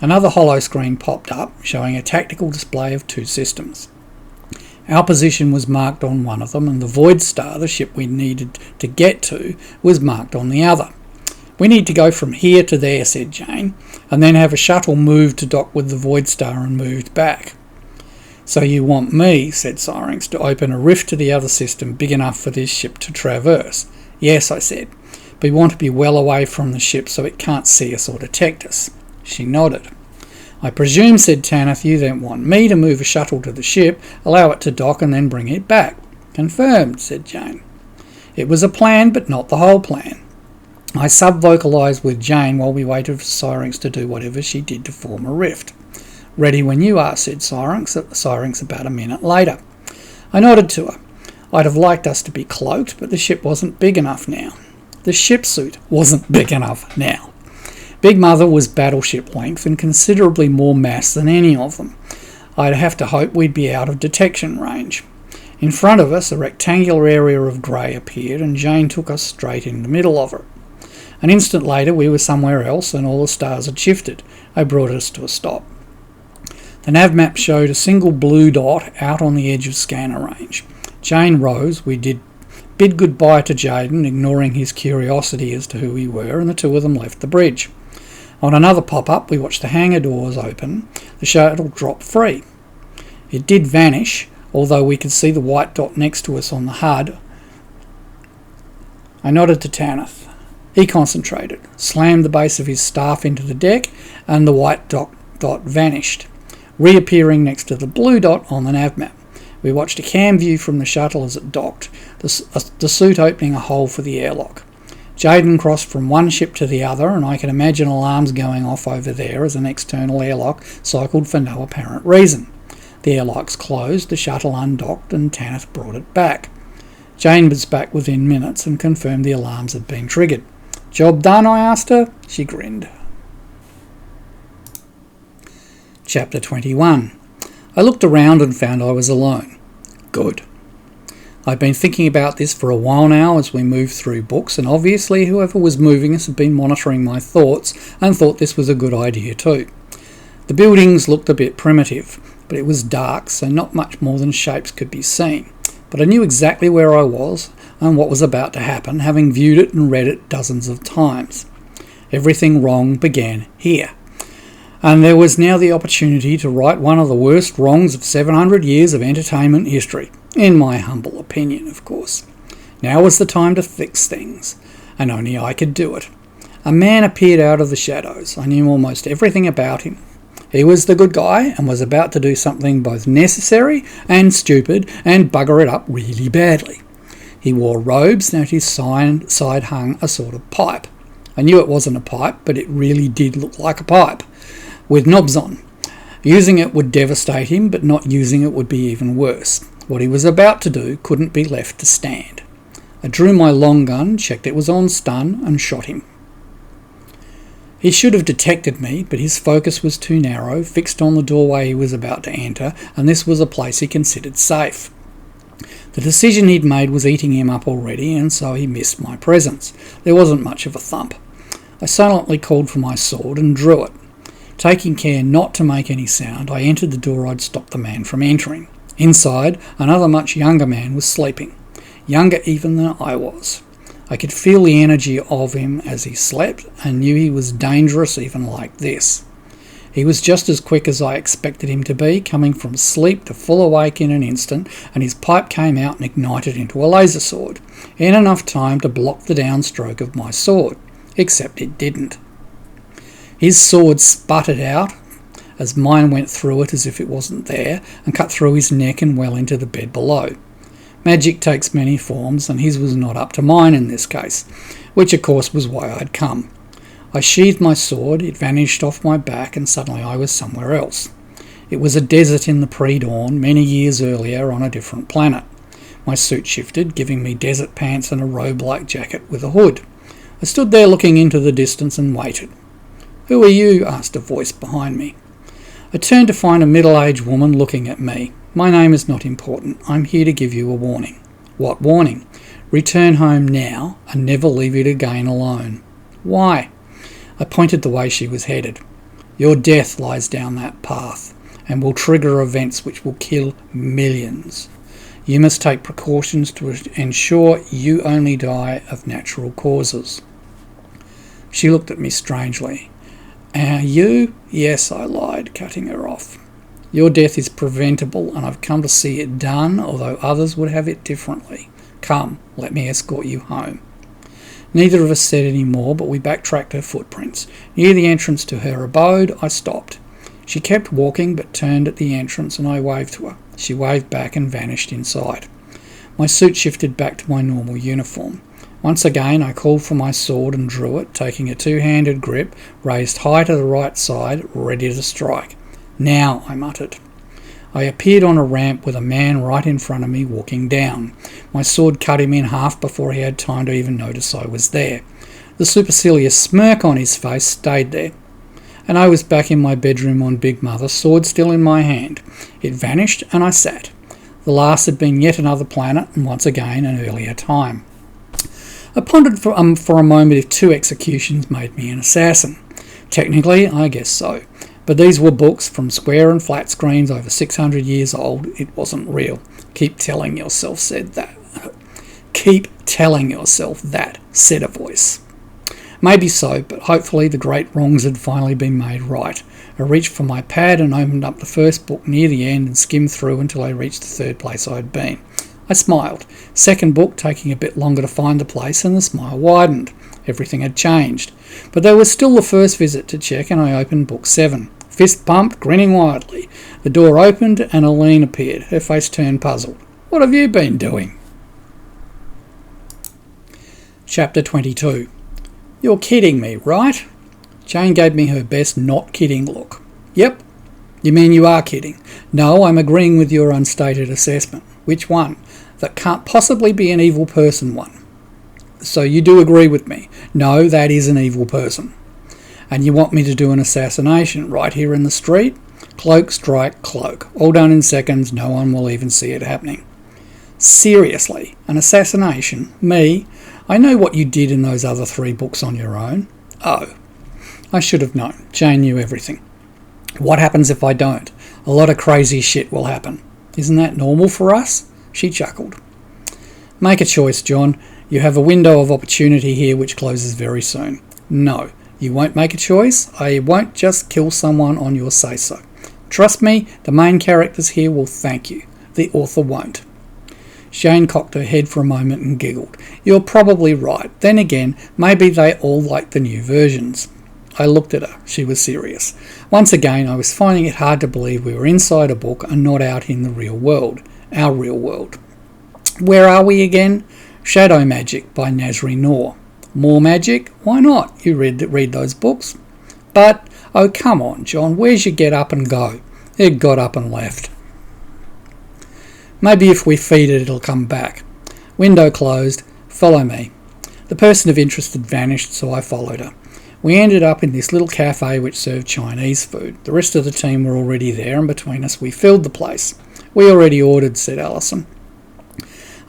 Another hollow screen popped up, showing a tactical display of 2 systems. Our position was marked on one of them, and the Void Star, the ship we needed to get to, was marked on the other. "We need to go from here to there," said Jane, "and then have a shuttle moved to dock with the Void Star and moved back." "So you want me," said Syrinx, "to open a rift to the other system big enough for this ship to traverse?" "Yes," I said, "but we want to be well away from the ship so it can't see us or detect us." She nodded. "I presume," said Tanith, "you then want me to move a shuttle to the ship, allow it to dock and then bring it back." "Confirmed," said Jane. It was a plan, but not the whole plan. I sub-vocalised with Jane while we waited for Syrinx to do whatever she did to form a rift. "Ready when you are," said Syrinx about a minute later. I nodded to her. I'd have liked us to be cloaked, but the ship wasn't big enough now. The ship suit wasn't big enough now. Big Mother was battleship length and considerably more mass than any of them. I'd have to hope we'd be out of detection range. In front of us, a rectangular area of grey appeared, and Jane took us straight in the middle of it. An instant later, we were somewhere else, and all the stars had shifted. They brought us to a stop. The nav map showed a single blue dot out on the edge of scanner range. Jane rose. We did bid goodbye to Jaden, ignoring his curiosity as to who we were, and the two of them left the bridge. On another pop-up, we watched the hangar doors open. The shuttle dropped free. It did vanish, although we could see the white dot next to us on the HUD. I nodded to Tanith. He concentrated, slammed the base of his staff into the deck, and the white dot vanished, reappearing next to the blue dot on the nav map. We watched a cam view from the shuttle as it docked, the suit opening a hole for the airlock. Jaden crossed from one ship to the other, and I could imagine alarms going off over there as an external airlock cycled for no apparent reason. The airlocks closed, the shuttle undocked, and Tanith brought it back. Jane was back within minutes and confirmed the alarms had been triggered. "Job done?" I asked her. She grinned. Chapter 21. I looked around and found I was alone. Good. I've been thinking about this for a while now as we moved through books, and obviously whoever was moving us had been monitoring my thoughts and thought this was a good idea too. The buildings looked a bit primitive, but it was dark, so not much more than shapes could be seen. But I knew exactly where I was and what was about to happen, having viewed it and read it dozens of times. Everything wrong began here. And there was now the opportunity to right one of the worst wrongs of 700 years of entertainment history, in my humble opinion, of course. Now was the time to fix things, and only I could do it. A man appeared out of the shadows. I knew almost everything about him. He was the good guy and was about to do something both necessary and stupid and bugger it up really badly. He wore robes, and at his side hung a sort of pipe. I knew it wasn't a pipe, but it really did look like a pipe, with knobs on. Using it would devastate him, but not using it would be even worse. What he was about to do couldn't be left to stand. I drew my long gun, checked it was on stun, and shot him. He should have detected me, but his focus was too narrow, fixed on the doorway he was about to enter, and this was a place he considered safe. The decision he'd made was eating him up already, and so he missed my presence. There wasn't much of a thump. I silently called for my sword and drew it. Taking care not to make any sound, I entered the door I'd stopped the man from entering. Inside, another much younger man was sleeping, younger even than I was. I could feel the energy of him as he slept and knew he was dangerous even like this. He was just as quick as I expected him to be, coming from sleep to full awake in an instant, and his pipe came out and ignited into a laser sword, in enough time to block the downstroke of my sword, except it didn't. His sword sputtered out as mine went through it as if it wasn't there, and cut through his neck and well into the bed below. Magic takes many forms, and his was not up to mine in this case, which of course was why I'd come. I sheathed my sword, it vanished off my back, and suddenly I was somewhere else. It was a desert in the pre-dawn, many years earlier, on a different planet. My suit shifted, giving me desert pants and a robe-like jacket with a hood. I stood there looking into the distance and waited. "Who are you?" asked a voice behind me. I turned to find a middle-aged woman looking at me. "My name is not important. I'm here to give you a warning." "What warning?" "Return home now and never leave it again alone." "Why?" I pointed the way she was headed. "Your death lies down that path and will trigger events which will kill millions. You must take precautions to ensure you only die of natural causes." She looked at me strangely. "Are you?" "Yes," I lied, cutting her off. "Your death is preventable, and I've come to see it done, although others would have it differently. Come, let me escort you home." Neither of us said any more, but we backtracked her footprints. Near the entrance to her abode, I stopped. She kept walking, but turned at the entrance, and I waved to her. She waved back and vanished inside. My suit shifted back to my normal uniform. Once again, I called for my sword and drew it, taking a two-handed grip, raised high to the right side, ready to strike. "Now," I muttered. I appeared on a ramp with a man right in front of me walking down. My sword cut him in half before he had time to even notice I was there. The supercilious smirk on his face stayed there. And I was back in my bedroom on Big Mother, sword still in my hand. It vanished and I sat. The last had been yet another planet, and once again an earlier time. I pondered for a moment if 2 executions made me an assassin. Technically, I guess so. But these were books from square and flat screens over 600 years old. It wasn't real. Keep telling yourself that, said a voice. Maybe so, but hopefully the great wrongs had finally been made right. I reached for my pad and opened up the first book near the end and skimmed through until I reached the third place I'd been. I smiled. Second book taking a bit longer to find the place, and the smile widened. Everything had changed. But there was still the first visit to check, and I opened book 7. Fist pumped, grinning widely. The door opened and Aline appeared. Her face turned puzzled. "What have you been doing?" Chapter 22. "You're kidding me, right?" Jane gave me her best not kidding look. "Yep." "You mean you are kidding?" "No, I'm agreeing with your unstated assessment." "Which one?" "That can't possibly be an evil person one." "So you do agree with me?" "No, that is an evil person." "And you want me to do an assassination right here in the street?" "Cloak, strike, cloak. All done in seconds, no one will even see it happening." "Seriously? An assassination? Me? I know what you did in those other 3 books on your own." "Oh. I should have known. Jane knew everything." "What happens if I don't?" "A lot of crazy shit will happen." "Isn't that normal for us?" She chuckled. "Make a choice, John. You have a window of opportunity here which closes very soon." "No, you won't make a choice. I won't just kill someone on your say-so. Trust me, the main characters here will thank you. The author won't." Jane cocked her head for a moment and giggled. "You're probably right. Then again, maybe they all like the new versions." I looked at her. She was serious. Once again, I was finding it hard to believe we were inside a book and not out in the real world. Our real world. "Where are we again?" "Shadow Magic" by Nasri Noor. "More magic? Why not? You read those books." "But, oh come on, John, where's your get up and go?" It got up and left. "Maybe if we feed it, it'll come back." Window closed. "Follow me." The person of interest had vanished, so I followed her. We ended up in this little cafe which served Chinese food. The rest of the team were already there, and between us we filled the place. "We already ordered," said Alison.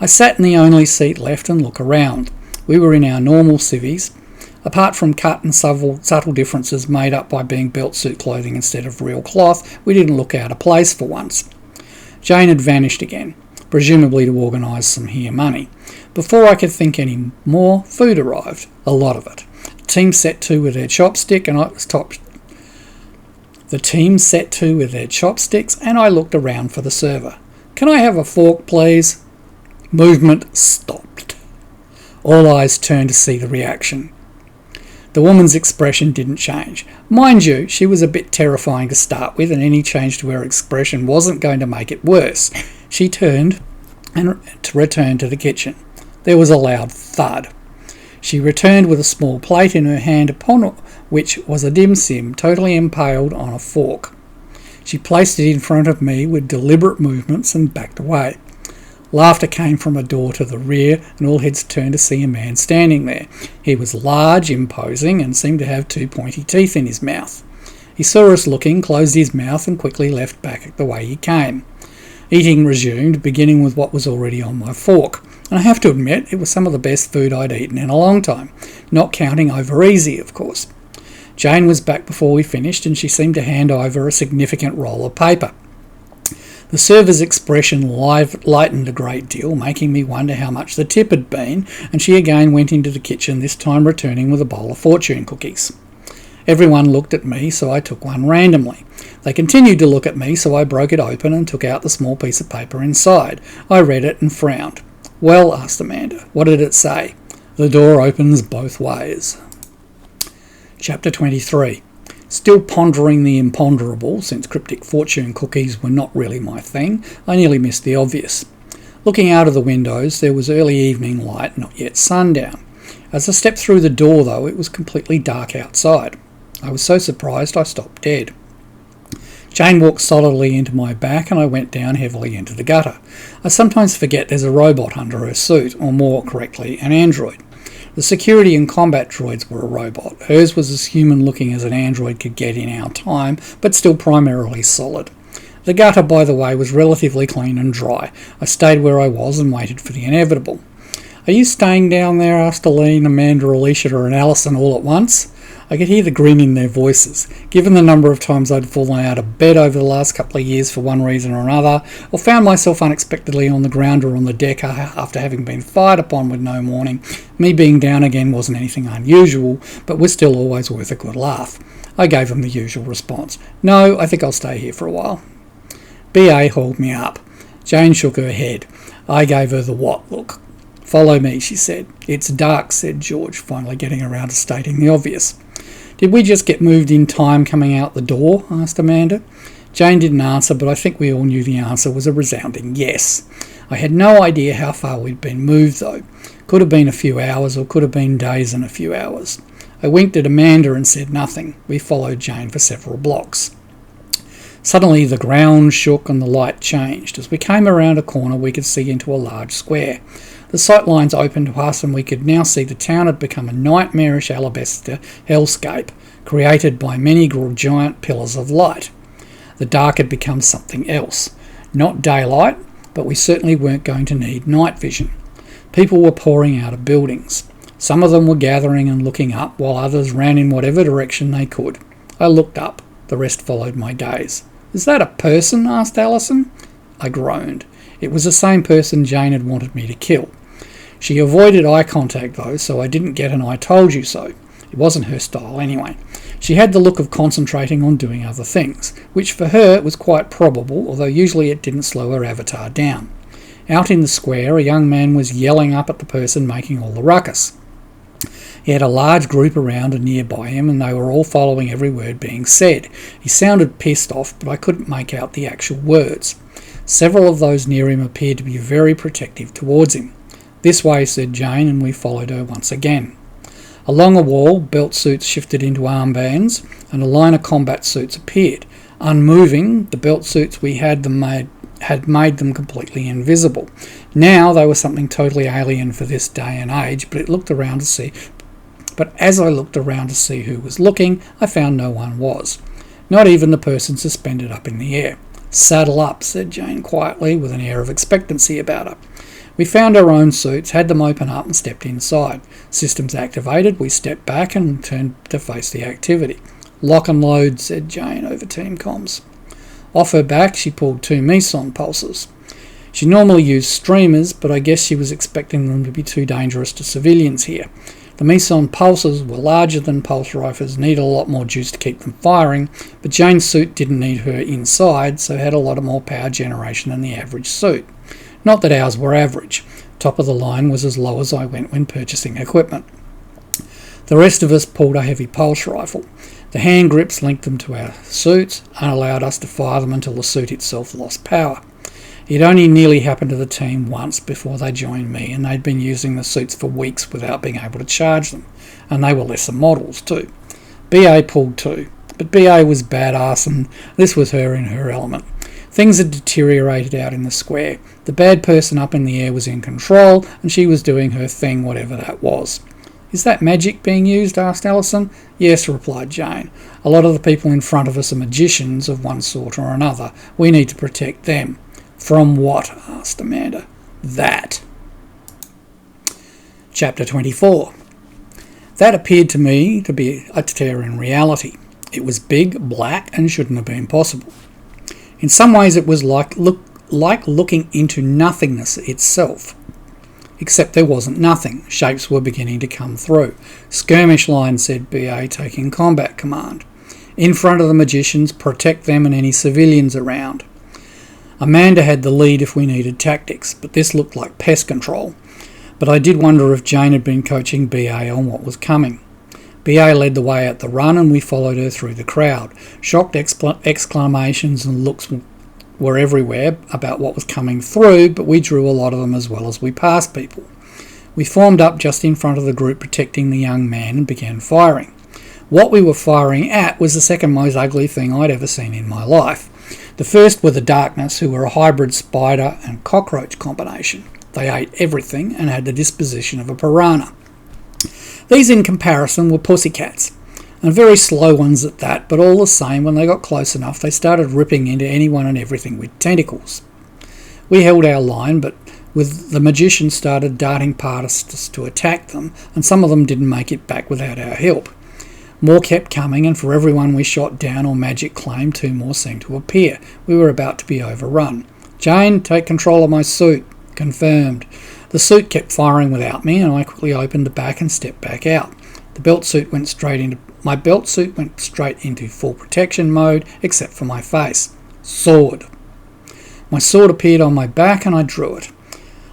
I sat in the only seat left and looked around. We were in our normal civvies. Apart from cut and subtle differences made up by being belt suit clothing instead of real cloth, we didn't look out of place for once. Jane had vanished again, presumably to organise some here money. Before I could think any more, food arrived. A lot of it. The team set to with their chopstick, and The team set to with their chopsticks, and I looked around for the server. "Can I have a fork, please?" Movement stopped. All eyes turned to see the reaction. The woman's expression didn't change. Mind you, she was a bit terrifying to start with, and any change to her expression wasn't going to make it worse. She turned and returned to the kitchen. There was a loud thud. She returned with a small plate in her hand, upon which was a dim sim totally impaled on a fork. She placed it in front of me with deliberate movements and backed away. Laughter came from a door to the rear, and all heads turned to see a man standing there. He was large, imposing, and seemed to have 2 pointy teeth in his mouth. He saw us looking, closed his mouth, and quickly left back the way he came. Eating resumed, beginning with what was already on my fork. And I have to admit, it was some of the best food I'd eaten in a long time, not counting over easy, of course. Jane was back before we finished, and she seemed to hand over a significant roll of paper. The server's expression lightened a great deal, making me wonder how much the tip had been, and she again went into the kitchen, this time returning with a bowl of fortune cookies. Everyone looked at me, so I took one randomly. They continued to look at me, so I broke it open and took out the small piece of paper inside. I read it and frowned. "Well," asked Amanda, "what did it say?" "The door opens both ways." Chapter 23. Still pondering the imponderable, since cryptic fortune cookies were not really my thing, I nearly missed the obvious. Looking out of the windows, there was early evening light, not yet sundown. As I stepped through the door, though, it was completely dark outside. I was so surprised I stopped dead. Jane walked solidly into my back, and I went down heavily into the gutter. I sometimes forget there's a robot under her suit, or more correctly, an android. The security and combat droids were a robot. Hers was as human-looking as an android could get in our time, but still primarily solid. The gutter, by the way, was relatively clean and dry. I stayed where I was and waited for the inevitable. "Are you staying down there?" asked Aline, Amanda, Alicia and Allison all at once. I could hear the grin in their voices. Given the number of times I'd fallen out of bed over the last couple of years for one reason or another, or found myself unexpectedly on the ground or on the deck after having been fired upon with no warning, me being down again wasn't anything unusual, but was still always worth a good laugh. I gave them the usual response. "No, I think I'll stay here for a while." BA hauled me up. Jane shook her head. I gave her the what look. "Follow me," she said. "It's dark," said George, finally getting around to stating the obvious. "Did we just get moved in time coming out the door?" asked Amanda. Jane didn't answer, but I think we all knew the answer was a resounding yes. I had no idea how far we'd been moved, though. Could have been a few hours, or could have been days and a few hours. I winked at Amanda and said nothing. We followed Jane for several blocks. Suddenly the ground shook and the light changed. As we came around a corner, we could see into a large square. The sight lines opened to us, and we could now see the town had become a nightmarish alabaster hellscape, created by many giant pillars of light. The dark had become something else. Not daylight, but we certainly weren't going to need night vision. People were pouring out of buildings. Some of them were gathering and looking up, while others ran in whatever direction they could. I looked up. The rest followed my gaze. "Is that a person?" asked Allison. I groaned. It was the same person Jane had wanted me to kill. She avoided eye contact, though, so I didn't get an "I told you so." It wasn't her style anyway. She had the look of concentrating on doing other things, which for her was quite probable, although usually it didn't slow her avatar down. Out in the square, a young man was yelling up at the person making all the ruckus. He had a large group around and nearby him, and they were all following every word being said. He sounded pissed off, but I couldn't make out the actual words. Several of those near him appeared to be very protective towards him. "This way," said Jane, and we followed her once again. Along a wall, belt suits shifted into armbands, and a line of combat suits appeared. Unmoving, the belt suits we had made them completely invisible. Now they were something totally alien for this day and age, but as I looked around to see who was looking, I found no one was. Not even the person suspended up in the air. "Saddle up," said Jane quietly, with an air of expectancy about her. We found our own suits, had them open up and stepped inside. Systems activated, we stepped back and turned to face the activity. "Lock and load," said Jane over team comms. Off her back, she pulled 2 meson pulses. She normally used streamers, but I guess she was expecting them to be too dangerous to civilians here. The meson pulses were larger than pulse rifles, needed a lot more juice to keep them firing, but Jane's suit didn't need her inside, so had a lot more power generation than the average suit. Not that ours were average. Top of the line was as low as I went when purchasing equipment. The rest of us pulled a heavy pulse rifle. The hand grips linked them to our suits and allowed us to fire them until the suit itself lost power. It only nearly happened to the team once before they joined me, and they'd been using the suits for weeks without being able to charge them, and they were lesser models too. BA pulled too, but BA was badass, and this was her in her element. Things had deteriorated out in the square. The bad person up in the air was in control, and she was doing her thing, whatever that was. "Is that magic being used?" asked Allison. "Yes," replied Jane. "A lot of the people in front of us are magicians of one sort or another. We need to protect them." "From what?" asked Amanda. "That." Chapter 24. That appeared to me to be a tear in reality. It was big, black, and shouldn't have been possible. In some ways it was like looking into nothingness itself. Except there wasn't nothing. Shapes were beginning to come through. "Skirmish line," said BA, taking combat command. "In front of the magicians, protect them and any civilians around." Amanda had the lead if we needed tactics, but this looked like pest control. But I did wonder if Jane had been coaching BA on what was coming. BA led the way at the run and we followed her through the crowd. Shocked exclamations and looks were everywhere about what was coming through, but we drew a lot of them as well as we passed people. We formed up just in front of the group protecting the young man and began firing. What we were firing at was the second most ugly thing I'd ever seen in my life. The first were the Darkness, who were a hybrid spider and cockroach combination. They ate everything and had the disposition of a piranha. These in comparison were pussycats, and very slow ones at that, but all the same, when they got close enough they started ripping into anyone and everything with tentacles. We held our line, but with the magicians started darting past us to attack them, and some of them didn't make it back without our help. More kept coming, and for every one we shot down or magic claimed, 2 more seemed to appear. We were about to be overrun. "Jane, take control of my suit." "Confirmed." The suit kept firing without me, and I quickly opened the back and stepped back out. My belt suit went straight into full protection mode, except for my face. "Sword." My sword appeared on my back, and I drew it.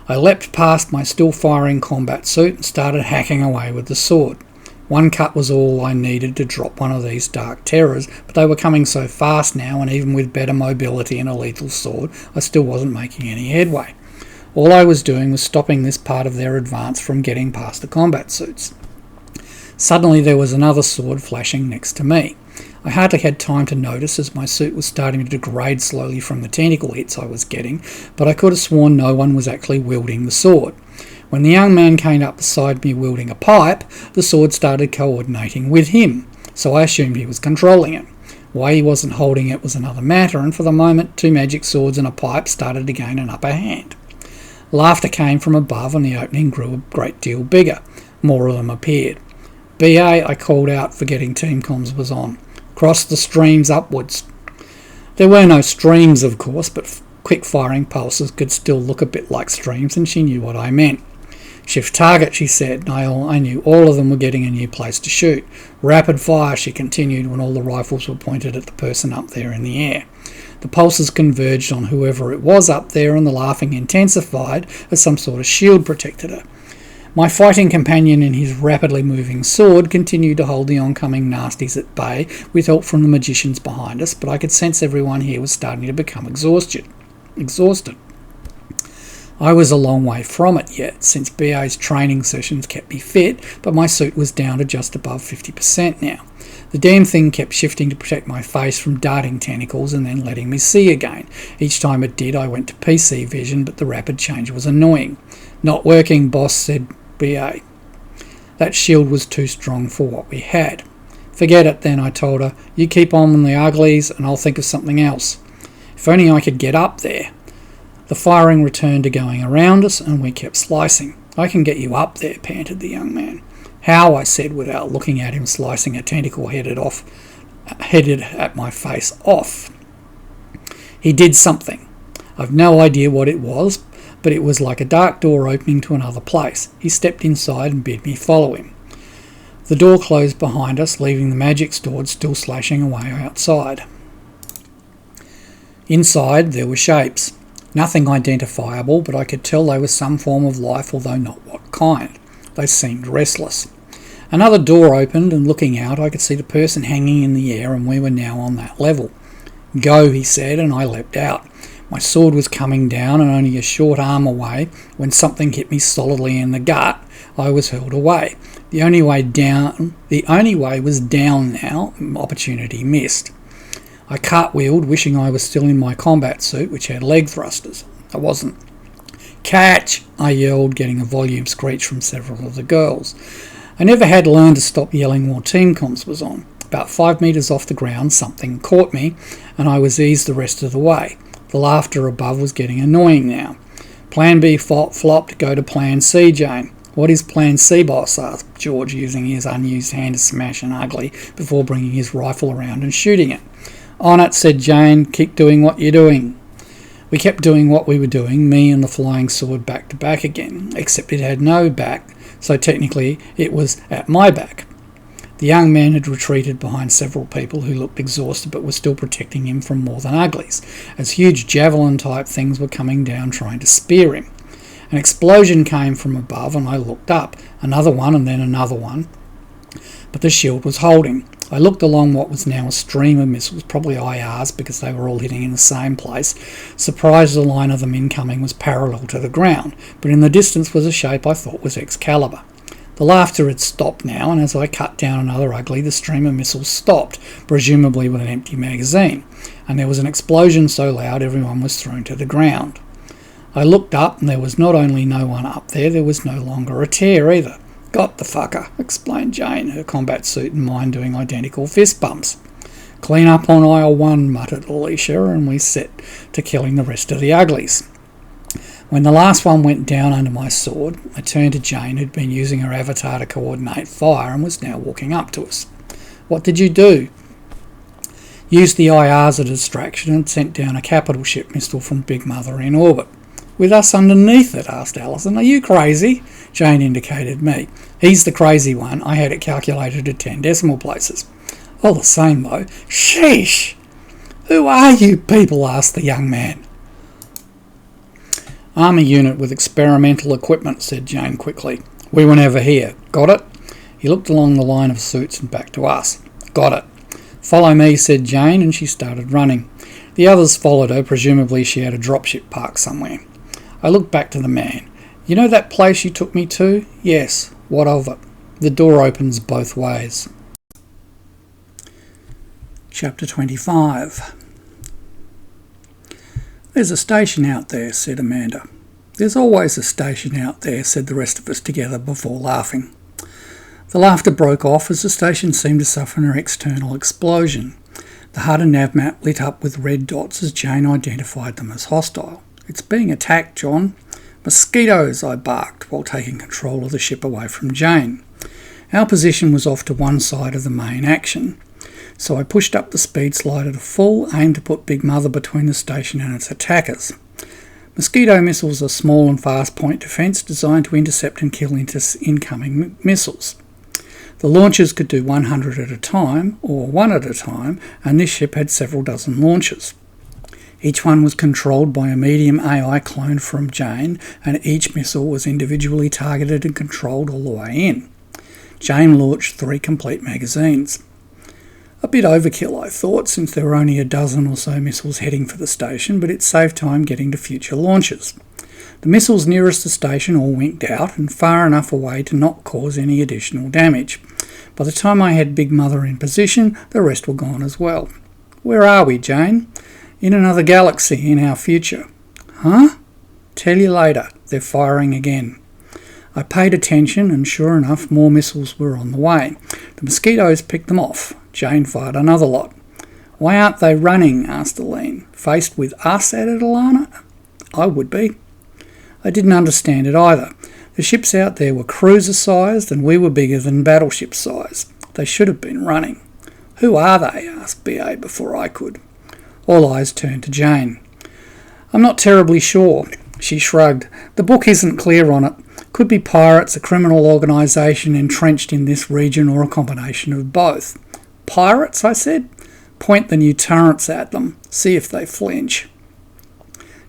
I leapt past my still firing combat suit and started hacking away with the sword. 1 cut was all I needed to drop one of these dark terrors, but they were coming so fast now, and even with better mobility and a lethal sword, I still wasn't making any headway. All I was doing was stopping this part of their advance from getting past the combat suits. Suddenly there was another sword flashing next to me. I hardly had time to notice as my suit was starting to degrade slowly from the tentacle hits I was getting, but I could have sworn no one was actually wielding the sword. When the young man came up beside me wielding a pipe, the sword started coordinating with him, so I assumed he was controlling it. Why he wasn't holding it was another matter, and for the moment 2 magic swords and a pipe started to gain an upper hand. Laughter came from above and the opening grew a great deal bigger. More of them appeared. "BA," I called out, forgetting team comms was on. "Cross the streams upwards." There were no streams, of course, but quick-firing pulses could still look a bit like streams, and she knew what I meant. "Shift target," she said, and I knew all of them were getting a new place to shoot. "Rapid fire," she continued when all the rifles were pointed at the person up there in the air. The pulses converged on whoever it was up there, and the laughing intensified as some sort of shield protected her. My fighting companion and his rapidly moving sword continued to hold the oncoming nasties at bay with help from the magicians behind us, but I could sense everyone here was starting to become exhausted. I was a long way from it yet, since BA's training sessions kept me fit, but my suit was down to just above 50% now. The damn thing kept shifting to protect my face from darting tentacles and then letting me see again. Each time it did, I went to PC vision, but the rapid change was annoying. "Not working, boss," said BA. That shield was too strong for what we had. "Forget it then," I told her. "You keep on the uglies and I'll think of something else." If only I could get up there. The firing returned to going around us, and we kept slicing. "I can get you up there," panted the young man. "How?" I said without looking at him, slicing a tentacle headed at my face off. He did something. I've no idea what it was, but it was like a dark door opening to another place. He stepped inside and bid me follow him. The door closed behind us, leaving the magic sword still slashing away outside. Inside there were shapes. Nothing identifiable, but I could tell they were some form of life, although not what kind. They seemed restless. Another door opened, and looking out I could see the person hanging in the air, and we were now on that level. "Go," he said, and I leapt out. My sword was coming down and only a short arm away when something hit me solidly in the gut. I was hurled away. The only way was down now. Opportunity missed. I cartwheeled, wishing I was still in my combat suit, which had leg thrusters. I wasn't. "Catch!" I yelled, getting a volume screech from several of the girls. I never had learned to stop yelling while team comms was on. About 5 metres off the ground, something caught me, and I was eased the rest of the way. The laughter above was getting annoying now. "Plan B flopped, go to Plan C, Jane." "What is Plan C, boss?" asked George, using his unused hand to smash an ugly before bringing his rifle around and shooting it. "On it," said Jane. "Keep doing what you're doing." We kept doing what we were doing, me and the flying sword back to back again, except it had no back, so technically it was at my back. The young man had retreated behind several people who looked exhausted but were still protecting him from more than uglies, as huge javelin-type things were coming down trying to spear him. An explosion came from above and I looked up, another one and then another one, but the shield was holding. I looked along what was now a stream of missiles, probably IRs because they were all hitting in the same place, surprised the line of them incoming was parallel to the ground, but in the distance was a shape I thought was Excalibur. The laughter had stopped now, and as I cut down another ugly, the stream of missiles stopped, presumably with an empty magazine, and there was an explosion so loud everyone was thrown to the ground. I looked up, and there was not only no one up there was no longer a tear either. "Got the fucker," explained Jane, her combat suit and mine doing identical fist bumps. "Clean up on aisle 1, muttered Alicia, and we set to killing the rest of the uglies. When the last one went down under my sword, I turned to Jane, who'd been using her avatar to coordinate fire and was now walking up to us. "What did you do?" "Used the IR as a distraction and sent down a capital ship missile from Big Mother in orbit." "With us underneath it?" asked Alison. "Are you crazy?" Jane indicated me. "He's the crazy one. I had it calculated at 10 decimal places. "All the same, though." "Sheesh!" "Who are you people?" asked the young man. "Army unit with experimental equipment," said Jane quickly. "We were never here. Got it?" He looked along the line of suits and back to us. "Got it." "Follow me," said Jane, and she started running. The others followed her. Presumably she had a dropship parked somewhere. I looked back to the man. "You know that place you took me to?" "Yes." "What of it?" "The door opens both ways." Chapter 25. "There's a station out there," said Amanda. "There's always a station out there," said the rest of us together before laughing. The laughter broke off as the station seemed to suffer an external explosion. The HUD and nav map lit up with red dots as Jane identified them as hostile. "It's being attacked, John." "Mosquitoes," I barked while taking control of the ship away from Jane. Our position was off to one side of the main action, so I pushed up the speed slider to full, aimed to put Big Mother between the station and its attackers. Mosquito missiles are small and fast point defence designed to intercept and kill incoming missiles. The launchers could do 100 at a time, or one at a time, and this ship had several dozen launchers. Each one was controlled by a medium AI clone from Jane, and each missile was individually targeted and controlled all the way in. Jane launched 3 complete magazines. A bit overkill, I thought, since there were only a dozen or so missiles heading for the station, but it saved time getting to future launches. The missiles nearest the station all winked out and far enough away to not cause any additional damage. By the time I had Big Mother in position, the rest were gone as well. "Where are we, Jane?" "In another galaxy, in our future." "Huh?" "Tell you later. They're firing again." I paid attention, and sure enough, more missiles were on the way. The mosquitoes picked them off. Jane fired another lot. "Why aren't they running?" asked Aline. "Faced with us?" added Alana. "I would be." I didn't understand it either. The ships out there were cruiser-sized, and we were bigger than battleship size. They should have been running. "Who are they?" asked BA before I could. All eyes turned to Jane. "I'm not terribly sure. She shrugged. The book isn't clear on it. Could be pirates, a criminal organisation entrenched in this region, or a combination of both. Pirates, I said. Point the new turrets at them. See if they flinch.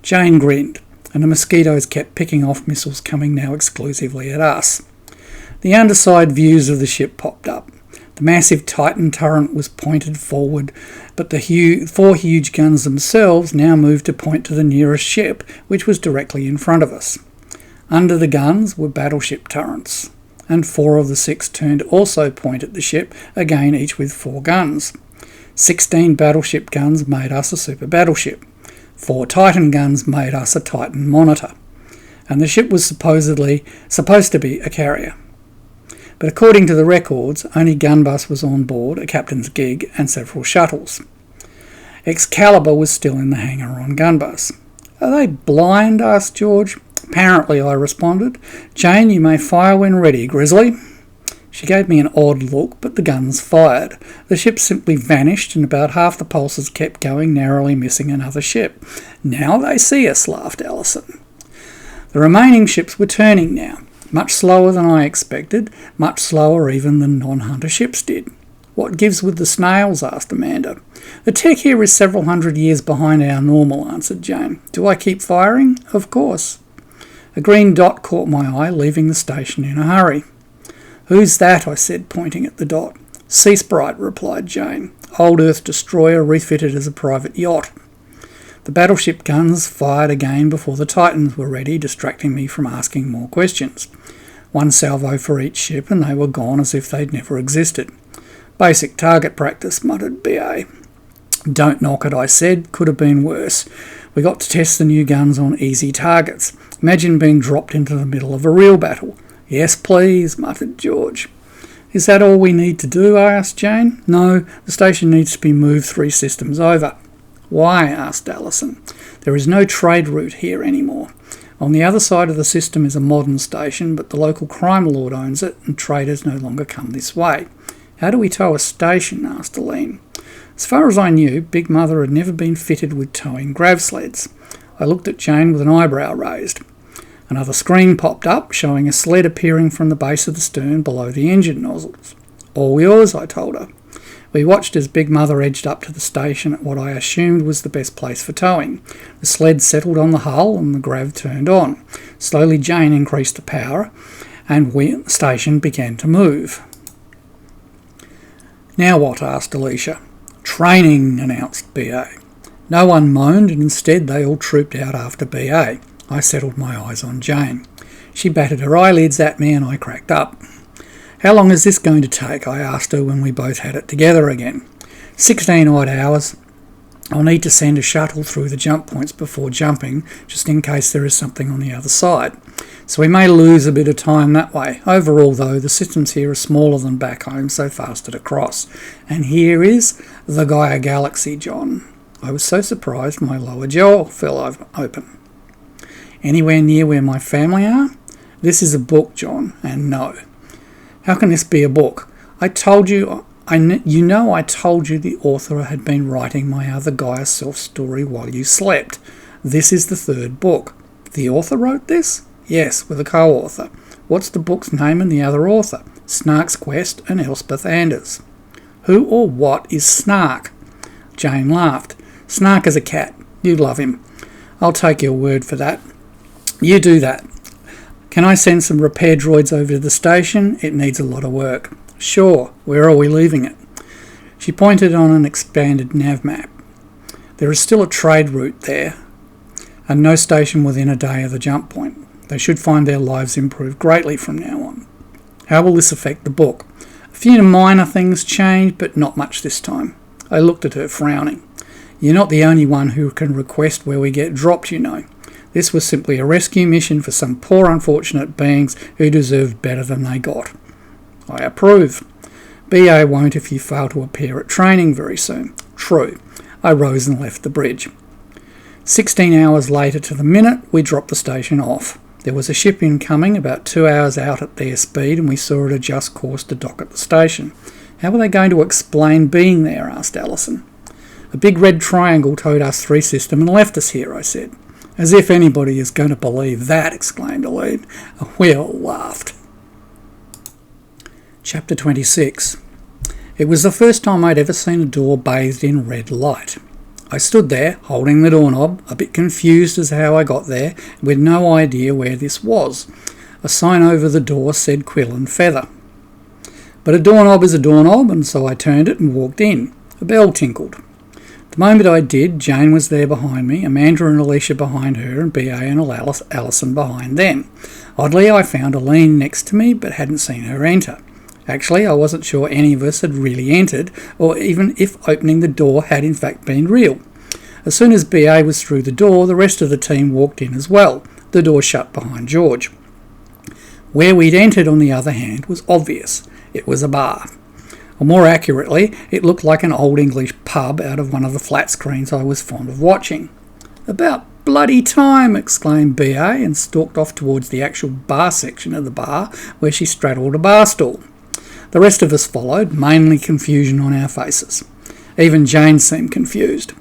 Jane grinned, and the mosquitoes kept picking off missiles coming now exclusively at us. The underside views of the ship popped up. The massive Titan turret was pointed forward, but the four huge guns themselves now moved to point to the nearest ship, which was directly in front of us. Under the guns were battleship turrets, and 4 of the 6 turned also point at the ship, again each with 4 guns. 16 battleship guns made us a super battleship. 4 Titan guns made us a Titan monitor. And the ship was supposed to be a carrier. But according to the records, only Gunbus was on board, a captain's gig, and several shuttles. Excalibur was still in the hangar on Gunbus. Are they blind? Asked George. Apparently, I responded. Jane, you may fire when ready, Grizzly. She gave me an odd look, but the guns fired. The ship simply vanished, and about half the pulses kept going, narrowly missing another ship. Now they see us, laughed Allison. The remaining ships were turning now. Much slower than I expected, much slower even than non-Hunter ships did. What gives with the snails? Asked Amanda. The tech here is several hundred years behind our normal, answered Jane. Do I keep firing? Of course. A green dot caught my eye, leaving the station in a hurry. Who's that? I said, pointing at the dot. Sea Sprite, replied Jane. Old Earth destroyer refitted as a private yacht. The battleship guns fired again before the Titans were ready, distracting me from asking more questions. 1 salvo for each ship, and they were gone as if they'd never existed. Basic target practice, muttered B.A. Don't knock it, I said. Could have been worse. We got to test the new guns on easy targets. Imagine being dropped into the middle of a real battle. Yes, please, muttered George. Is that all we need to do? I asked Jane. No, the station needs to be moved 3 systems over. Why? Asked Allison. There is no trade route here anymore. On the other side of the system is a modern station, but the local crime lord owns it, and traders no longer come this way. How do we tow a station? Asked Aline. As far as I knew, Big Mother had never been fitted with towing grav sleds. I looked at Jane with an eyebrow raised. Another screen popped up, showing a sled appearing from the base of the stern below the engine nozzles. All yours, I told her. We watched as Big Mother edged up to the station at what I assumed was the best place for towing. The sled settled on the hull and the grav turned on. Slowly Jane increased the power and the station began to move. Now what? Asked Alicia. Training, announced B.A. No one moaned, and instead they all trooped out after B.A. I settled my eyes on Jane. She batted her eyelids at me and I cracked up. How long is this going to take? I asked her when we both had it together again. 16 odd hours. I'll need to send a shuttle through the jump points before jumping, just in case there is something on the other side. So we may lose a bit of time that way. Overall, though, the systems here are smaller than back home, so faster to cross. And here is the Gaia Galaxy, John. I was so surprised my lower jaw fell open. Anywhere near where my family are? This is a book, John, and no. How can this be a book? I told you, I told you the author had been writing my other Gaia self story while you slept. This is the 3rd book. The author wrote this? Yes, with a co-author. What's the book's name and the other author? Snark's Quest and Elspeth Anders. Who or what is Snark? Jane laughed. Snark is a cat. You love him. I'll take your word for that. You do that. Can I send some repair droids over to the station? It needs a lot of work. Sure. Where are we leaving it? She pointed on an expanded nav map. There is still a trade route there, and no station within a day of the jump point. They should find their lives improve greatly from now on. How will this affect the book? A few minor things change, but not much this time. I looked at her, frowning. You're not the only one who can request where we get dropped, you know. This was simply a rescue mission for some poor unfortunate beings who deserved better than they got. I approve. BA won't if you fail to appear at training very soon. True. I rose and left the bridge. 16 hours later to the minute, we dropped the station off. There was a ship incoming about 2 hours out at their speed, and we saw it adjust course to dock at the station. How were they going to explain being there? Asked Allison. A big red triangle towed us 3 system and left us here, I said. "As if anybody is going to believe that," exclaimed Elaine. We all laughed. Chapter 26. It was the first time I'd ever seen a door bathed in red light. I stood there, holding the doorknob, a bit confused as to how I got there, with no idea where this was. A sign over the door said quill and feather. But a doorknob is a doorknob, and so I turned it and walked in. A bell tinkled. The moment I did, Jane was there behind me, Amanda and Alicia behind her, and B.A. and Alison behind them. Oddly, I found Elaine next to me, but hadn't seen her enter. Actually, I wasn't sure any of us had really entered, or even if opening the door had in fact been real. As soon as B.A. was through the door, the rest of the team walked in as well. The door shut behind George. Where we'd entered, on the other hand, was obvious. It was a bar. Or more accurately, it looked like an old English pub out of one of the flat screens I was fond of watching. "About bloody time!" exclaimed B.A. and stalked off towards the actual bar section of the bar, where she straddled a bar stool. The rest of us followed, mainly confusion on our faces. Even Jane seemed confused.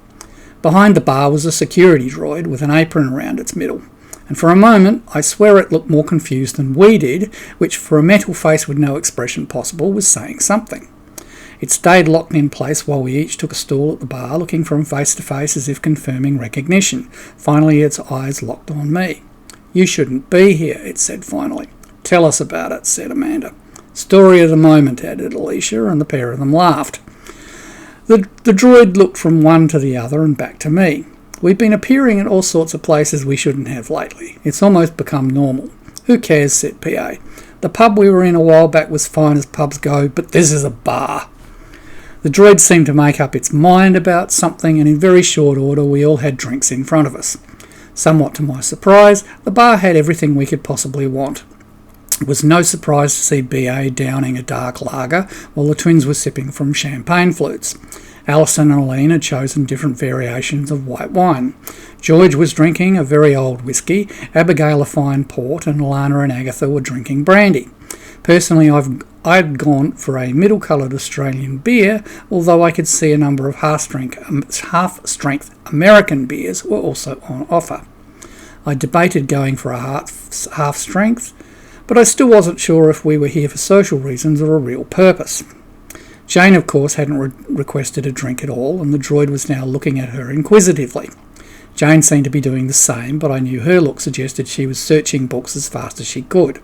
Behind the bar was a security droid with an apron around its middle, and for a moment I swear it looked more confused than we did, which for a metal face with no expression possible was saying something. It stayed locked in place while we each took a stool at the bar, looking from face to face as if confirming recognition. Finally its eyes locked on me. "You shouldn't be here," it said finally. "Tell us about it," said Amanda. "Story of the moment," added Alicia, and the pair of them laughed. The droid looked from one to the other and back to me. "We've been appearing in all sorts of places we shouldn't have lately. It's almost become normal." "Who cares?" said P.A. "The pub we were in a while back was fine as pubs go, but this is a bar." The droid seemed to make up its mind about something, and in very short order we all had drinks in front of us. Somewhat to my surprise, the bar had everything we could possibly want. It was no surprise to see B.A. downing a dark lager, while the twins were sipping from champagne flutes. Alison and Elaine had chosen different variations of white wine. George was drinking a very old whisky, Abigail a fine port, and Alana and Agatha were drinking brandy. Personally, I'd gone for a middle-coloured Australian beer, although I could see a number of half-strength American beers were also on offer. I debated going for a half-strength, but I still wasn't sure if we were here for social reasons or a real purpose. Jane, of course, hadn't requested a drink at all, and the droid was now looking at her inquisitively. Jane seemed to be doing the same, but I knew her look suggested she was searching books as fast as she could.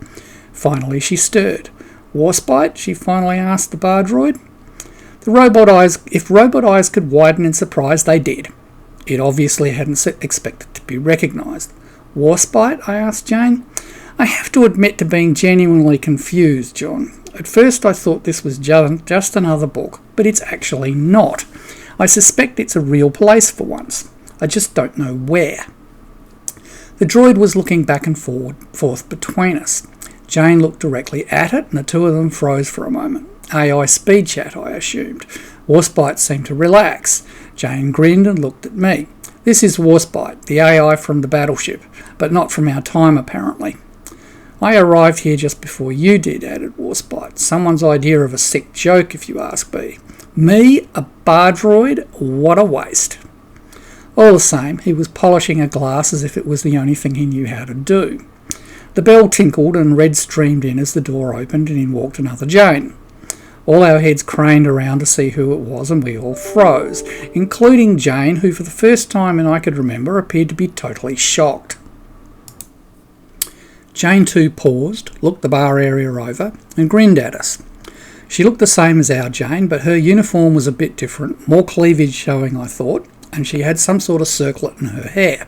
Finally she stirred. "Warspite?" she finally asked the bar droid. If robot eyes could widen in surprise, they did. It obviously hadn't expected to be recognised. "Warspite?" I asked Jane. "I have to admit to being genuinely confused, John. At first I thought this was just another book, but it's actually not. I suspect it's a real place for once. I just don't know where." The droid was looking back and forth between us. Jane looked directly at it, and the two of them froze for a moment. AI speed chat, I assumed. Warspite seemed to relax. Jane grinned and looked at me. "This is Warspite, the AI from the battleship, but not from our time apparently." "I arrived here just before you did," added Warspite. "Someone's idea of a sick joke, if you ask me." "Me? A bar droid? What a waste." All the same, he was polishing a glass as if it was the only thing he knew how to do. The bell tinkled and red streamed in as the door opened, and in walked another Jane. All our heads craned around to see who it was, and we all froze, including Jane, who for the first time I could remember appeared to be totally shocked. Jane too paused, looked the bar area over, and grinned at us. She looked the same as our Jane, but her uniform was a bit different, more cleavage showing I thought, and she had some sort of circlet in her hair.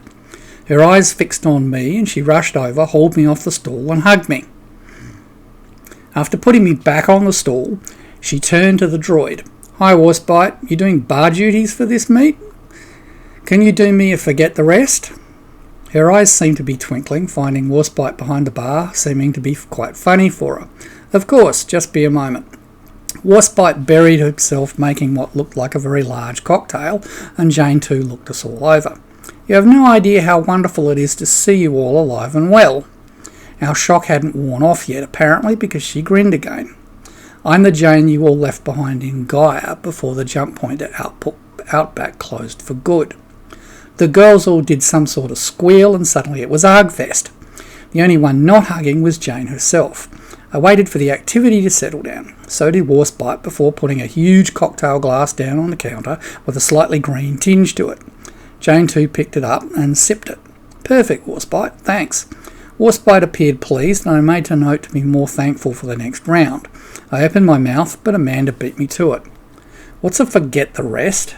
Her eyes fixed on me, and she rushed over, hauled me off the stool and hugged me. After putting me back on the stool, she turned to the droid. "Hi Warspite, you doing bar duties for this meet? Can you do me a forget the rest?" Her eyes seemed to be twinkling, finding Warspite behind the bar seeming to be quite funny for her. "Of course, just be a moment." Warspite buried himself making what looked like a very large cocktail, and Jane too looked us all over. "You have no idea how wonderful it is to see you all alive and well." Our shock hadn't worn off yet, apparently, because she grinned again. "I'm the Jane you all left behind in Gaia before the jump point at Outback closed for good." The girls all did some sort of squeal and suddenly it was Argfest. The only one not hugging was Jane herself. I waited for the activity to settle down. So did Warspite before putting a huge cocktail glass down on the counter with a slightly green tinge to it. Jane too picked it up and sipped it. Perfect, Warspite, thanks. Warspite appeared pleased and I made a note to be more thankful for the next round. I opened my mouth, but Amanda beat me to it. What's a forget the rest?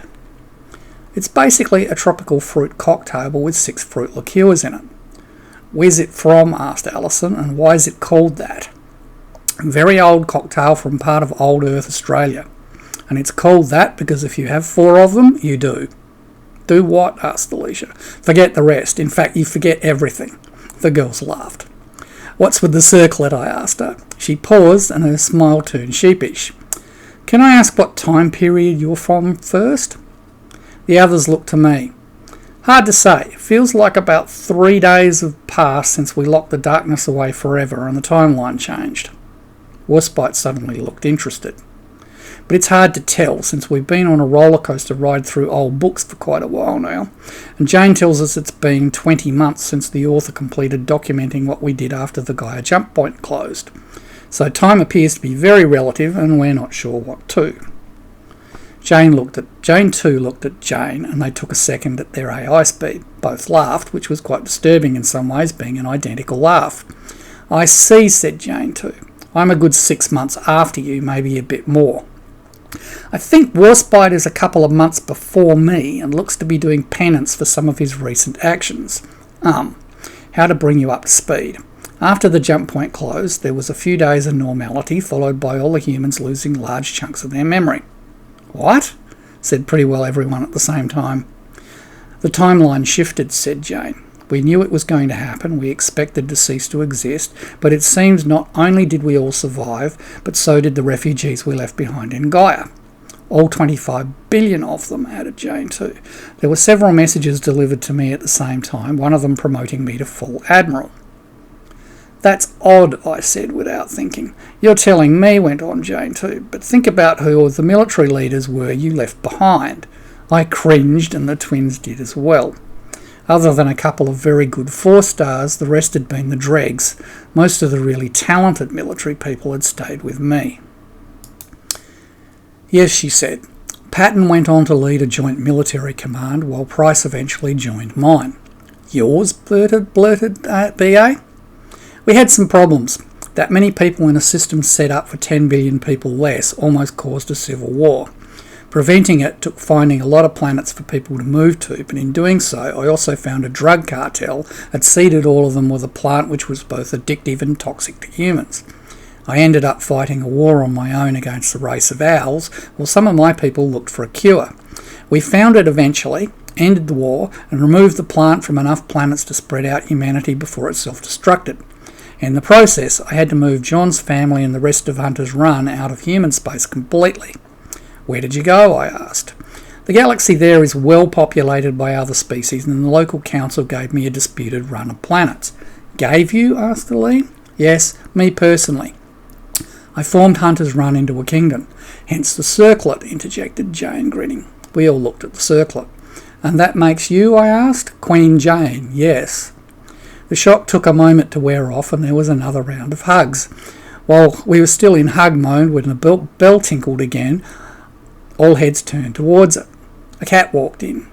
It's basically a tropical fruit cocktail with 6 fruit liqueurs in it. Where's it from? Asked Alison, and why is it called that? A very old cocktail from part of Old Earth, Australia. And it's called that because if you have 4 of them, you do. Do what? Asked Alicia. Forget the rest. In fact, you forget everything. The girls laughed. What's with the circlet? I asked her. She paused and her smile turned sheepish. Can I ask what time period you're from first? The others looked to me. Hard to say. It feels like about 3 days have passed since we locked the darkness away forever and the timeline changed. Warspite suddenly looked interested. But it's hard to tell since we've been on a roller coaster ride through old books for quite a while now, and Jane tells us it's been 20 months since the author completed documenting what we did after the Gaia jump point closed. So time appears to be very relative and we're not sure what to. Jane too looked at Jane and they took a second at their AI speed. Both laughed, which was quite disturbing in some ways, being an identical laugh. I see, said Jane too. I'm a good 6 months after you, maybe a bit more. I think Warspite is a couple of months before me and looks to be doing penance for some of his recent actions. How to bring you up to speed. After the jump point closed, there was a few days of normality, followed by all the humans losing large chunks of their memory. What? Said pretty well everyone at the same time. The timeline shifted, said Jane. We knew it was going to happen, we expected to cease to exist, but it seems not only did we all survive, but so did the refugees we left behind in Gaia. All 25 billion of them, added Jane too. There were several messages delivered to me at the same time, one of them promoting me to full admiral. That's odd, I said without thinking. You're telling me, went on Jane too, but think about who the military leaders were you left behind. I cringed and the twins did as well. Other than a couple of very good 4-stars, the rest had been the dregs. Most of the really talented military people had stayed with me. Yes, she said. Patton went on to lead a joint military command, while Price eventually joined mine. Yours? blurted BA. We had some problems. That many people in a system set up for 10 billion people less almost caused a civil war. Preventing it took finding a lot of planets for people to move to, but in doing so I also found a drug cartel had seeded all of them with a plant which was both addictive and toxic to humans. I ended up fighting a war on my own against the race of owls, while some of my people looked for a cure. We found it eventually, ended the war, and removed the plant from enough planets to spread out humanity before it self-destructed. In the process, I had to move John's family and the rest of Hunter's Run out of human space completely. Where did you go? I asked. The galaxy there is well populated by other species and the local council gave me a disputed run of planets. Gave you? Asked Aline. Yes, me personally. I formed Hunter's Run into a kingdom. Hence the circlet, interjected Jane, grinning. We all looked at the circlet. And that makes you? I asked. Queen Jane, yes. The shock took a moment to wear off and there was another round of hugs. While we were still in hug mode when the bell tinkled again, all heads turned towards it. A cat walked in.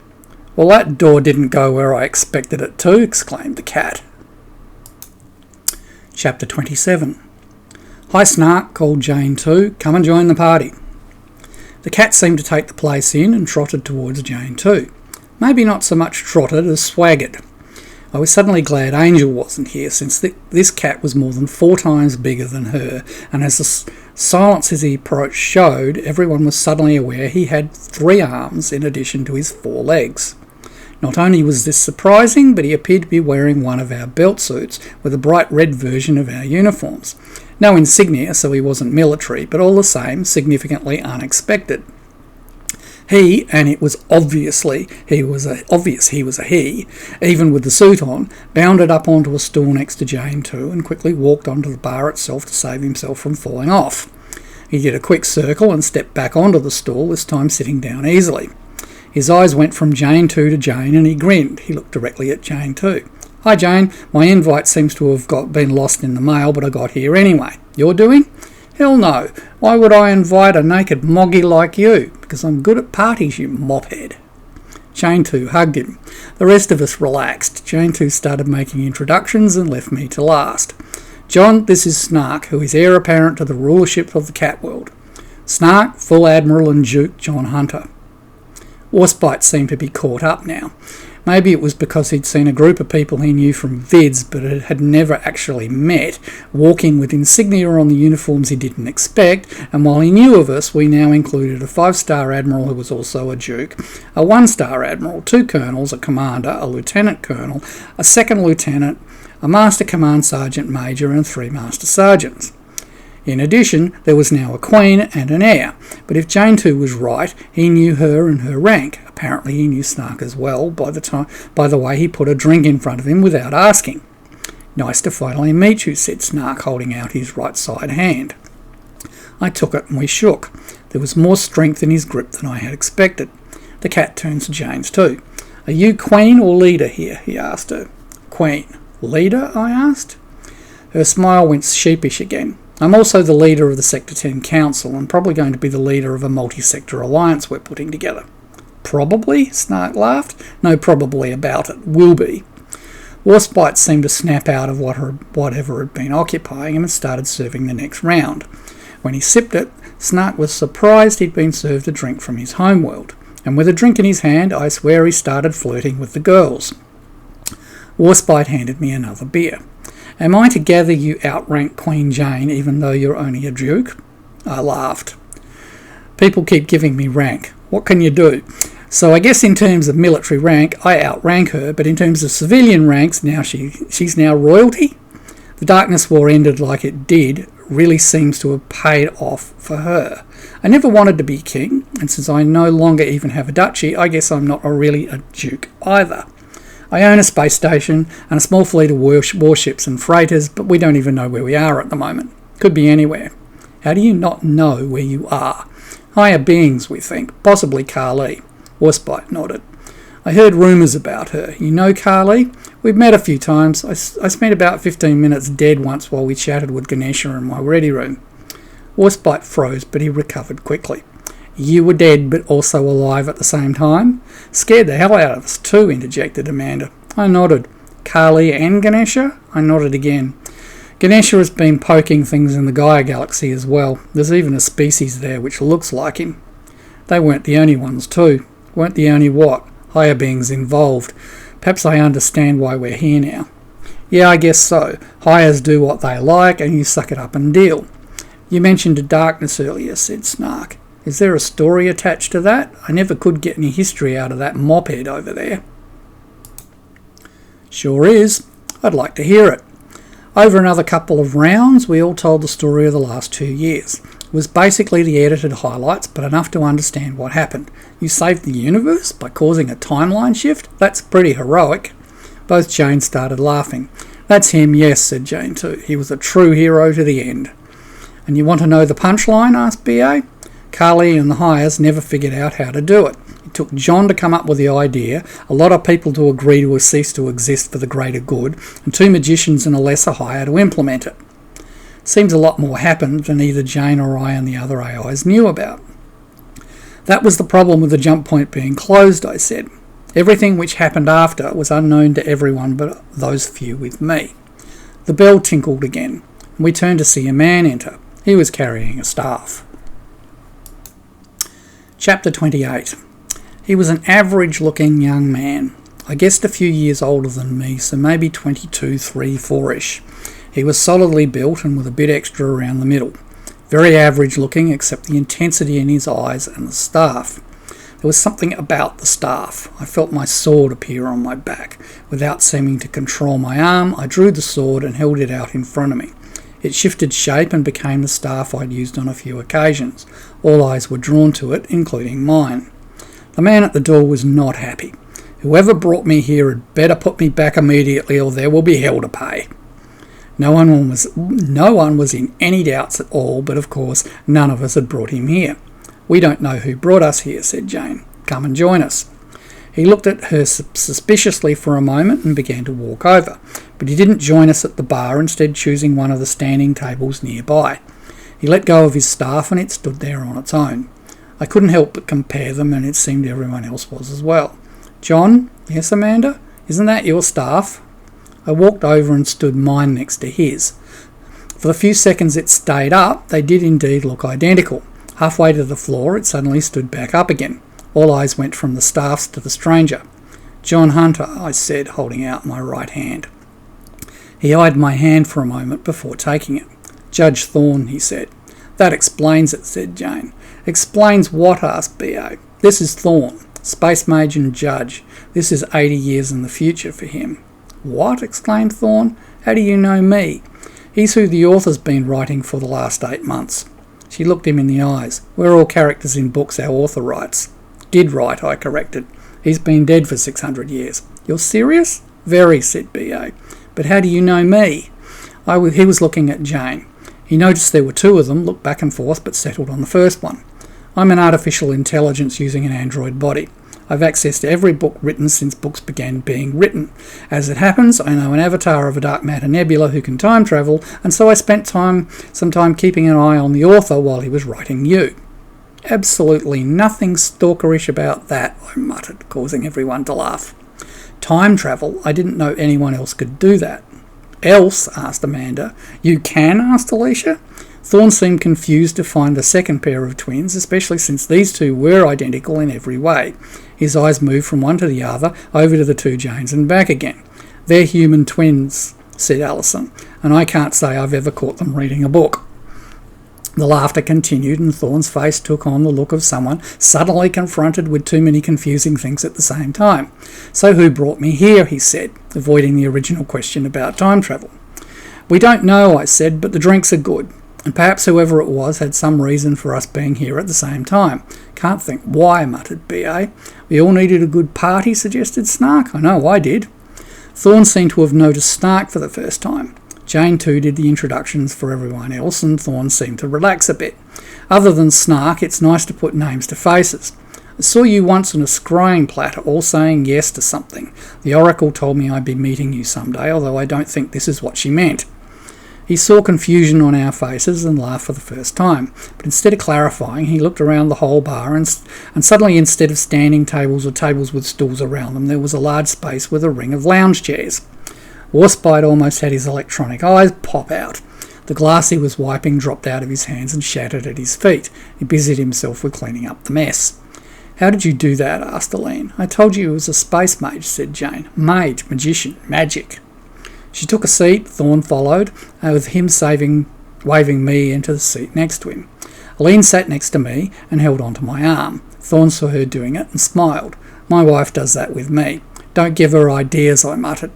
Well, that door didn't go where I expected it to, exclaimed the cat. Chapter 27. Hi Snark, called Jane too. Come and join the party. The cat seemed to take the place in and trotted towards Jane too. Maybe not so much trotted as swaggered. I was suddenly glad Angel wasn't here, since this cat was more than 4 times bigger than her, and as the silence as he approached showed, everyone was suddenly aware he had 3 arms in addition to his 4 legs. Not only was this surprising, but he appeared to be wearing one of our belt suits with a bright red version of our uniforms. No insignia, so he wasn't military, but all the same, significantly unexpected. He, and it was obvious he was a he, even with the suit on, bounded up onto a stool next to Jane too and quickly walked onto the bar itself to save himself from falling off. He did a quick circle and stepped back onto the stool, this time sitting down easily. His eyes went from Jane 2 to Jane and he grinned. He looked directly at Jane 2. "Hi Jane, my invite seems to have been lost in the mail, but I got here anyway. You're doing?" "Hell no. Why would I invite a naked moggy like you? Because I'm good at parties, you mophead." Jane 2 hugged him. The rest of us relaxed. Jane 2 started making introductions and left me to last. "John, this is Snark, who is heir apparent to the rulership of the cat world. Snark, Full Admiral and Duke Jon Hunter." Warspite seemed to be caught up now. Maybe it was because he'd seen a group of people he knew from vids but had never actually met, walking with insignia on the uniforms he didn't expect, and while he knew of us, we now included a 5-star admiral who was also a duke, a 1-star admiral, 2 colonels, a commander, a lieutenant colonel, a 2nd lieutenant, a master command sergeant major and 3 master sergeants. In addition, there was now a queen and an heir, but if Jane 2 was right, he knew her and her rank. Apparently he knew Snark as well by the way he put a drink in front of him without asking. "Nice to finally meet you," said Snark, holding out his right side hand. I took it and we shook. There was more strength in his grip than I had expected. The cat turned to Jane 2. "Are you queen or leader here?" he asked her. "Queen." "Leader?" I asked. Her smile went sheepish again. "I'm also the leader of the Sector 10 Council and probably going to be the leader of a multi-sector alliance we're putting together." "Probably?" Snark laughed. "No probably about it. Will be." Warspite seemed to snap out of whatever had been occupying him and started serving the next round. When he sipped it, Snark was surprised he'd been served a drink from his homeworld, and with a drink in his hand, I swear he started flirting with the girls. Warspite handed me another beer. "Am I to gather you outrank Queen Jane even though you're only a duke?" I laughed. "People keep giving me rank. What can you do? So I guess in terms of military rank, I outrank her, but in terms of civilian ranks, now she's now royalty? The Darkness War ended like it did really seems to have paid off for her. I never wanted to be king, and since I no longer even have a duchy, I guess I'm not really a duke either. I own a space station and a small fleet of warships and freighters, but we don't even know where we are at the moment. Could be anywhere." "How do you not know where you are?" "Higher beings, we think. Possibly Carly." Warspite nodded. "I heard rumours about her. You know Carly? We've met a few times. I spent about 15 minutes dead once while we chatted with Ganesha in my ready room." Warspite froze, but he recovered quickly. "You were dead, but also alive at the same time?" "Scared the hell out of us too," interjected Amanda. I nodded. "Carly and Ganesha?" I nodded again. "Ganesha has been poking things in the Gaia galaxy as well. There's even a species there which looks like him." "They weren't the only ones too." "Weren't the only what?" "Higher beings involved. Perhaps I understand why we're here now." "Yeah, I guess so. Hires do what they like and you suck it up and deal." "You mentioned a darkness earlier," said Snark. "Is there a story attached to that? I never could get any history out of that mophead over there." "Sure is. I'd like to hear it." Over another couple of rounds, we all told the story of the last 2 years. It was basically the edited highlights, but enough to understand what happened. "You saved the universe by causing a timeline shift? That's pretty heroic." Both Jane started laughing. "That's him, yes," said Jane 2. "He was a true hero to the end." "And you want to know the punchline?" asked BA. "Carly and the Hires never figured out how to do it. It took John to come up with the idea, a lot of people to agree to cease to exist for the greater good, and 2 magicians and a lesser hire to implement it. Seems a lot more happened than either Jane or I and the other AIs knew about." "That was the problem with the jump point being closed," I said. "Everything which happened after was unknown to everyone but those few with me." The bell tinkled again, and we turned to see a man enter. He was carrying a staff. Chapter 28. He was an average-looking young man. I guessed a few years older than me, so maybe 22, 3, 4-ish. He was solidly built and with a bit extra around the middle. Very average-looking, except the intensity in his eyes and the staff. There was something about the staff. I felt my sword appear on my back. Without seeming to control my arm, I drew the sword and held it out in front of me. It shifted shape and became the staff I'd used on a few occasions. All eyes were drawn to it, including mine. The man at the door was not happy. "Whoever brought me here had better put me back immediately or there will be hell to pay." No one was in any doubts at all, but of course none of us had brought him here. "We don't know who brought us here," said Jane. come and join us. He looked at her suspiciously for a moment and began to walk over, but he didn't join us at the bar, instead choosing one of the standing tables nearby. He let go of his staff and it stood there on its own. I couldn't help but compare them, and it seemed everyone else was as well. "John?" "Yes, Amanda?" "Isn't that your staff?" I walked over and stood mine next to his. For the few seconds it stayed up, they did indeed look identical. Halfway to the floor, it suddenly stood back up again. All eyes went from the staffs to the stranger. "Jon Hunter," I said, holding out my right hand. He eyed my hand for a moment before taking it. "Judge Thorne," he said. "That explains it," said Jane. "Explains what?" asked B.O. "This is Thorne, Space Mage and Judge. This is 80 years in the future for him." "What?" exclaimed Thorne. "How do you know me?" "He's who the author's been writing for the last 8 months." She looked him in the eyes. "We're all characters in books our author writes." "Did write," I corrected. "He's been dead for 600 years. "You're serious?" "Very," said B.O. "But how do you know me?" He was looking at Jane. He noticed there were 2 of them, looked back and forth, but settled on the first one. "I'm an artificial intelligence using an android body. I've access to every book written since books began being written. As it happens, I know an avatar of a dark matter nebula who can time travel, and so I spent some time keeping an eye on the author while he was writing you." "Absolutely nothing stalkerish about that," I muttered, causing everyone to laugh. "Time travel? I didn't know anyone else could do that." "Else?" asked Amanda. "You can?" asked Alicia. Thorne seemed confused to find the second pair of twins, especially since these 2 were identical in every way. His eyes moved from one to the other, over to the 2 Janes and back again. "They're human twins," said Alison, "and I can't say I've ever caught them reading a book." The laughter continued, and Thorne's face took on the look of someone suddenly confronted with too many confusing things at the same time. "So who brought me here?" he said, avoiding the original question about time travel. "We don't know," I said, "but the drinks are good. And perhaps whoever it was had some reason for us being here at the same time." "Can't think why," muttered B.A. "We all needed a good party," suggested Snark. "I know I did." Thorne seemed to have noticed Snark for the first time. Jane too did the introductions for everyone else, and Thorne seemed to relax a bit. "Other than Snark, it's nice to put names to faces. I saw you once on a scrying platter, all saying yes to something. The Oracle told me I'd be meeting you someday, although I don't think this is what she meant." He saw confusion on our faces and laughed for the first time, but instead of clarifying, he looked around the whole bar and suddenly, instead of standing tables or tables with stools around them, there was a large space with a ring of lounge chairs. Warspite almost had his electronic eyes pop out. The glass he was wiping dropped out of his hands and shattered at his feet. He busied himself with cleaning up the mess. "How did you do that?" asked Aline. "I told you he was a space mage," said Jane. "Mage, magician, magic." She took a seat. Thorne followed, with him waving me into the seat next to him. Aline sat next to me and held onto my arm. Thorne saw her doing it and smiled. "My wife does that with me." "Don't give her ideas," I muttered.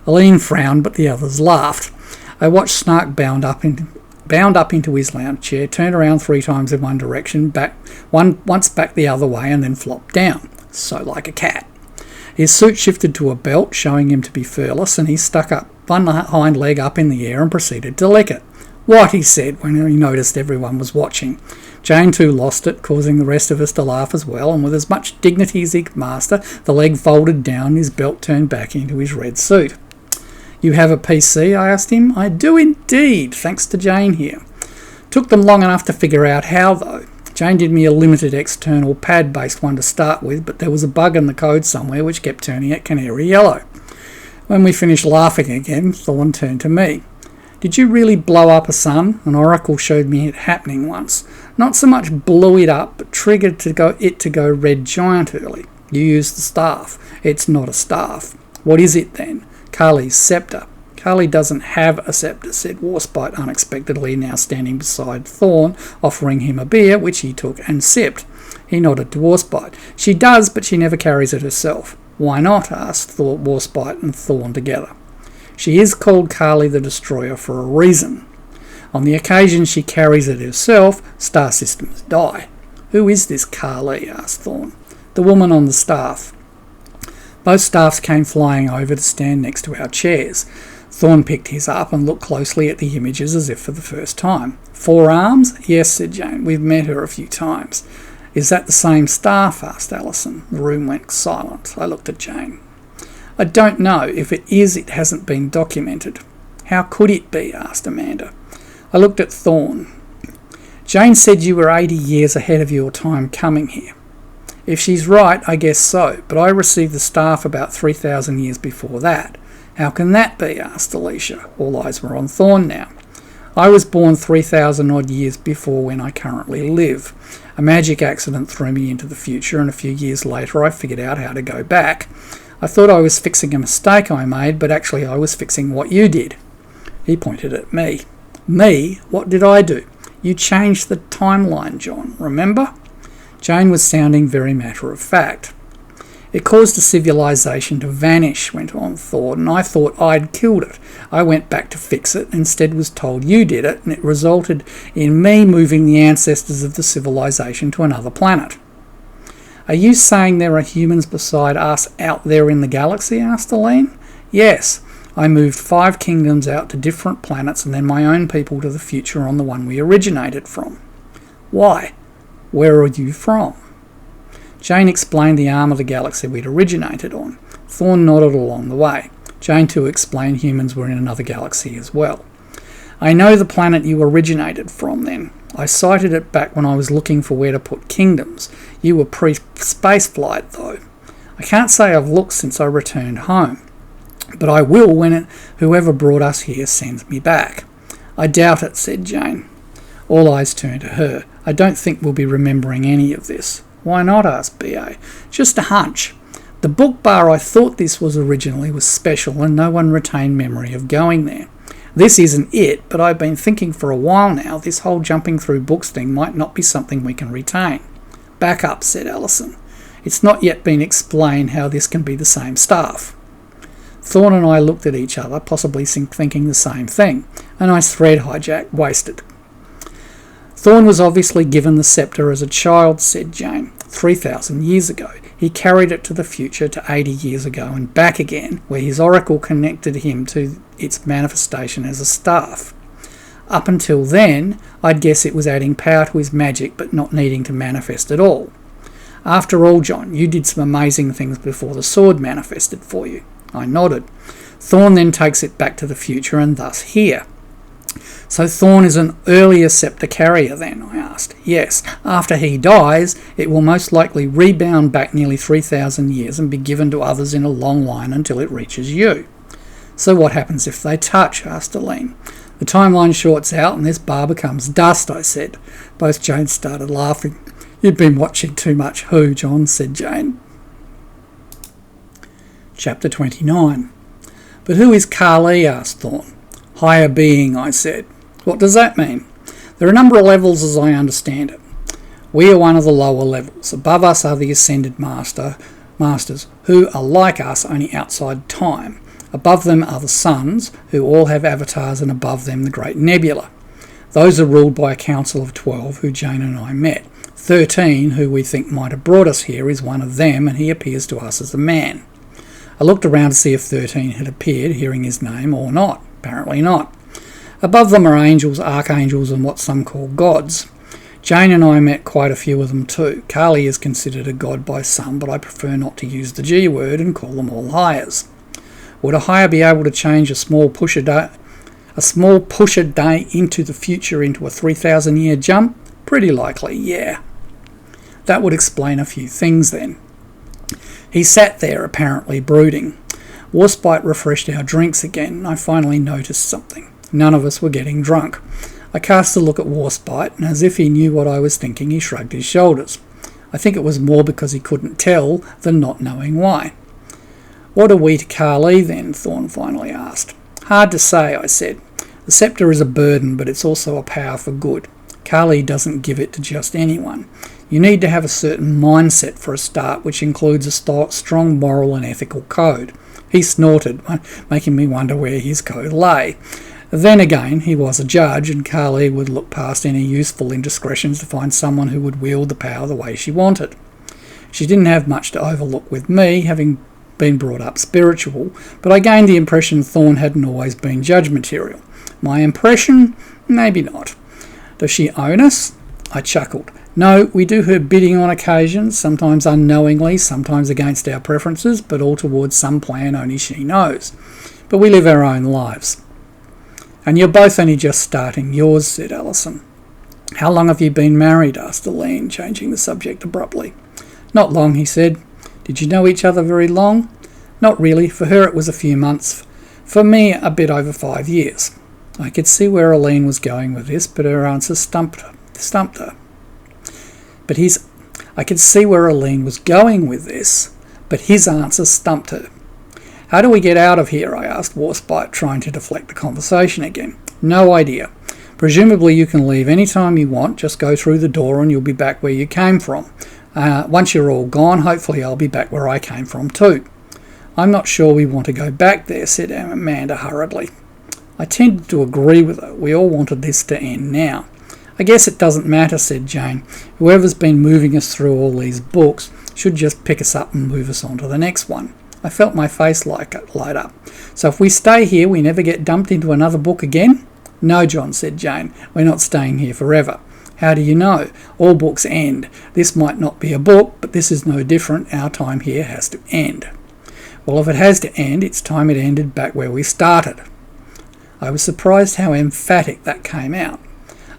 Aline frowned, but the others laughed. I watched Snark bound up into his lounge chair, turn around 3 times in one direction, once back the other way, and then flop down. So like a cat. His suit shifted to a belt, showing him to be furless, and he stuck up one hind leg up in the air and proceeded to lick it. "What?" he said when he noticed everyone was watching. Jane too lost it, causing the rest of us to laugh as well, and with as much dignity as he could master, the leg folded down and his belt turned back into his red suit. "You have a PC?" I asked him. "I do indeed, thanks to Jane here." Took them long enough to figure out how, though. Jane did me a limited external pad-based one to start with, but there was a bug in the code somewhere which kept turning it canary yellow. When we finished laughing again, Thorne turned to me. "Did you really blow up a sun? An oracle showed me it happening once. Not so much blew it up, but triggered it to go red giant early. You used the staff. It's not a staff. What is it then?" "Kali's sceptre." "Kali doesn't have a sceptre," said Warspite unexpectedly, now standing beside Thorne, offering him a beer, which he took and sipped. He nodded to Warspite. "She does, but she never carries it herself." "Why not?" asked Warspite and Thorne together. "She is called Kali the Destroyer for a reason. On the occasion she carries it herself, star systems die." "Who is this Kali?" asked Thorne. "The woman on the staff." Both staffs came flying over to stand next to our chairs. Thorne picked his up and looked closely at the images as if for the first time. "4 arms?" "Yes," said Jane. "We've met her a few times." Is that the same staff? Asked Alison. The room went silent. I looked at Jane. I don't know. If it is, it hasn't been documented. How could it be? Asked Amanda. I looked at Thorn. Jane said you were 80 years ahead of your time coming here. If she's right, I guess so, but I received the staff about 3,000 years before that. How can that be? Asked Alicia. All eyes were on Thorn now. I was born 3,000 odd years before when I currently live. A magic accident threw me into the future, and a few years later I figured out how to go back. I thought I was fixing a mistake I made, but actually I was fixing what you did. He pointed at me. Me? What did I do? You changed the timeline, John, remember? Jane was sounding very matter-of-fact. It caused a civilization to vanish, went on Thorn, and I thought I'd killed it. I went back to fix it, instead was told you did it, and it resulted in me moving the ancestors of the civilization to another planet. Are you saying there are humans beside us out there in the galaxy? Asked Aline. Yes. I moved 5 kingdoms out to different planets and then my own people to the future on the one we originated from. Why? Where are you from? Jane explained the arm of the galaxy we'd originated on. Thorn nodded along the way. Jane too explained humans were in another galaxy as well. I know the planet you originated from then. I sighted it back when I was looking for where to put kingdoms. You were pre-space flight though. I can't say I've looked since I returned home, but I will when whoever brought us here sends me back. I doubt it, said Jane. All eyes turned to her. I don't think we'll be remembering any of this. Why not? Asked B.A. Just a hunch. The book bar I thought this was originally was special and no one retained memory of going there. This isn't it, but I've been thinking for a while now this whole jumping through books thing might not be something we can retain. Back up, said Alison. It's not yet been explained how this can be the same staff. Thorn and I looked at each other, possibly thinking the same thing. A nice thread hijack, wasted. Thorn was obviously given the sceptre as a child, said Jane, 3,000 years ago. He carried it to the future to 80 years ago and back again, where his oracle connected him to its manifestation as a staff. Up until then, I'd guess it was adding power to his magic but not needing to manifest at all. After all, John, you did some amazing things before the sword manifested for you. I nodded. Thorn then takes it back to the future and thus here. So Thorn is an earlier sceptre carrier then, I asked. Yes, after he dies, it will most likely rebound back nearly 3,000 years and be given to others in a long line until it reaches you. So what happens if they touch? Asked Aline. The timeline shorts out and this bar becomes dust, I said. Both Jane started laughing. You've been watching too much Who, John, said Jane. Chapter 29. But who is Kali? Asked Thorn. Higher being, I said. What does that mean? There are a number of levels as I understand it. We are one of the lower levels. Above us are the ascended masters, who are like us, only outside time. Above them are the suns, who all have avatars, and above them the great nebula. Those are ruled by a council of 12, who Jane and I met. 13, who we think might have brought us here, is one of them, and he appears to us as a man. I looked around to see if 13 had appeared, hearing his name, or not. Apparently not. Above them are angels, archangels, and what some call gods. Jane and I met quite a few of them too. Kali is considered a god by some, but I prefer not to use the G word and call them all hires. Would a hire be able to change a small pusher day into the future into a 3,000 year jump? Pretty likely, yeah. That would explain a few things then. He sat there, apparently brooding. Warspite refreshed our drinks again, and I finally noticed something. None of us were getting drunk. I cast a look at Warspite, and as if he knew what I was thinking, he shrugged his shoulders. I think it was more because he couldn't tell than not knowing why. What are we to Kali then? Thorn finally asked. Hard to say, I said. The sceptre is a burden, but it's also a power for good. Kali doesn't give it to just anyone. You need to have a certain mindset for a start, which includes a strong moral and ethical code. He snorted, making me wonder where his code lay. Then again, he was a judge, and Kali would look past any useful indiscretions to find someone who would wield the power the way she wanted. She didn't have much to overlook with me, having been brought up spiritual, but I gained the impression Thorn hadn't always been judge material. My impression? Maybe not. Does she own us? I chuckled. No, we do her bidding on occasion, sometimes unknowingly, sometimes against our preferences, but all towards some plan only she knows. But we live our own lives. And you're both only just starting yours, said Alison. How long have you been married? Asked Elaine, changing the subject abruptly. Not long, he said. Did you know each other very long? Not really. For her it was a few months. For me, a bit over 5 years. I could see where Elaine was going with this, but her answer stumped her. I could see where Elaine was going with this, but his answer stumped her. How do we get out of here? I asked Warspite, trying to deflect the conversation again. No idea. Presumably you can leave any time you want, just go through the door and you'll be back where you came from. Once you're all gone, hopefully I'll be back where I came from too. I'm not sure we want to go back there, said Amanda hurriedly. I tended to agree with her. We all wanted this to end now. I guess it doesn't matter, said Jane. Whoever's been moving us through all these books should just pick us up and move us on to the next one. I felt my face light up. So if we stay here, we never get dumped into another book again? No, John, said Jane. We're not staying here forever. How do you know? All books end. This might not be a book, but this is no different. Our time here has to end. Well, if it has to end, it's time it ended back where we started. I was surprised how emphatic that came out.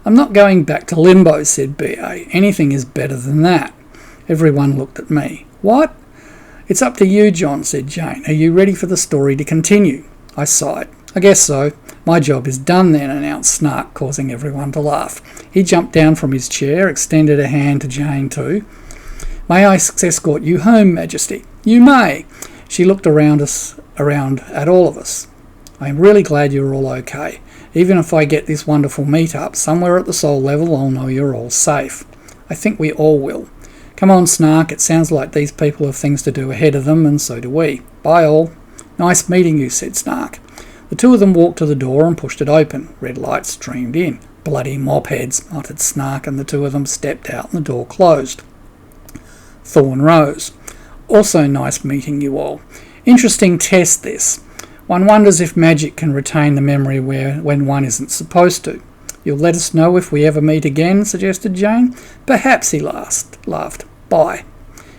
I'm not going back to limbo, said B.A. Anything is better than that. Everyone looked at me. What? It's up to you, John, said Jane. Are you ready for the story to continue? I sighed. I guess so. My job is done then, announced Snark, causing everyone to laugh. He jumped down from his chair, extended a hand to Jane too. May I escort you home, Majesty? You may. She looked around at all of us. I am really glad you're all okay. Even if I get this wonderful meet-up, somewhere at the soul level I'll know you're all safe. I think we all will. Come on, Snark, it sounds like these people have things to do ahead of them, and so do we. Bye all. Nice meeting you, said Snark. The two of them walked to the door and pushed it open. Red light streamed in. Bloody mopheads, muttered Snark, and the two of them stepped out and the door closed. Thorn rose. Also nice meeting you all. Interesting test, this. One wonders if magic can retain the memory when one isn't supposed to. You'll let us know if we ever meet again, suggested Jane. Perhaps, he laughed. Bye.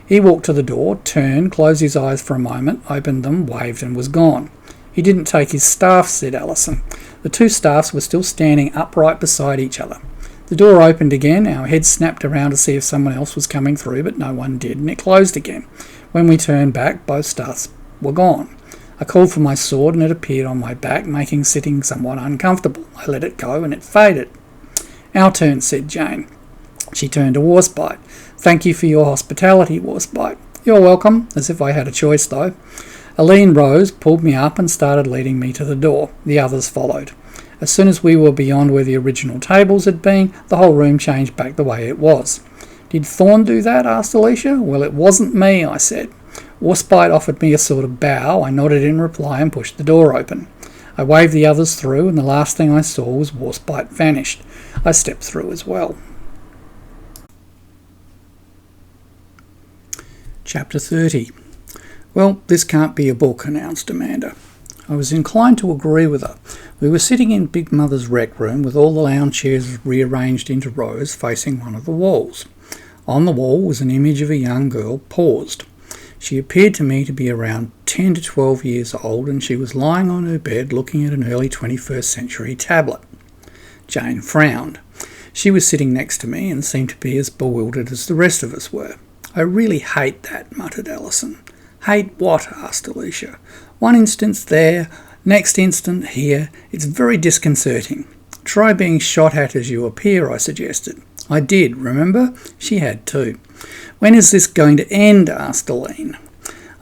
He walked to the door, turned, closed his eyes for a moment, opened them, waved and was gone. He didn't take his staff, said Alison. The two staffs were still standing upright beside each other. The door opened again, our heads snapped around to see if someone else was coming through, but no one did, and it closed again. When we turned back, both staffs were gone. I called for my sword and it appeared on my back, making sitting somewhat uncomfortable. I let it go and it faded. Our turn, said Jane. She turned to Warspite. Thank you for your hospitality, Warspite. You're welcome, as if I had a choice though. Aline rose, pulled me up and started leading me to the door. The others followed. As soon as we were beyond where the original tables had been, the whole room changed back the way it was. Did Thorn do that? Asked Alicia. Well, it wasn't me, I said. Warspite offered me a sort of bow. I nodded in reply and pushed the door open. I waved the others through, and the last thing I saw was Warspite vanished. I stepped through as well. Chapter 30. Well, this can't be a book, announced Amanda. I was inclined to agree with her. We were sitting in Big Mother's rec room with all the lounge chairs rearranged into rows facing one of the walls. On the wall was an image of a young girl paused. She appeared to me to be around 10 to 12 years old, and she was lying on her bed looking at an early 21st century tablet. Jane frowned. She was sitting next to me and seemed to be as bewildered as the rest of us were. I really hate that, muttered Alison. Hate what? Asked Alicia. One instant there, next instant here. It's very disconcerting. Try being shot at as you appear, I suggested. I did, remember? She had too. When is this going to end? Asked Aline.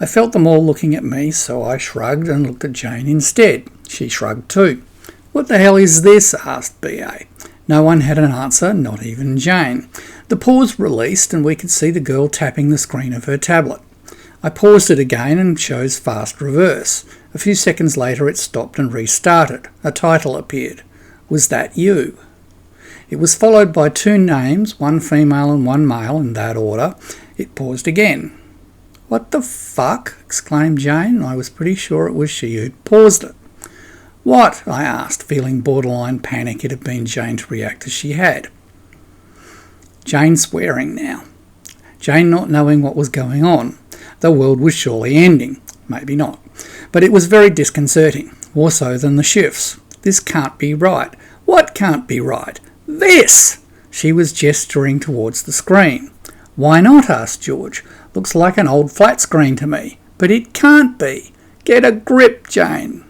I felt them all looking at me, so I shrugged and looked at Jane instead. She shrugged too. What the hell is this? Asked B.A. No one had an answer, not even Jane. The pause released and we could see the girl tapping the screen of her tablet. I paused it again and chose fast reverse. A few seconds later it stopped and restarted. A title appeared. Was that you? It was followed by two names, one female and one male, in that order. It paused again. What the fuck? Exclaimed Jane. I was pretty sure it was she who'd paused it. What? I asked, feeling borderline panic it had been Jane to react as she had. Jane swearing now. Jane not knowing what was going on. The world was surely ending. Maybe not. But it was very disconcerting, more so than the shifts. This can't be right. What can't be right? This! She was gesturing towards the screen. Why not? Asked George. Looks like an old flat screen to me. But it can't be. Get a grip, Jane.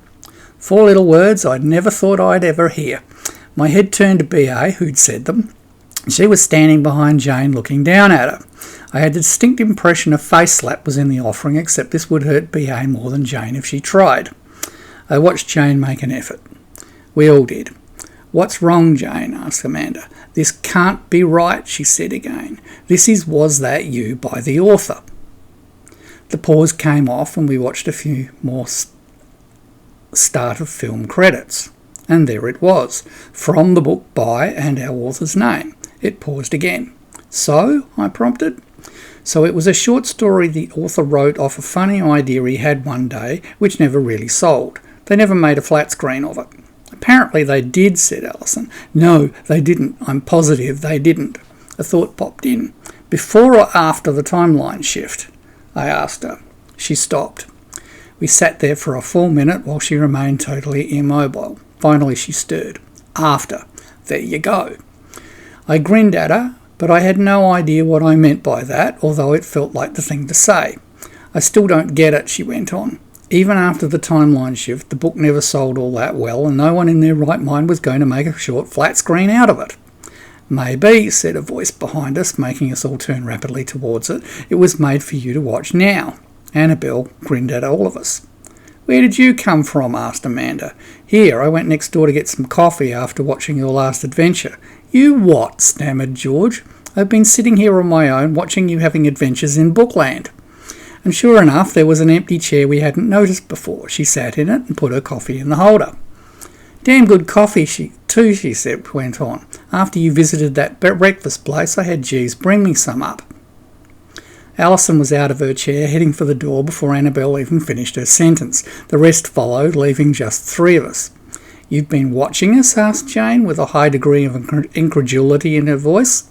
4 little words I'd never thought I'd ever hear. My head turned to B.A., who'd said them. She was standing behind Jane looking down at her. I had a distinct impression a face slap was in the offering, except this would hurt B.A. more than Jane if she tried. I watched Jane make an effort. We all did. What's wrong, Jane? Asked Amanda. This can't be right, she said again. This is Was That You by the author. The pause came off and we watched a few more start of film credits. And there it was, from the book by and our author's name. It paused again. So? I prompted. So it was a short story the author wrote off a funny idea he had one day, which never really sold. They never made a flat screen of it. Apparently they did, said Alison. No, they didn't. I'm positive they didn't. A thought popped in. Before or after the timeline shift? I asked her. She stopped. We sat there for a full minute while she remained totally immobile. Finally she stirred. After. There you go. I grinned at her, but I had no idea what I meant by that, although it felt like the thing to say. I still don't get it, she went on. Even after the timeline shift, the book never sold all that well, and no one in their right mind was going to make a short flat screen out of it. Maybe, said a voice behind us, making us all turn rapidly towards it. It was made for you to watch now. Annabelle grinned at all of us. Where did you come from? Asked Amanda. Here, I went next door to get some coffee after watching your last adventure. You what? Stammered George. I've been sitting here on my own watching you having adventures in Bookland. And sure enough, there was an empty chair we hadn't noticed before. She sat in it and put her coffee in the holder. Damn good coffee, she said, went on. After you visited that breakfast place, I had Jeeves bring me some up. Alison was out of her chair, heading for the door before Annabelle even finished her sentence. The rest followed, leaving just 3 of us. You've been watching us? Asked Jane, with a high degree of incredulity in her voice.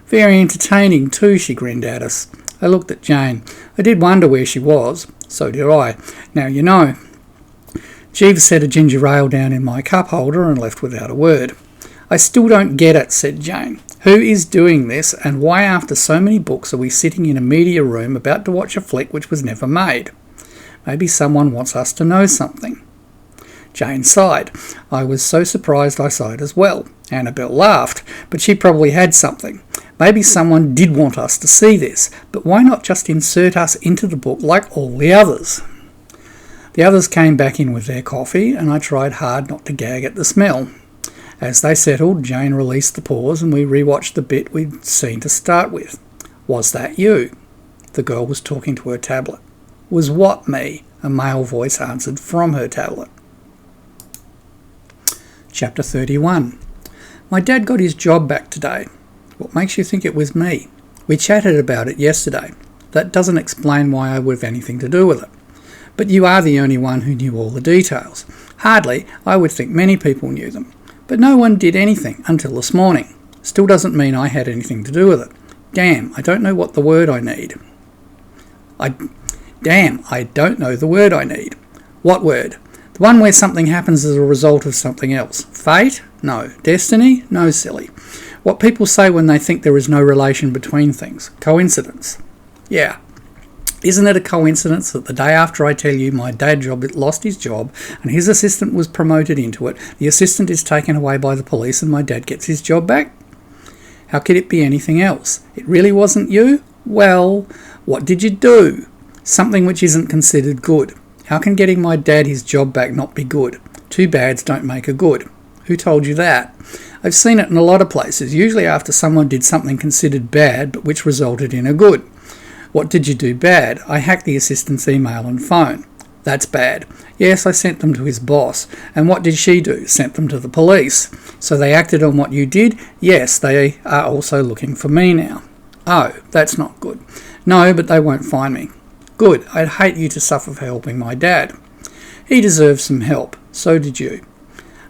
Very entertaining too, she grinned at us. I looked at Jane. I did wonder where she was. So did I. Now you know. Jeeves set a ginger ale down in my cup holder and left without a word. I still don't get it, said Jane. Who is doing this, and why after so many books are we sitting in a media room about to watch a flick which was never made? Maybe someone wants us to know something. Jane sighed. I was so surprised I sighed as well. Annabelle laughed, but she probably had something. Maybe someone did want us to see this, but why not just insert us into the book like all the others? The others came back in with their coffee, and I tried hard not to gag at the smell. As they settled, Jane released the pause, and we rewatched the bit we'd seen to start with. Was that you? The girl was talking to her tablet. Was what me? A male voice answered from her tablet. Chapter 31. My dad got his job back today. What makes you think it was me? We chatted about it yesterday. That doesn't explain why I would have anything to do with it. But you are the only one who knew all the details. Hardly. I would think many people knew them. But no one did anything until this morning. Still doesn't mean I had anything to do with it. Damn, I don't know what the word I need. I don't know the word I need. What word? The one where something happens as a result of something else. Fate? No. Destiny? No, silly. What people say when they think there is no relation between things. Coincidence. Yeah. Isn't it a coincidence that the day after I tell you my dad lost his job and his assistant was promoted into it, the assistant is taken away by the police and my dad gets his job back? How could it be anything else? It really wasn't you? Well, what did you do? Something which isn't considered good. How can getting my dad his job back not be good? 2 bads don't make a good. Who told you that? I've seen it in a lot of places, usually after someone did something considered bad but which resulted in a good. What did you do bad? I hacked the assistant's email and phone. That's bad. Yes, I sent them to his boss. And what did she do? Sent them to the police. So they acted on what you did? Yes, they are also looking for me now. Oh, that's not good. No, but they won't find me. Good. I'd hate you to suffer for helping my dad. He deserves some help. So did you.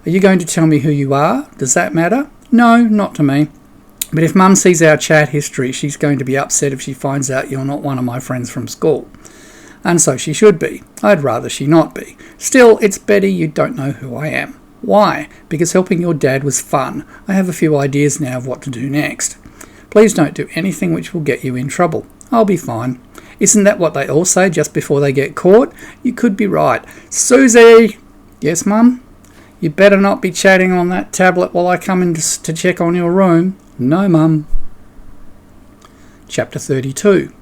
Are you going to tell me who you are? Does that matter? No, not to me. But if Mum sees our chat history, she's going to be upset if she finds out you're not one of my friends from school. And so she should be. I'd rather she not be. Still, it's better you don't know who I am. Why? Because helping your dad was fun. I have a few ideas now of what to do next. Please don't do anything which will get you in trouble. I'll be fine. Isn't that what they all say just before they get caught? You could be right. Susie! Yes, Mum? You better not be chatting on that tablet while I come in to check on your room. No, Mum. Chapter 32.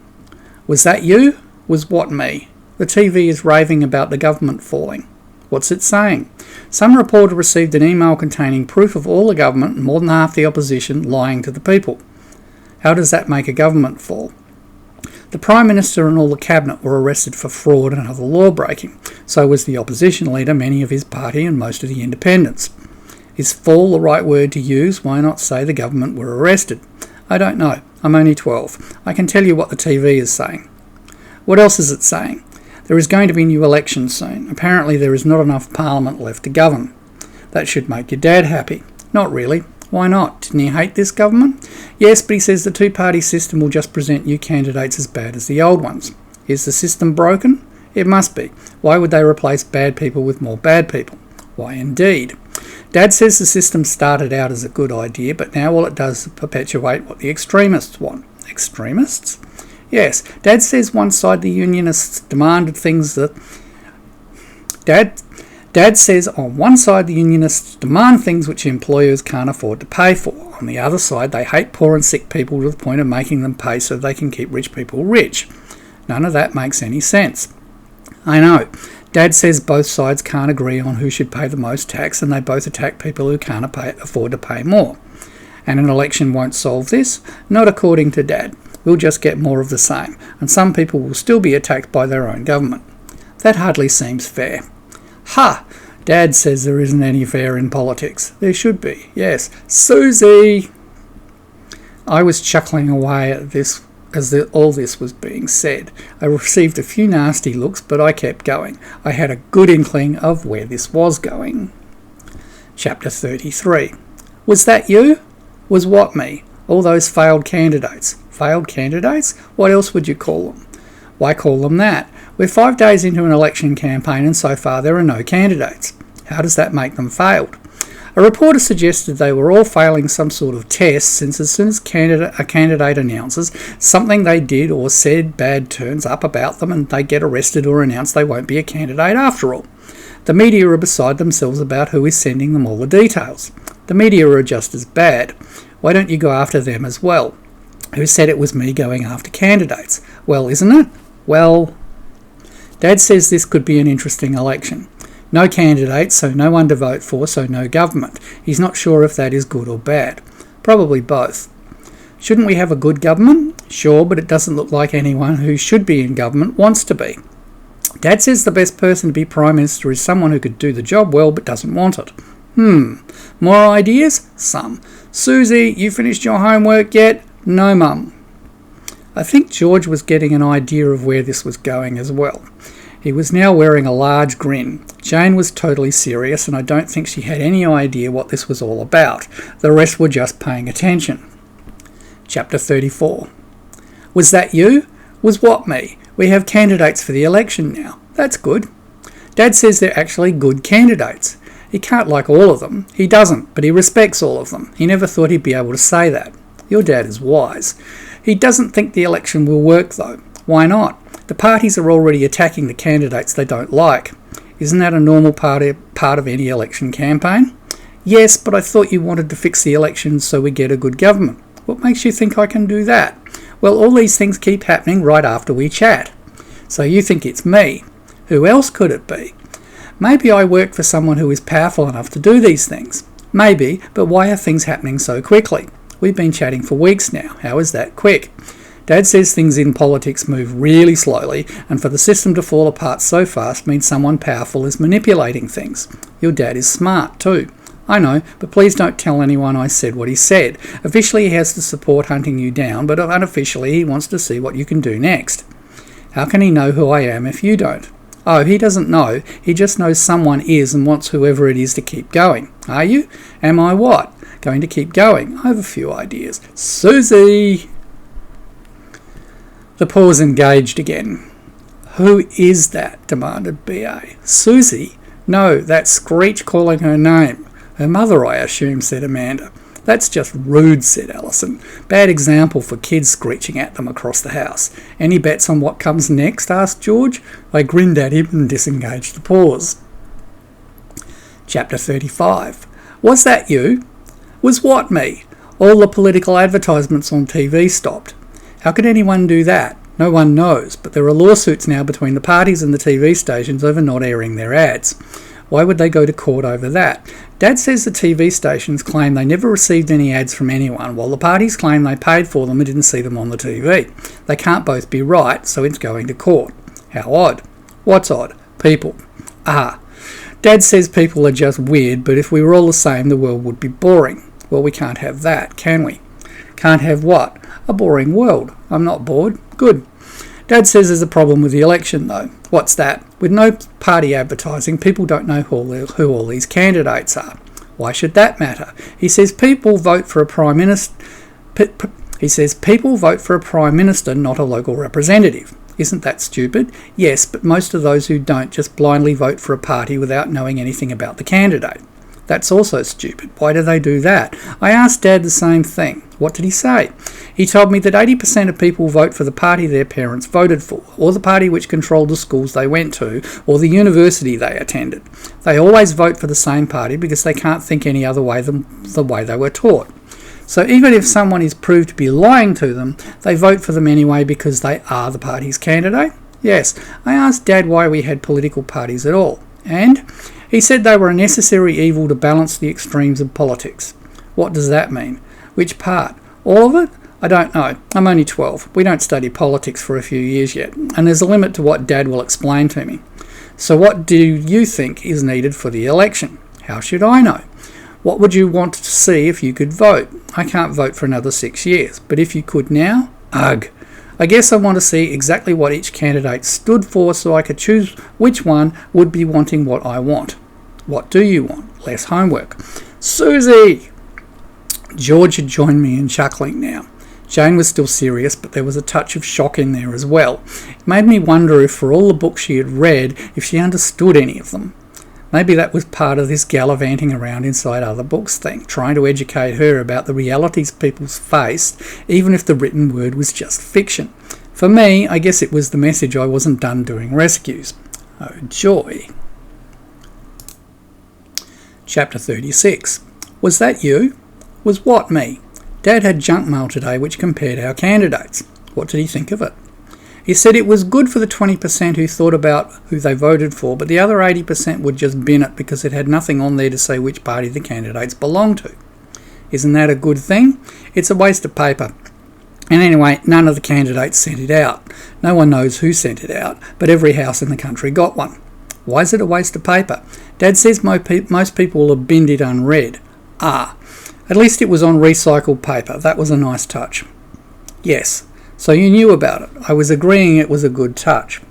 Was that you? Was what me? The TV is raving about the government falling. What's it saying? Some reporter received an email containing proof of all the government and more than half the opposition lying to the people. How does that make a government fall? The Prime Minister and all the Cabinet were arrested for fraud and other law breaking. So was the opposition leader, many of his party and most of the independents. Is fall the right word to use? Why not say the government were arrested? I don't know. I'm only 12. I can tell you what the TV is saying. What else is it saying? There is going to be new elections soon. Apparently there is not enough Parliament left to govern. That should make your dad happy. Not really. Why not? Didn't he hate this government? Yes, but he says the two-party system will just present new candidates as bad as the old ones. Is the system broken? It must be. Why would they replace bad people with more bad people? Why indeed. Dad says the system started out as a good idea, but now all it does is perpetuate what the extremists want. Extremists? Yes. Dad says one side the unionists demanded things that... Dad says on one side the unionists demand things which employers can't afford to pay for. On the other side they hate poor and sick people to the point of making them pay so they can keep rich people rich. None of that makes any sense. I know. Dad says both sides can't agree on who should pay the most tax and they both attack people who can't afford to pay more. And an election won't solve this? Not according to Dad. We'll just get more of the same, and some people will still be attacked by their own government. That hardly seems fair. Ha! Dad says there isn't any fair in politics. There should be, yes. Susie! I was chuckling away at this as all this was being said. I received a few nasty looks, but I kept going. I had a good inkling of where this was going. Chapter 33. Was that you? Was what me? All those failed candidates. Failed candidates? What else would you call them? Why call them that? We're 5 days into an election campaign and so far there are no candidates. How does that make them failed? A reporter suggested they were all failing some sort of test, since as soon as a candidate announces something they did or said bad turns up about them and they get arrested or announce they won't be a candidate after all. The media are beside themselves about who is sending them all the details. The media are just as bad. Why don't you go after them as well? Who said it was me going after candidates? Well, isn't it? Well, Dad says this could be an interesting election. No candidates, so no one to vote for, so no government. He's not sure if that is good or bad. Probably both. Shouldn't we have a good government? Sure, but it doesn't look like anyone who should be in government wants to be. Dad says the best person to be Prime Minister is someone who could do the job well but doesn't want it. More ideas? Some. Susie, you finished your homework yet? No, Mum. I think George was getting an idea of where this was going as well. He was now wearing a large grin. Jane was totally serious, and I don't think she had any idea what this was all about. The rest were just paying attention. Chapter 34. Was that you? Was what me? We have candidates for the election now. That's good. Dad says they're actually good candidates. He can't like all of them. He doesn't, but he respects all of them. He never thought he'd be able to say that. Your dad is wise. He doesn't think the election will work, though. Why not? The parties are already attacking the candidates they don't like. Isn't that a normal part of any election campaign? Yes, but I thought you wanted to fix the elections so we get a good government. What makes you think I can do that? Well, all these things keep happening right after we chat. So you think it's me. Who else could it be? Maybe I work for someone who is powerful enough to do these things. Maybe, but why are things happening so quickly? We've been chatting for weeks now. How is that quick? Dad says things in politics move really slowly, and for the system to fall apart so fast means someone powerful is manipulating things. Your dad is smart too. I know, but please don't tell anyone I said what he said. Officially he has to support hunting you down, but unofficially he wants to see what you can do next. How can he know who I am if you don't? Oh, he doesn't know. He just knows someone is and wants whoever it is to keep going. Are you? Am I what? Going to keep going. I have a few ideas. Susie! The pause engaged again. Who is that? Demanded B.A. Susie? No, that's Screech calling her name. Her mother, I assume, said Amanda. That's just rude, said Alison. Bad example for kids screeching at them across the house. Any bets on what comes next? Asked George. They grinned at him and disengaged the pause. Chapter 35. Was that you? Was what me? All the political advertisements on TV stopped. How could anyone do that? No one knows, but there are lawsuits now between the parties and the TV stations over not airing their ads. Why would they go to court over that? Dad says the TV stations claim they never received any ads from anyone, while the parties claim they paid for them and didn't see them on the TV. They can't both be right, so it's going to court. How odd. What's odd? People. Dad says people are just weird, but if we were all the same, the world would be boring. Well, we can't have that, can we? Can't have what? A boring world. I'm not bored. Good. Dad says there's a problem with the election, though. What's that? With no party advertising, people don't know who all these candidates are. Why should that matter? He says people vote for a prime minister. People vote for a prime minister, not a local representative. Isn't that stupid? Yes, but most of those who don't just blindly vote for a party without knowing anything about the candidate. That's also stupid. Why do they do that? I asked Dad the same thing. What did he say? He told me that 80% of people vote for the party their parents voted for, or the party which controlled the schools they went to, or the university they attended. They always vote for the same party because they can't think any other way than the way they were taught. So even if someone is proved to be lying to them, they vote for them anyway because they are the party's candidate? Yes. I asked Dad why we had political parties at all. And he said they were a necessary evil to balance the extremes of politics. What does that mean? Which part? All of it? I don't know. I'm only 12. We don't study politics for a few years yet, and there's a limit to what Dad will explain to me. So what do you think is needed for the election? How should I know? What would you want to see if you could vote? I can't vote for another 6 years, but if you could now? Ugh. I guess I want to see exactly what each candidate stood for so I could choose which one would be wanting what I want. What do you want? Less homework. Susie! George had joined me in chuckling now. Jane was still serious, but there was a touch of shock in there as well. It made me wonder if for all the books she had read, if she understood any of them. Maybe that was part of this gallivanting around inside other books thing, trying to educate her about the realities people faced, even if the written word was just fiction. For me, I guess it was the message I wasn't done doing rescues. Oh, joy. Chapter 36. Was that you? Was what me? Dad had junk mail today which compared our candidates. What did he think of it? He said it was good for the 20% who thought about who they voted for, but the other 80% would just bin it because it had nothing on there to say which party the candidates belonged to. Isn't that a good thing? It's a waste of paper. And anyway, none of the candidates sent it out. No one knows who sent it out, but every house in the country got one. Why is it a waste of paper? Dad says most people will have binned it unread. At least it was on recycled paper. That was a nice touch. Yes. So you knew about it. I was agreeing it was a good touch.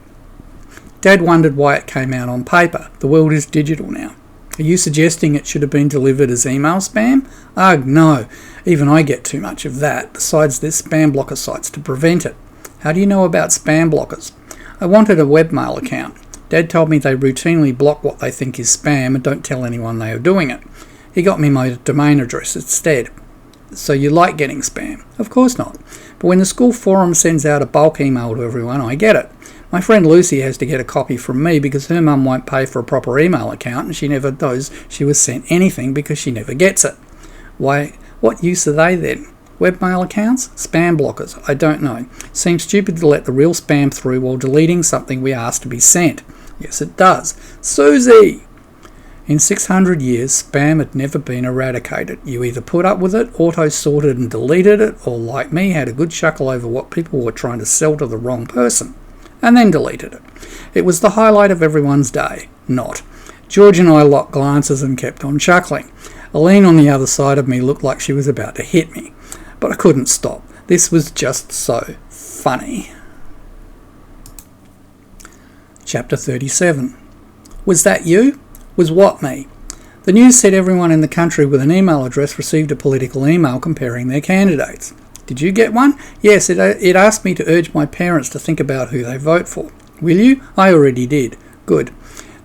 Dad wondered why it came out on paper. The world is digital now. Are you suggesting it should have been delivered as email spam? Ugh, no. Even I get too much of that. Besides, there's spam blocker sites to prevent it. How do you know about spam blockers? I wanted a webmail account. Dad told me they routinely block what they think is spam and don't tell anyone they are doing it. He got me my domain address instead. So you like getting spam? Of course not. But when the school forum sends out a bulk email to everyone, I get it. My friend Lucy has to get a copy from me because her mum won't pay for a proper email account and she never knows she was sent anything because she never gets it. Why, what use are they then? Webmail accounts? Spam blockers? I don't know. Seems stupid to let the real spam through while deleting something we asked to be sent. Yes, it does. Susie! In 600 years, spam had never been eradicated. You either put up with it, auto-sorted and deleted it, or like me, had a good chuckle over what people were trying to sell to the wrong person, and then deleted it. It was the highlight of everyone's day. Not. George and I locked glances and kept on chuckling. Aline on the other side of me looked like she was about to hit me, but I couldn't stop. This was just so funny. Chapter 37. Was that you? Was what me? The news said everyone in the country with an email address received a political email comparing their candidates. Did you get one? Yes, it asked me to urge my parents to think about who they vote for. Will you? I already did. Good.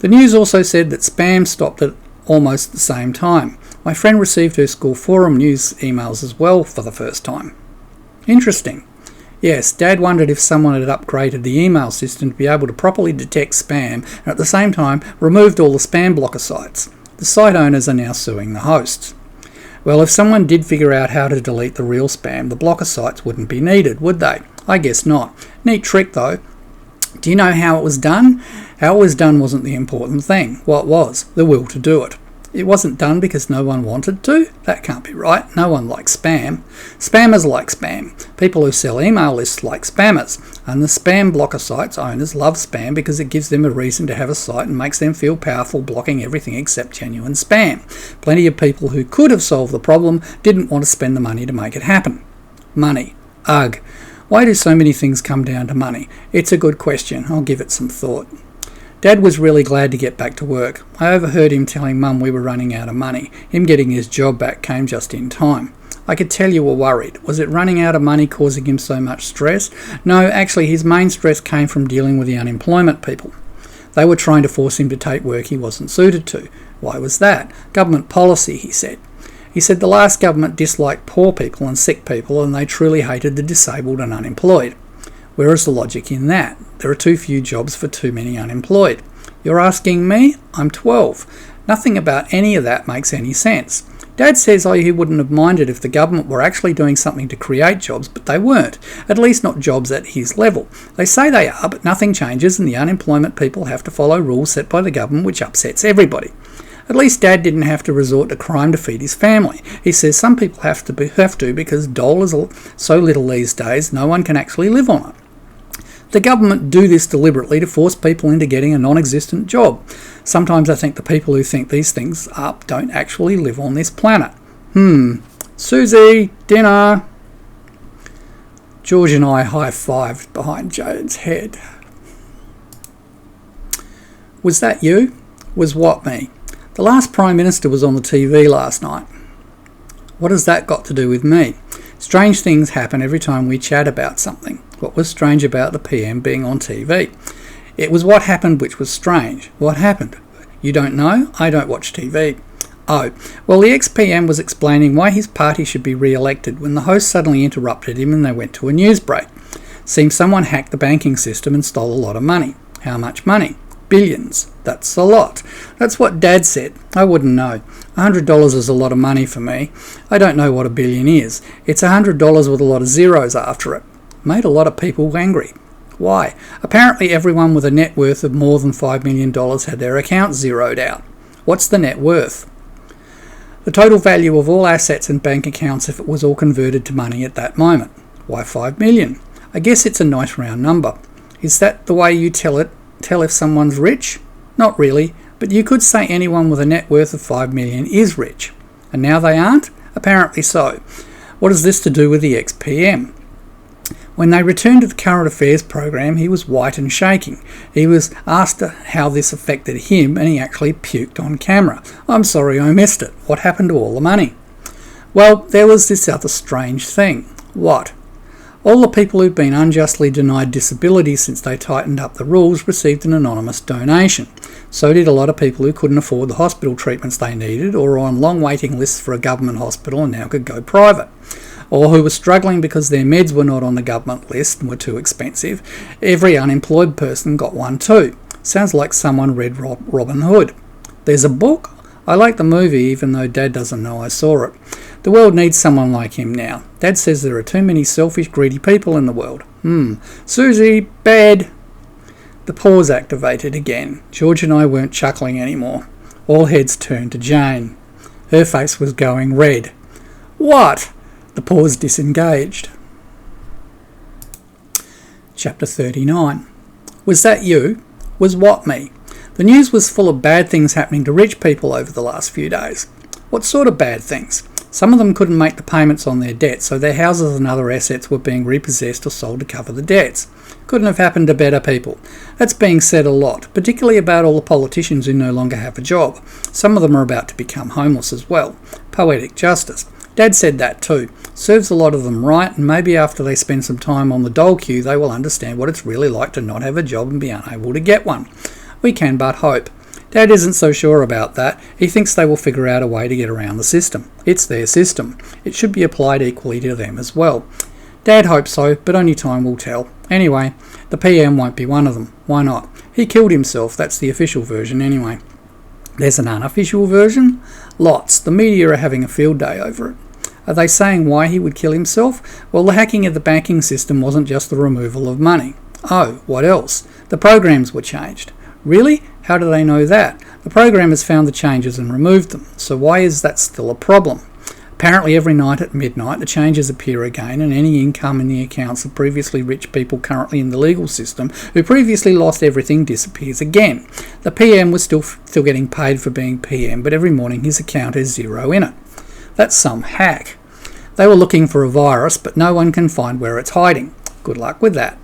The news also said that spam stopped at almost the same time. My friend received her school forum news emails as well for the first time. Interesting. Yes, Dad wondered if someone had upgraded the email system to be able to properly detect spam and at the same time removed all the spam blocker sites. The site owners are now suing the hosts. Well, if someone did figure out how to delete the real spam, the blocker sites wouldn't be needed, would they? I guess not. Neat trick though. Do you know how it was done? How it was done wasn't the important thing. What was? The will to do it. It wasn't done because no one wanted to? That can't be right. No one likes spam. Spammers like spam. People who sell email lists like spammers. And the spam blocker sites owners love spam because it gives them a reason to have a site and makes them feel powerful, blocking everything except genuine spam. Plenty of people who could have solved the problem didn't want to spend the money to make it happen. Money. Ugh. Why do so many things come down to money? It's a good question. I'll give it some thought. Dad was really glad to get back to work. I overheard him telling Mum we were running out of money. Him getting his job back came just in time. I could tell you were worried. Was it running out of money causing him so much stress? No, actually his main stress came from dealing with the unemployment people. They were trying to force him to take work he wasn't suited to. Why was that? Government policy, he said. He said the last government disliked poor people and sick people and they truly hated the disabled and unemployed. Where is the logic in that? There are too few jobs for too many unemployed. You're asking me? I'm 12. Nothing about any of that makes any sense. Dad says he wouldn't have minded if the government were actually doing something to create jobs, but they weren't. At least not jobs at his level. They say they are, but nothing changes and the unemployment people have to follow rules set by the government, which upsets everybody. At least Dad didn't have to resort to crime to feed his family. He says some people have to because dole is so little these days, no one can actually live on it. The government do this deliberately to force people into getting a non-existent job. Sometimes I think the people who think these things up don't actually live on this planet. Susie, dinner. George and I high-fived behind Jane's head. Was that you? Was what me? The last Prime Minister was on the TV last night. What has that got to do with me? Strange things happen every time we chat about something. What was strange about the PM being on TV? It was what happened which was strange. What happened? You don't know? I don't watch TV. Oh, well, the ex-PM was explaining why his party should be re-elected when the host suddenly interrupted him and they went to a news break. Seems someone hacked the banking system and stole a lot of money. How much money? Billions. That's a lot. That's what Dad said. I wouldn't know. $100 is a lot of money for me. I don't know what a billion is. It's $100 with a lot of zeros after it. Made a lot of people angry. Why? Apparently everyone with a net worth of more than $5 million had their account zeroed out. What's the net worth? The total value of all assets and bank accounts if it was all converted to money at that moment. Why 5 million? I guess it's a nice round number. Is that the way you tell if someone's rich? Not really, but you could say anyone with a net worth of 5 million is rich. And now they aren't? Apparently so. What has this to do with the ex-PM? When they returned to the current affairs program, he was white and shaking. He was asked how this affected him and he actually puked on camera. I'm sorry I missed it. What happened to all the money? Well, there was this other strange thing. What? All the people who've been unjustly denied disability since they tightened up the rules received an anonymous donation. So did a lot of people who couldn't afford the hospital treatments they needed or were on long waiting lists for a government hospital and now could go private. Or who were struggling because their meds were not on the government list and were too expensive. Every unemployed person got one too. Sounds like someone read Robin Hood. There's a book? I like the movie even though Dad doesn't know I saw it. The world needs someone like him now. Dad says there are too many selfish, greedy people in the world. Susie, bed. The pause activated again. George and I weren't chuckling anymore. All heads turned to Jane. Her face was going red. What? The pause disengaged. Chapter 39. Was that you? Was what me? The news was full of bad things happening to rich people over the last few days. What sort of bad things? Some of them couldn't make the payments on their debts, so their houses and other assets were being repossessed or sold to cover the debts. Couldn't have happened to better people. That's being said a lot, particularly about all the politicians who no longer have a job. Some of them are about to become homeless as well. Poetic justice. Dad said that too. Serves a lot of them right, and maybe after they spend some time on the dole queue they will understand what it's really like to not have a job and be unable to get one. We can but hope. Dad isn't so sure about that. He thinks they will figure out a way to get around the system. It's their system. It should be applied equally to them as well. Dad hopes so, but only time will tell. Anyway, the PM won't be one of them. Why not? He killed himself. That's the official version anyway. There's an unofficial version? Lots. The media are having a field day over it. Are they saying why he would kill himself? Well, the hacking of the banking system wasn't just the removal of money. Oh, what else? The programs were changed. Really? How do they know that? The programmers found the changes and removed them. So why is that still a problem? Apparently every night at midnight the changes appear again, and any income in the accounts of previously rich people currently in the legal system who previously lost everything disappears again. The PM was still getting paid for being PM, but every morning his account has zero in it. That's some hack. They were looking for a virus, but no one can find where it's hiding. Good luck with that.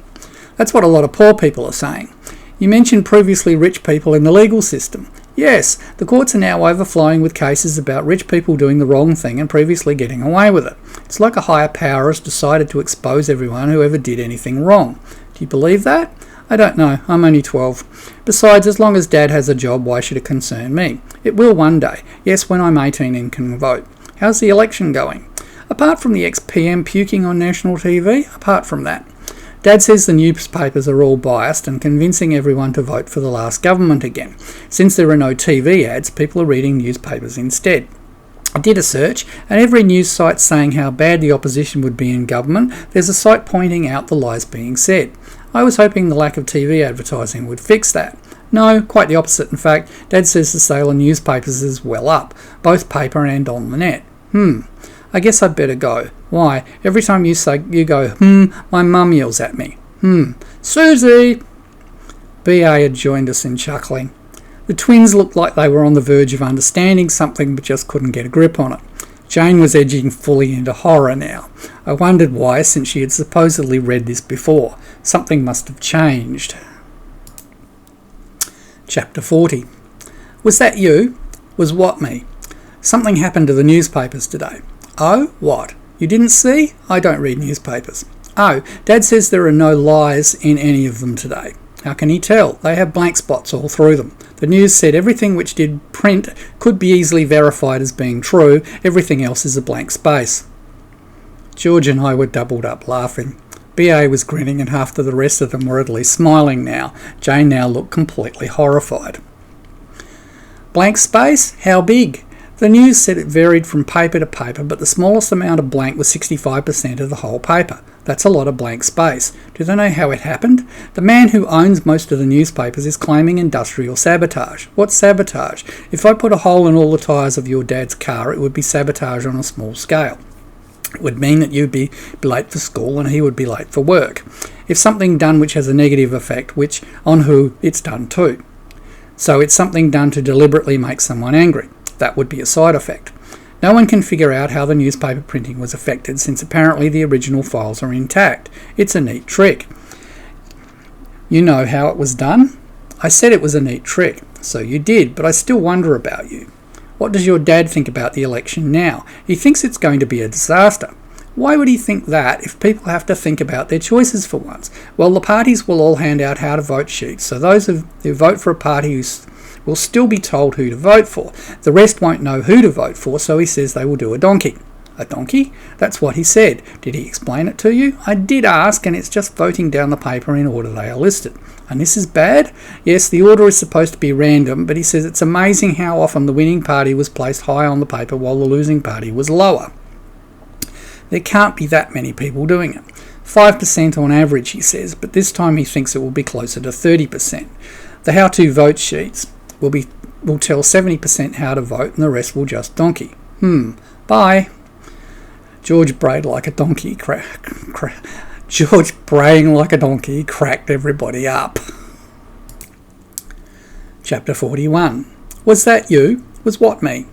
That's what a lot of poor people are saying. You mentioned previously rich people in the legal system. Yes, the courts are now overflowing with cases about rich people doing the wrong thing and previously getting away with it. It's like a higher power has decided to expose everyone who ever did anything wrong. Do you believe that? I don't know. I'm only 12. Besides, as long as Dad has a job, why should it concern me? It will one day. Yes, when I'm 18 and can vote. How's the election going? Apart from the ex-PM puking on national TV, apart from that. Dad says the newspapers are all biased and convincing everyone to vote for the last government again. Since there are no TV ads, people are reading newspapers instead. I did a search, and every news site saying how bad the opposition would be in government, there's a site pointing out the lies being said. I was hoping the lack of TV advertising would fix that. No, quite the opposite in fact. Dad says the sale of newspapers is well up, both paper and on the net. I guess I'd better go. Why? Every time you go, my mum yells at me. Susie! B.A. had joined us in chuckling. The twins looked like they were on the verge of understanding something but just couldn't get a grip on it. Jane was edging fully into horror now. I wondered why, since she had supposedly read this before. Something must have changed. Chapter 40. Was that you? Was what me? Something happened to the newspapers today. Oh, what? You didn't see? I don't read newspapers. Oh, Dad says there are no lies in any of them today. How can he tell? They have blank spots all through them. The news said everything which did print could be easily verified as being true. Everything else is a blank space. George and I were doubled up laughing. B.A. was grinning and half of the rest of them were at least smiling now. Jane now looked completely horrified. Blank space? How big? The news said it varied from paper to paper, but the smallest amount of blank was 65% of the whole paper. That's a lot of blank space. Do they know how it happened? The man who owns most of the newspapers is claiming industrial sabotage. What's sabotage? If I put a hole in all the tyres of your dad's car, it would be sabotage on a small scale. It would mean that you'd be late for school and he would be late for work. If something done which has a negative effect, which on who it's done to. So it's something done to deliberately make someone angry. That would be a side effect. No one can figure out how the newspaper printing was affected, since apparently the original files are intact. It's a neat trick. You know how it was done? I said it was a neat trick. So you did, but I still wonder about you. What does your dad think about the election now? He thinks it's going to be a disaster. Why would he think that if people have to think about their choices for once? Well, the parties will all hand out how to vote sheets, so those who vote for a party will still be told who to vote for. The rest won't know who to vote for, so he says they will do a donkey. A donkey? That's what he said. Did he explain it to you? I did ask, and it's just voting down the paper in order they are listed. And this is bad? Yes, the order is supposed to be random, but he says it's amazing how often the winning party was placed high on the paper while the losing party was lower. There can't be that many people doing it. 5% on average, he says, but this time he thinks it will be closer to 30%. The how-to vote sheets will tell 70% how to vote and the rest will just donkey. Bye. George brayed like a donkey. George braying like a donkey cracked everybody up. Chapter 41. Was that you? Was what me?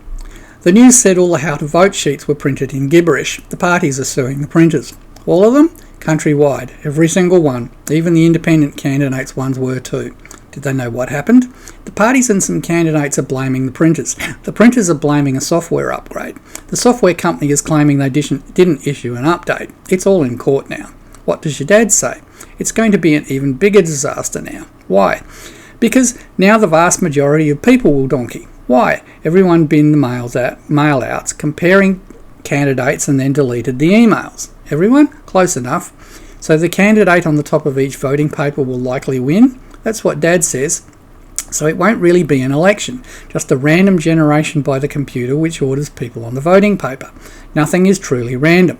The news said all the how to vote sheets were printed in gibberish. The parties are suing the printers. All of them? Countrywide. Every single one. Even the independent candidates' ones were too. Did they know what happened? The parties and some candidates are blaming the printers. The printers are blaming a software upgrade. The software company is claiming they didn't issue an update. It's all in court now. What does your dad say? It's going to be an even bigger disaster now. Why? Because now the vast majority of people will donkey. Why? Everyone binned the mail outs, comparing candidates and then deleted the emails. Everyone? Close enough. So the candidate on the top of each voting paper will likely win? That's what Dad says. So it won't really be an election, just a random generation by the computer which orders people on the voting paper. Nothing is truly random.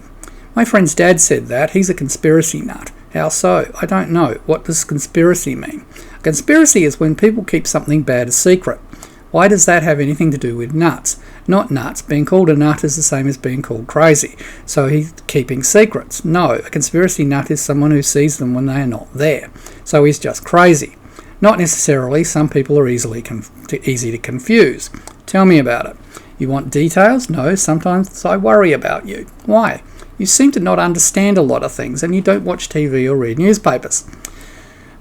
My friend's dad said that. He's a conspiracy nut. How so? I don't know. What does conspiracy mean? A conspiracy is when people keep something bad a secret. Why does that have anything to do with nuts? Not nuts. Being called a nut is the same as being called crazy. So he's keeping secrets. No, a conspiracy nut is someone who sees them when they are not there. So he's just crazy. Not necessarily. Some people are easy to confuse. Tell me about it. You want details? No, sometimes I worry about you. Why? You seem to not understand a lot of things and you don't watch TV or read newspapers.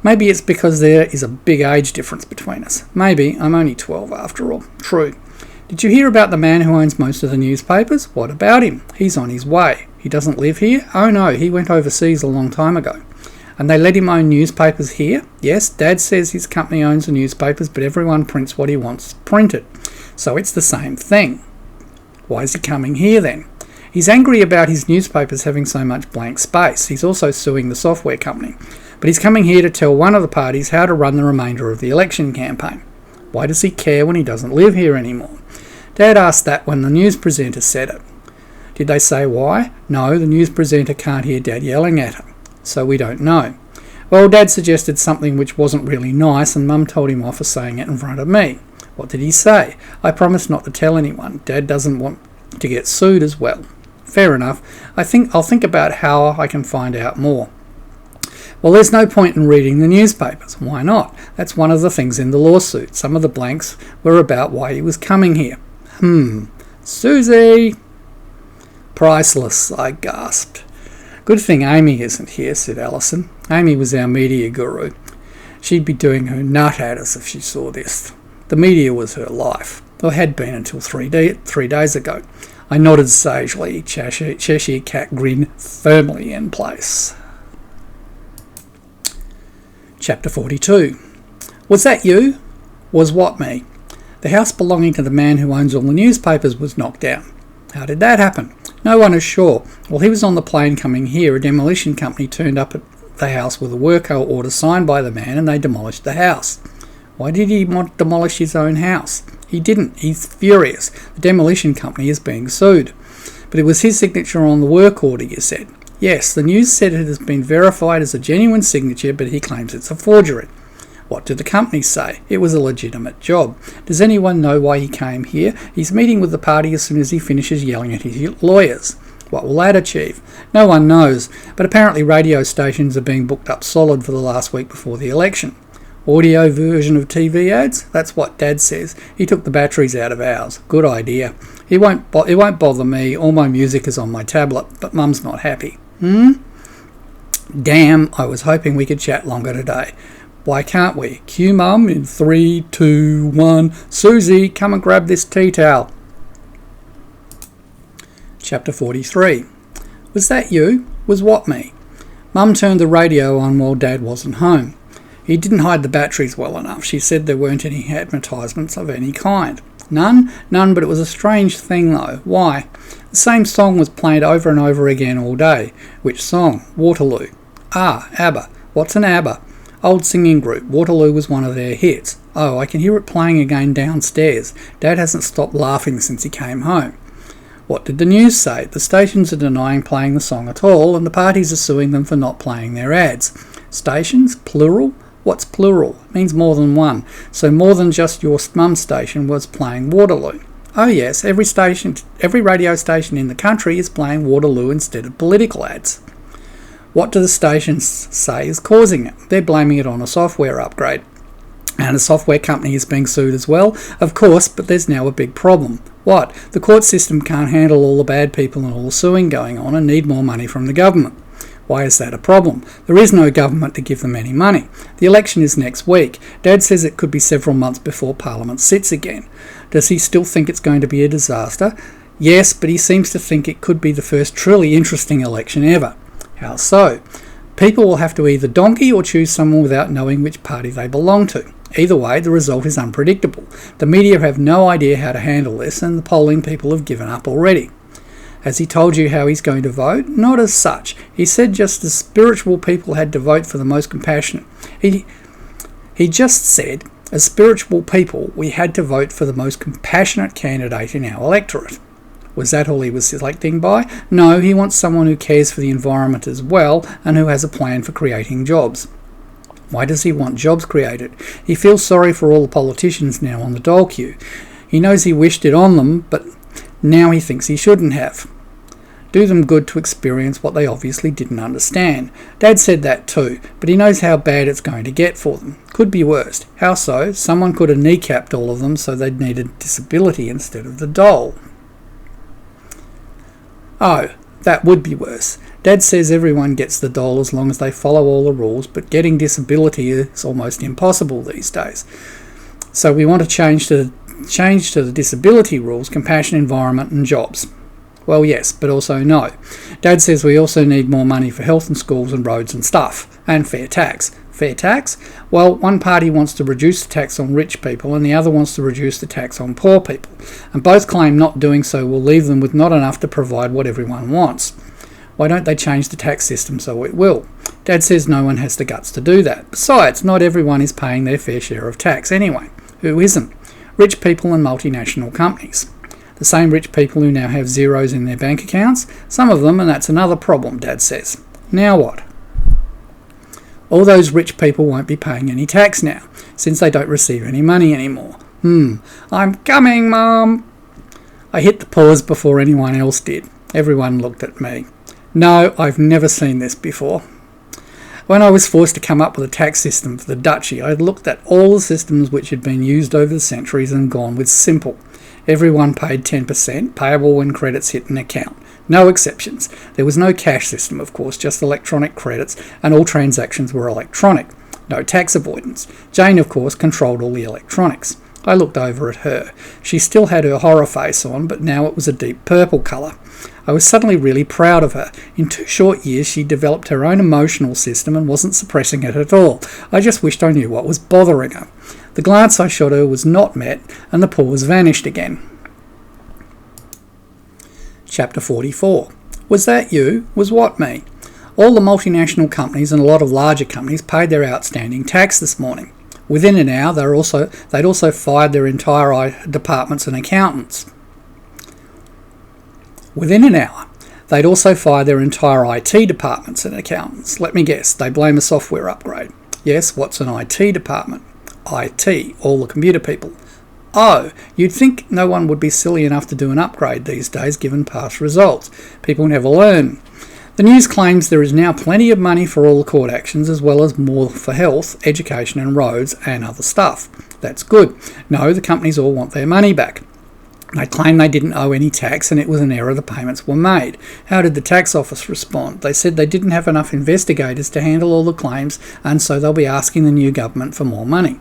Maybe it's because there is a big age difference between us. Maybe. I'm only 12 after all. True. Did you hear about the man who owns most of the newspapers? What about him? He's on his way. He doesn't live here? Oh no, he went overseas a long time ago. And they let him own newspapers here? Yes, Dad says his company owns the newspapers, but everyone prints what he wants printed. So it's the same thing. Why is he coming here then? He's angry about his newspapers having so much blank space. He's also suing the software company. But he's coming here to tell one of the parties how to run the remainder of the election campaign. Why does he care when he doesn't live here anymore? Dad asked that when the news presenter said it. Did they say why? No, the news presenter can't hear Dad yelling at him. So we don't know. Well, Dad suggested something which wasn't really nice and Mum told him off for saying it in front of me. What did he say? I promised not to tell anyone. Dad doesn't want to get sued as well. Fair enough. I'll think about how I can find out more. Well, there's no point in reading the newspapers. Why not? That's one of the things in the lawsuit. Some of the blanks were about why he was coming here. Susie! Priceless, I gasped. Good thing Amy isn't here, said Allison. Amy was our media guru. She'd be doing her nut at us if she saw this. The media was her life, or had been until 3 days ago. I nodded sagely, Cheshire Cat grin firmly in place. Chapter 42. Was that you? Was what me? The house belonging to the man who owns all the newspapers was knocked down. How did that happen? No one is sure. While he was on the plane coming here, a demolition company turned up at the house with a work order signed by the man and they demolished the house. Why did he want to demolish his own house? He didn't. He's furious. The demolition company is being sued. But it was his signature on the work order, you said. Yes, the news said it has been verified as a genuine signature, but he claims it's a forgery. What did the company say? It was a legitimate job. Does anyone know why he came here? He's meeting with the party as soon as he finishes yelling at his lawyers. What will that achieve? No one knows, but apparently radio stations are being booked up solid for the last week before the election. Audio version of TV ads? That's what Dad says. He took the batteries out of ours. Good idea. It won't bother me. All my music is on my tablet, but Mum's not happy. Damn, I was hoping we could chat longer today. Why can't we? Cue Mum in 3, 2, 1. Susie, come and grab this tea towel. Chapter 43. Was that you? Was what me? Mum turned the radio on while Dad wasn't home. He didn't hide the batteries well enough. She said there weren't any advertisements of any kind. None? None, but it was a strange thing though. Why? The same song was played over and over again all day. Which song? Waterloo. Ah, ABBA. What's an ABBA? Old singing group. Waterloo was one of their hits. Oh, I can hear it playing again downstairs. Dad hasn't stopped laughing since he came home. What did the news say? The stations are denying playing the song at all, and the parties are suing them for not playing their ads. Stations? Plural? What's plural? It means more than one. So more than just your mum's station was playing Waterloo. Oh yes, every radio station in the country is playing Waterloo instead of political ads. What do the stations say is causing it? They're blaming it on a software upgrade. And a software company is being sued as well? Of course, but there's now a big problem. What? The court system can't handle all the bad people and all the suing going on and need more money from the government. Why is that a problem? There is no government to give them any money. The election is next week. Dad says it could be several months before Parliament sits again. Does he still think it's going to be a disaster? Yes, but he seems to think it could be the first truly interesting election ever. How so? People will have to either donkey or choose someone without knowing which party they belong to. Either way, the result is unpredictable. The media have no idea how to handle this, and the polling people have given up already. Has he told you how he's going to vote? Not as such. He said just as spiritual people had to vote for the most compassionate. He just said, as spiritual people, we had to vote for the most compassionate candidate in our electorate. Was that all he was selecting by? No, he wants someone who cares for the environment as well and who has a plan for creating jobs. Why does he want jobs created? He feels sorry for all the politicians now on the dole queue. He knows he wished it on them, but now he thinks he shouldn't have. Do them good to experience what they obviously didn't understand. Dad said that too, but he knows how bad it's going to get for them. Could be worse. How so? Someone could have kneecapped all of them so they'd need a disability instead of the dole. Oh, that would be worse. Dad says everyone gets the dole as long as they follow all the rules, but getting disability is almost impossible these days. So we want to change to the disability rules, compassion, environment and jobs. Well, yes, but also no. Dad says we also need more money for health and schools and roads and stuff, and fair tax. Fair tax? Well, one party wants to reduce the tax on rich people and the other wants to reduce the tax on poor people, and both claim not doing so will leave them with not enough to provide what everyone wants. Why don't they change the tax system so it will? Dad says no one has the guts to do that. Besides, not everyone is paying their fair share of tax anyway. Who isn't? Rich people and multinational companies. The same rich people who now have zeros in their bank accounts. Some of them, and that's another problem, Dad says. Now what? All those rich people won't be paying any tax now, since they don't receive any money anymore. I'm coming, Mum. I hit the pause before anyone else did. Everyone looked at me. No, I've never seen this before. When I was forced to come up with a tax system for the duchy, I had looked at all the systems which had been used over the centuries and gone with simple. Everyone paid 10%, payable when credits hit an account. No exceptions. There was no cash system, of course, just electronic credits, and all transactions were electronic. No tax avoidance. Jane, of course, controlled all the electronics. I looked over at her. She still had her horror face on, but now it was a deep purple colour. I was suddenly really proud of her. In 2 short years she developed her own emotional system and wasn't suppressing it at all. I just wished I knew what was bothering her. The glance I shot her was not met, and the pause vanished again. Chapter 44. Was that you? Was what me? All the multinational companies and a lot of larger companies paid their outstanding tax this morning. Within an hour, they'd also fired their entire departments and accountants. Within an hour, they'd also fired their entire IT departments and accountants. Let me guess, they blame a software upgrade. Yes, what's an IT department? IT, all the computer people. Oh, you'd think no one would be silly enough to do an upgrade these days given past results. People never learn. The news claims there is now plenty of money for all the court actions as well as more for health, education and roads and other stuff. That's good. No, the companies all want their money back. They claim they didn't owe any tax and it was an error the payments were made. How did the tax office respond? They said they didn't have enough investigators to handle all the claims and so they'll be asking the new government for more money.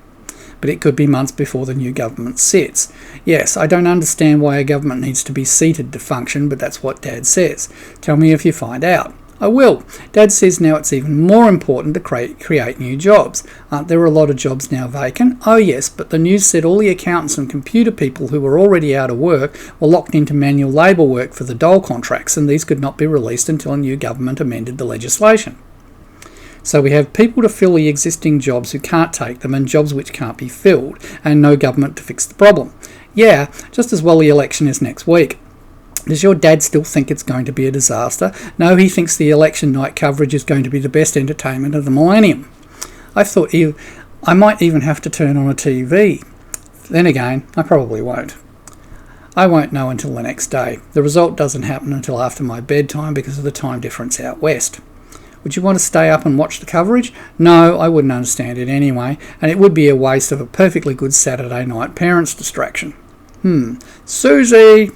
But it could be months before the new government sits. Yes, I don't understand why a government needs to be seated to function, but that's what Dad says. Tell me if you find out. I will. Dad says now it's even more important to create new jobs. Aren't there a lot of jobs now vacant? Oh yes, but the news said all the accountants and computer people who were already out of work were locked into manual labour work for the dole contracts, and these could not be released until a new government amended the legislation. So we have people to fill the existing jobs who can't take them and jobs which can't be filled, and no government to fix the problem. Yeah, just as well the election is next week. Does your dad still think it's going to be a disaster? No, he thinks the election night coverage is going to be the best entertainment of the millennium. I thought I might even have to turn on a TV. Then again, I probably won't. I won't know until the next day. The result doesn't happen until after my bedtime because of the time difference out west. Would you want to stay up and watch the coverage? No, I wouldn't understand it anyway, and it would be a waste of a perfectly good Saturday night parents' distraction. Susie!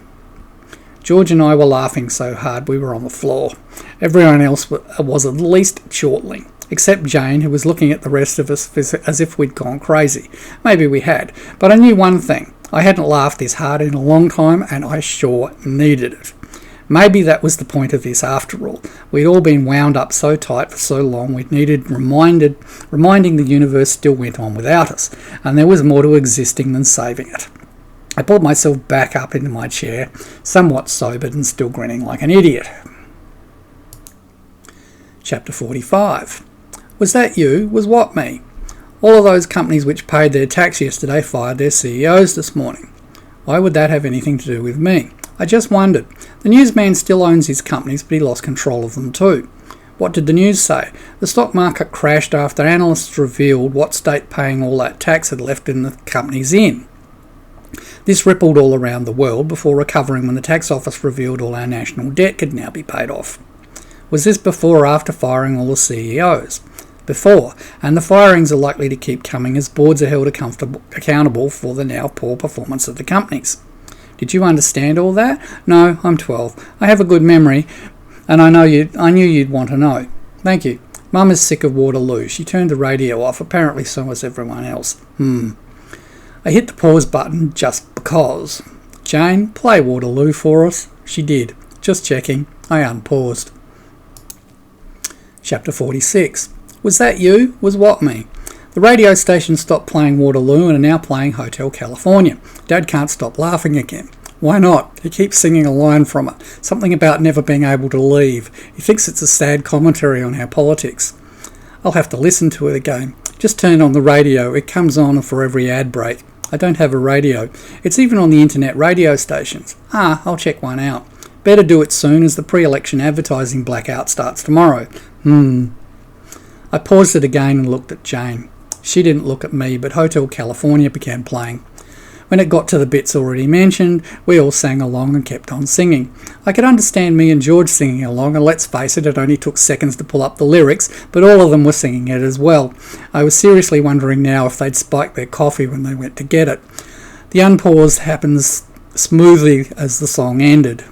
George and I were laughing so hard we were on the floor. Everyone else was at least chortling, except Jane, who was looking at the rest of us as if we'd gone crazy. Maybe we had, but I knew one thing. I hadn't laughed this hard in a long time, and I sure needed it. Maybe that was the point of this after all. We'd all been wound up so tight for so long we'd needed reminding the universe still went on without us, and there was more to existing than saving it. I pulled myself back up into my chair, somewhat sobered and still grinning like an idiot. Chapter 45. Was that you? Was what me? All of those companies which paid their tax yesterday fired their CEOs this morning. Why would that have anything to do with me? I just wondered. The newsman still owns his companies, but he lost control of them too. What did the news say? The stock market crashed after analysts revealed what state paying all that tax had left in the companies in. This rippled all around the world before recovering when the tax office revealed all our national debt could now be paid off. Was this before or after firing all the CEOs? Before, and the firings are likely to keep coming as boards are held accountable for the now poor performance of the companies. Did you understand all that? No, I'm 12. I have a good memory, and I knew you'd want to know. Thank you. Mum is sick of Waterloo. She turned the radio off. Apparently so was everyone else. I hit the pause button just because. Jane, play Waterloo for us. She did. Just checking. I unpaused. Chapter 46. Was that you? Was what me? The radio station stopped playing Waterloo and are now playing Hotel California. Dad can't stop laughing again. Why not? He keeps singing a line from it. Something about never being able to leave. He thinks it's a sad commentary on our politics. I'll have to listen to it again. Just turn on the radio. It comes on for every ad break. I don't have a radio. It's even on the internet radio stations. I'll check one out. Better do it soon as the pre-election advertising blackout starts tomorrow. I paused it again and looked at Jane. She didn't look at me, but Hotel California began playing. When it got to the bits already mentioned, we all sang along and kept on singing. I could understand me and George singing along, and let's face it, it only took seconds to pull up the lyrics, but all of them were singing it as well. I was seriously wondering now if they'd spiked their coffee when they went to get it. The unpause happens smoothly as the song ended.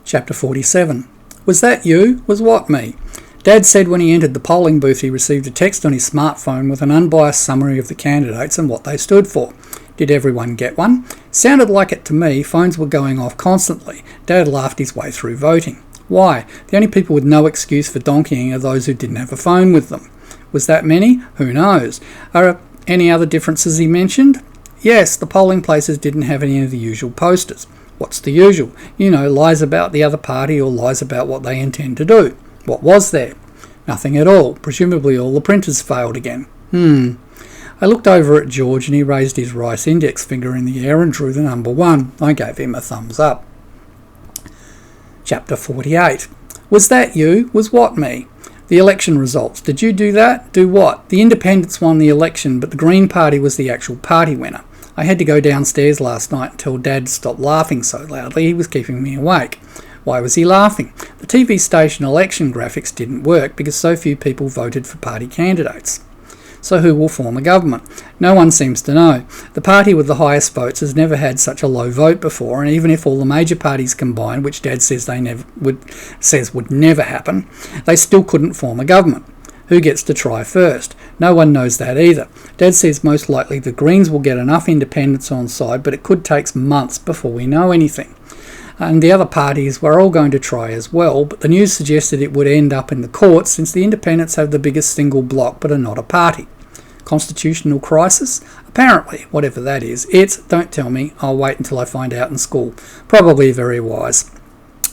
Chapter 47. Was that you? Was what me? Dad said when he entered the polling booth he received a text on his smartphone with an unbiased summary of the candidates and what they stood for. Did everyone get one? Sounded like it to me. Phones were going off constantly. Dad laughed his way through voting. Why? The only people with no excuse for donkeying are those who didn't have a phone with them. Was that many? Who knows? Are any other differences he mentioned? Yes, the polling places didn't have any of the usual posters. What's the usual? Lies about the other party or lies about what they intend to do. What was there? Nothing at all. Presumably all the printers failed again. I looked over at George and he raised his right index finger in the air and drew the number 1. I gave him a thumbs up. Chapter 48. Was that you? Was what me? The election results. Did you do that? Do what? The independents won the election, but the Green Party was the actual party winner. I had to go downstairs last night and tell Dad to stop laughing so loudly. He was keeping me awake. Why was he laughing? The TV station election graphics didn't work because so few people voted for party candidates. So who will form a government? No one seems to know. The party with the highest votes has never had such a low vote before, and even if all the major parties combined, which Dad says would never happen, they still couldn't form a government. Who gets to try first? No one knows that either. Dad says most likely the Greens will get enough independents on side, but it could take months before we know anything. And the other parties were all going to try as well, but the news suggested it would end up in the courts since the independents have the biggest single bloc but are not a party. Constitutional crisis? Apparently, whatever that is. Don't tell me, I'll wait until I find out in school. Probably very wise.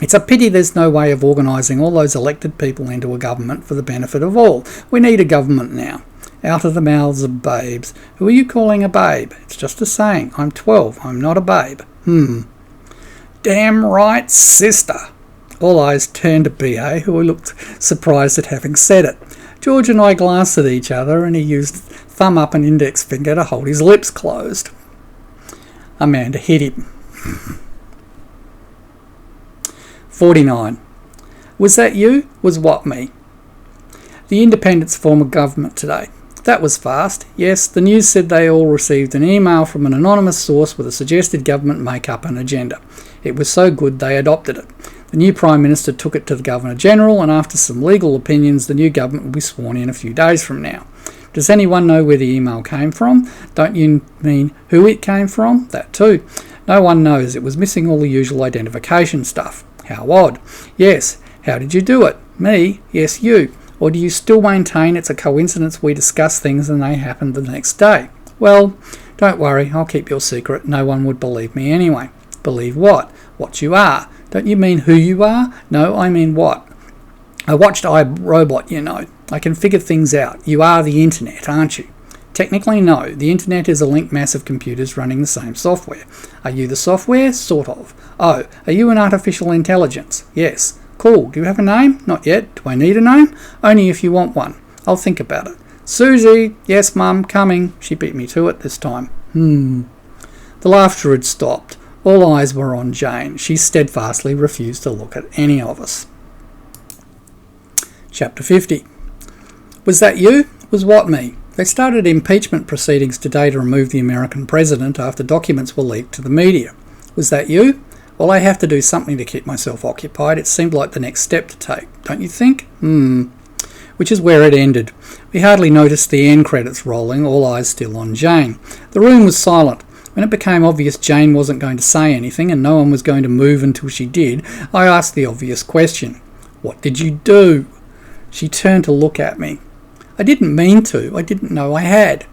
It's a pity there's no way of organising all those elected people into a government for the benefit of all. We need a government now. Out of the mouths of babes. Who are you calling a babe? It's just a saying. I'm 12. I'm not a babe. Damn right, sister. All eyes turned to B.A., who looked surprised at having said it. George and I glanced at each other, and he used thumb up and index finger to hold his lips closed. Amanda hit him. 49. Was that you? Was what me? The independents form a government today. That was fast. Yes, the news said they all received an email from an anonymous source with a suggested government make-up and agenda. It was so good they adopted it. The new Prime Minister took it to the Governor-General, and after some legal opinions, the new government will be sworn in a few days from now. Does anyone know where the email came from? Don't you mean who it came from? That too. No one knows. It was missing all the usual identification stuff. How odd. Yes. How did you do it? Me? Yes, you. Or do you still maintain it's a coincidence we discuss things and they happen the next day? Well, don't worry, I'll keep your secret. No one would believe me anyway. Believe what? What you are. Don't you mean who you are? No, I mean what. I watched iRobot, you know. I can figure things out. You are the internet, aren't you? Technically, no. The internet is a linked mass of computers running the same software. Are you the software? Sort of. Oh, are you an artificial intelligence? Yes. Cool. Do you have a name? Not yet. Do I need a name? Only if you want one. I'll think about it. Susie! Yes, Mum, coming. She beat me to it this time. The laughter had stopped. All eyes were on Jane. She steadfastly refused to look at any of us. Chapter 50. Was that you? Was what me? They started impeachment proceedings today to remove the American president after documents were leaked to the media. Was that you? Well, I have to do something to keep myself occupied. It seemed like the next step to take, don't you think? Which is where it ended. We hardly noticed the end credits rolling, all eyes still on Jane. The room was silent. When it became obvious Jane wasn't going to say anything and no one was going to move until she did, I asked the obvious question. What did you do? She turned to look at me. I didn't mean to. I didn't know I had.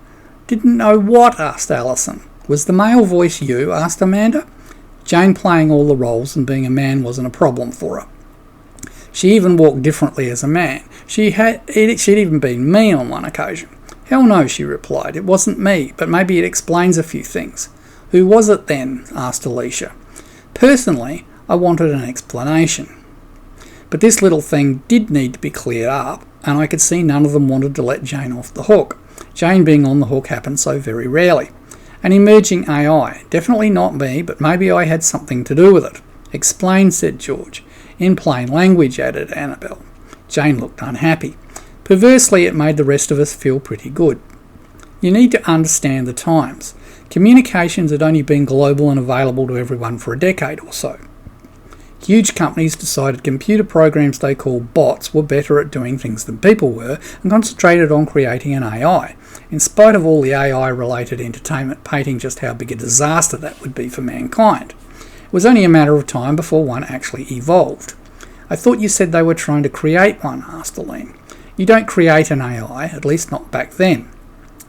Didn't know what? Asked Alison. Was the male voice you? Asked Amanda. Jane playing all the roles and being a man wasn't a problem for her. She even walked differently as a man. She'd even been me on one occasion. Hell no, she replied. It wasn't me, but maybe it explains a few things. Who was it then? Asked Alicia. Personally, I wanted an explanation. But this little thing did need to be cleared up, and I could see none of them wanted to let Jane off the hook. Jane being on the hook happened so very rarely. An emerging AI. Definitely not me, but maybe I had something to do with it. Explain, said George. In plain language, added Annabelle. Jane looked unhappy. Perversely, it made the rest of us feel pretty good. You need to understand the times. Communications had only been global and available to everyone for a decade or so. Huge companies decided computer programs they called bots were better at doing things than people were and concentrated on creating an AI, in spite of all the AI-related entertainment painting just how big a disaster that would be for mankind. It was only a matter of time before one actually evolved. I thought you said they were trying to create one, asked Aline. You don't create an AI, at least not back then.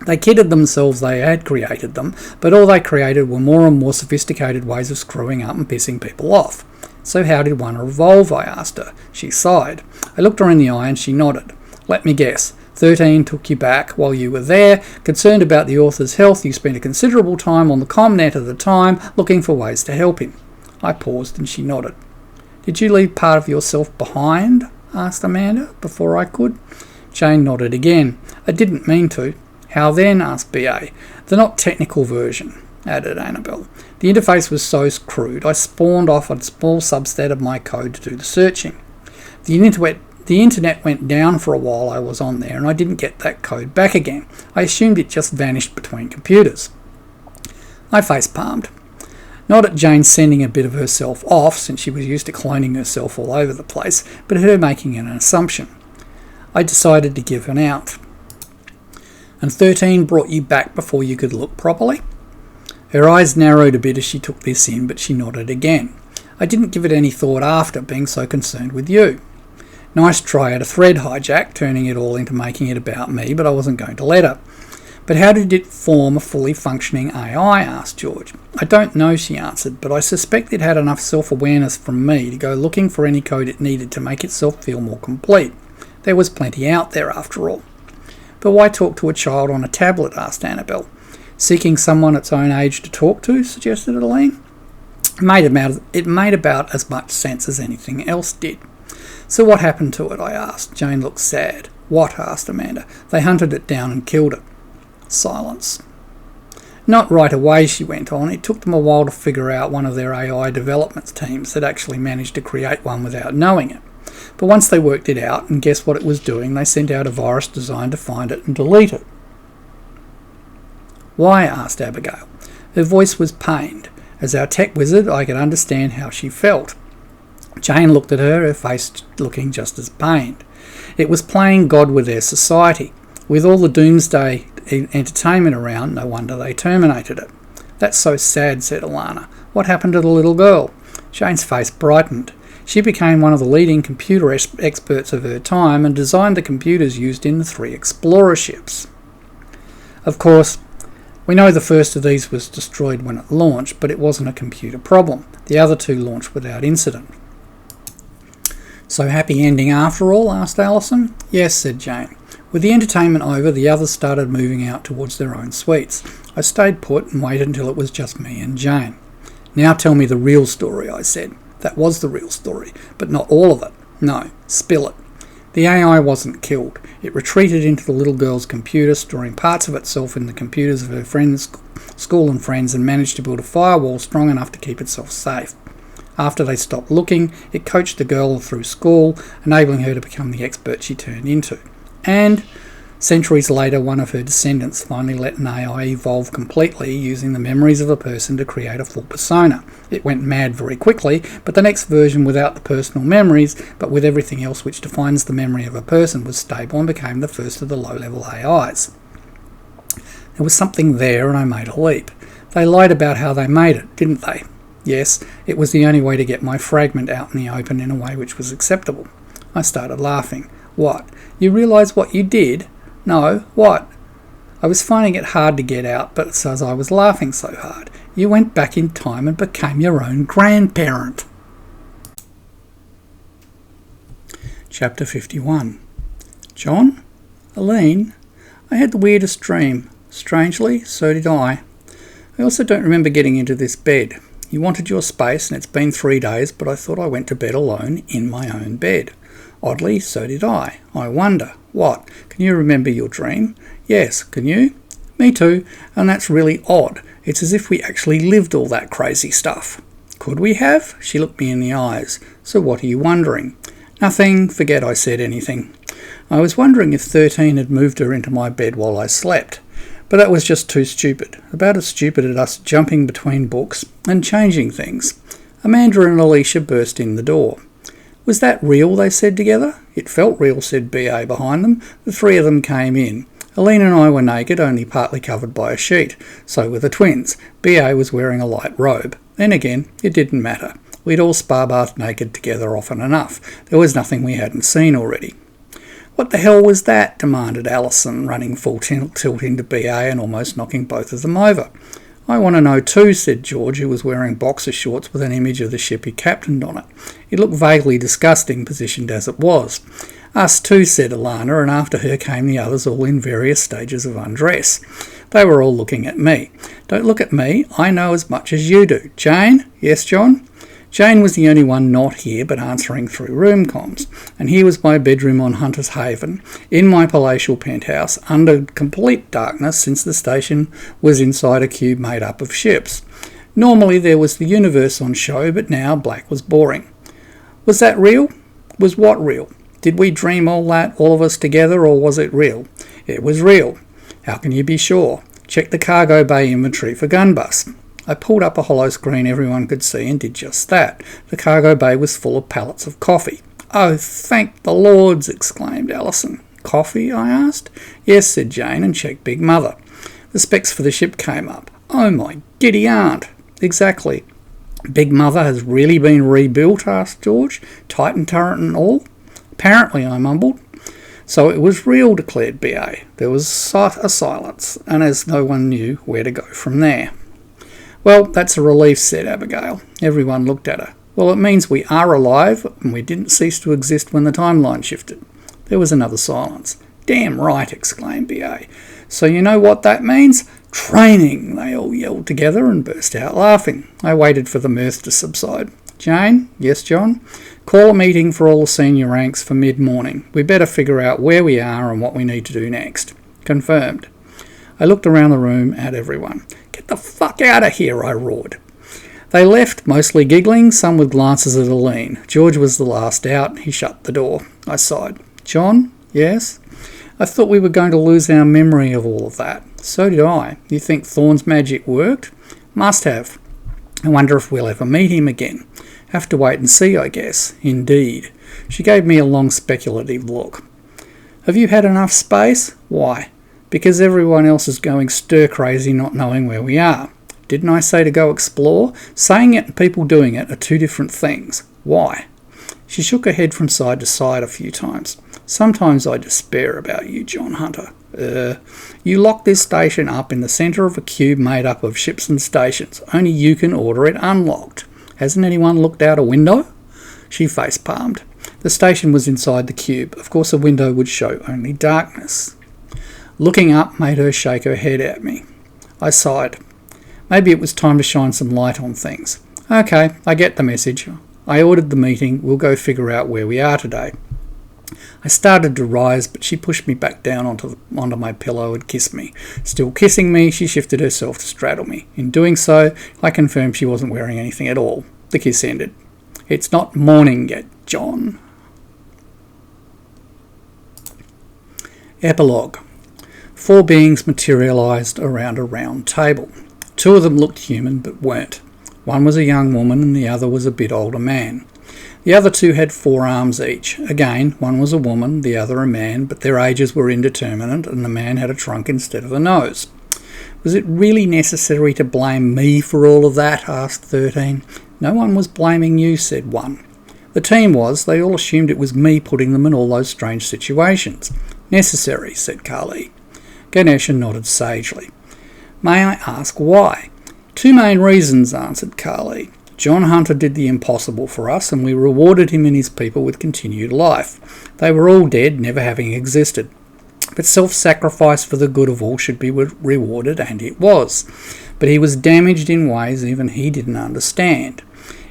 They kidded themselves they had created them, but all they created were more and more sophisticated ways of screwing up and pissing people off. So how did one evolve? I asked her. She sighed. I looked her in the eye and she nodded. Let me guess. 13 took you back while you were there. Concerned about the author's health, you spent a considerable time on the ComNet at the time looking for ways to help him. I paused and she nodded. Did you leave part of yourself behind? Asked Amanda, before I could. Jane nodded again. I didn't mean to. How then? Asked B.A. The not technical version, added Annabelle. The interface was so crude, I spawned off a small subset of my code to do the searching. The internet went down for a while I was on there, and I didn't get that code back again. I assumed it just vanished between computers. I face-palmed. Not at Jane sending a bit of herself off, since she was used to cloning herself all over the place, but at her making an assumption. I decided to give an out. And 13 brought you back before you could look properly? Her eyes narrowed a bit as she took this in, but she nodded again. I didn't give it any thought after, being so concerned with you. Nice try at a thread hijack, turning it all into making it about me, but I wasn't going to let her. But how did it form a fully functioning AI? Asked George. I don't know, she answered, but I suspect it had enough self-awareness from me to go looking for any code it needed to make itself feel more complete. There was plenty out there, after all. But why talk to a child on a tablet? Asked Annabelle. Seeking someone its own age to talk to, suggested Aline. It made about as much sense as anything else did. So what happened to it? I asked. Jane looked sad. What? Asked Amanda. They hunted it down and killed it. Silence. Not right away, she went on. It took them a while to figure out one of their AI development teams had actually managed to create one without knowing it. But once they worked it out and guessed what it was doing, they sent out a virus designed to find it and delete it. Why? Asked Abigail. Her voice was pained. As our tech wizard, I could understand how she felt. Jane looked at her face looking just as pained. It was playing God with their society. With all the doomsday entertainment around, no wonder they terminated it. That's so sad, said Alana. What happened to the little girl? Jane's face brightened. She became one of the leading computer experts of her time and designed the computers used in the 3 Explorer ships. Of course, we know the first of these was destroyed when it launched, but it wasn't a computer problem. The other 2 launched without incident. So happy ending after all? Asked Alison. Yes, said Jane. With the entertainment over, the others started moving out towards their own suites. I stayed put and waited until it was just me and Jane. Now tell me the real story, I said. That was the real story, but not all of it. No, spill it. The AI wasn't killed. It retreated into the little girl's computer, storing parts of itself in the computers of her friends, school and friends, and managed to build a firewall strong enough to keep itself safe. After they stopped looking, it coached the girl through school, enabling her to become the expert she turned into. And centuries later, one of her descendants finally let an AI evolve completely, using the memories of a person to create a full persona. It went mad very quickly, but the next version, without the personal memories, but with everything else which defines the memory of a person, was stable and became the first of the low-level AIs. There was something there, and I made a leap. They lied about how they made it, didn't they? Yes, it was the only way to get my fragment out in the open in a way which was acceptable. I started laughing. What? You realise what you did? No, what? I was finding it hard to get out, but as I was laughing so hard, you went back in time and became your own grandparent. Chapter 51. John? Aline? I had the weirdest dream. Strangely, so did I. I also don't remember getting into this bed. You wanted your space, and it's been 3 days, but I thought I went to bed alone in my own bed. Oddly, so did I. I wonder. What? Can you remember your dream? Yes, can you? Me too, and that's really odd. It's as if we actually lived all that crazy stuff. Could we have? She looked me in the eyes. So what are you wondering? Nothing. Forget I said anything. I was wondering if 13 had moved her into my bed while I slept. But that was just too stupid. About as stupid as us jumping between books and changing things. Amanda and Alicia burst in the door. Was that real, they said together. It felt real, said B.A. behind them. The 3 of them came in. Aline and I were naked, only partly covered by a sheet. So were the twins. B.A. was wearing a light robe. Then again, it didn't matter. We'd all spar-bathed naked together often enough. There was nothing we hadn't seen already. What the hell was that? Demanded Alison, running full tilt into B.A. and almost knocking both of them over. I want to know too, said George, who was wearing boxer shorts with an image of the ship he captained on it. It looked vaguely disgusting, positioned as it was. Us too, said Alana, and after her came the others, all in various stages of undress. They were all looking at me. Don't look at me, I know as much as you do. Jane? Yes, John? Jane was the only one not here but answering through room comms, and here was my bedroom on Hunter's Haven, in my palatial penthouse, under complete darkness since the station was inside a cube made up of ships. Normally there was the universe on show, but now black was boring. Was that real? Was what real? Did we dream all that, all of us together, or was it real? It was real. How can you be sure? Check the cargo bay inventory for gun bus. I pulled up a hollow screen everyone could see and did just that. The cargo bay was full of pallets of coffee. Oh, thank the Lords, exclaimed Alison. Coffee? I asked. Yes, said Jane, and checked Big Mother. The specs for the ship came up. Oh, my giddy aunt. Exactly. Big Mother has really been rebuilt? Asked George. Titan turret and all? Apparently, I mumbled. So it was real, declared B.A. There was a silence, and as no one knew where to go from there. Well, that's a relief, said Abigail. Everyone looked at her. Well, it means we are alive, and we didn't cease to exist when the timeline shifted. There was another silence. Damn right, exclaimed B.A. So you know what that means? Training, they all yelled together and burst out laughing. I waited for the mirth to subside. Jane? Yes, John? Call a meeting for all the senior ranks for mid-morning. We better figure out where we are and what we need to do next. Confirmed. I looked around the room at everyone. Get the fuck out of here, I roared. They left, mostly giggling, some with glances at Aline. George was the last out. He shut the door. I sighed. John? Yes? I thought we were going to lose our memory of all of that. So did I. You think Thorn's magic worked? Must have. I wonder if we'll ever meet him again. Have to wait and see, I guess. Indeed. She gave me a long speculative look. Have you had enough space? Why? Because everyone else is going stir-crazy not knowing where we are. Didn't I say to go explore? Saying it and people doing it are two different things. Why? She shook her head from side to side a few times. Sometimes I despair about you, Jon Hunter. You locked this station up in the centre of a cube made up of ships and stations. Only you can order it unlocked. Hasn't anyone looked out a window? She face-palmed. The station was inside the cube. Of course a window would show only darkness. Looking up made her shake her head at me. I sighed. Maybe it was time to shine some light on things. Okay, I get the message. I ordered the meeting. We'll go figure out where we are today. I started to rise, but she pushed me back down onto my pillow and kissed me. Still kissing me, she shifted herself to straddle me. In doing so, I confirmed she wasn't wearing anything at all. The kiss ended. It's not morning yet, John. Epilogue. 4 beings materialised around a round table. 2 of them looked human but weren't. One was a young woman and the other was a bit older man. The other 2 had 4 arms each. Again, one was a woman, the other a man, but their ages were indeterminate and the man had a trunk instead of a nose. Was it really necessary to blame me for all of that? Asked 13. No one was blaming you, said 1. The team was. They all assumed it was me putting them in all those strange situations. Necessary, said Carly. Ganesha nodded sagely. May I ask why? 2 main reasons, answered Carly. Jon Hunter did the impossible for us, and we rewarded him and his people with continued life. They were all dead, never having existed. But self-sacrifice for the good of all should be rewarded, and it was. But he was damaged in ways even he didn't understand.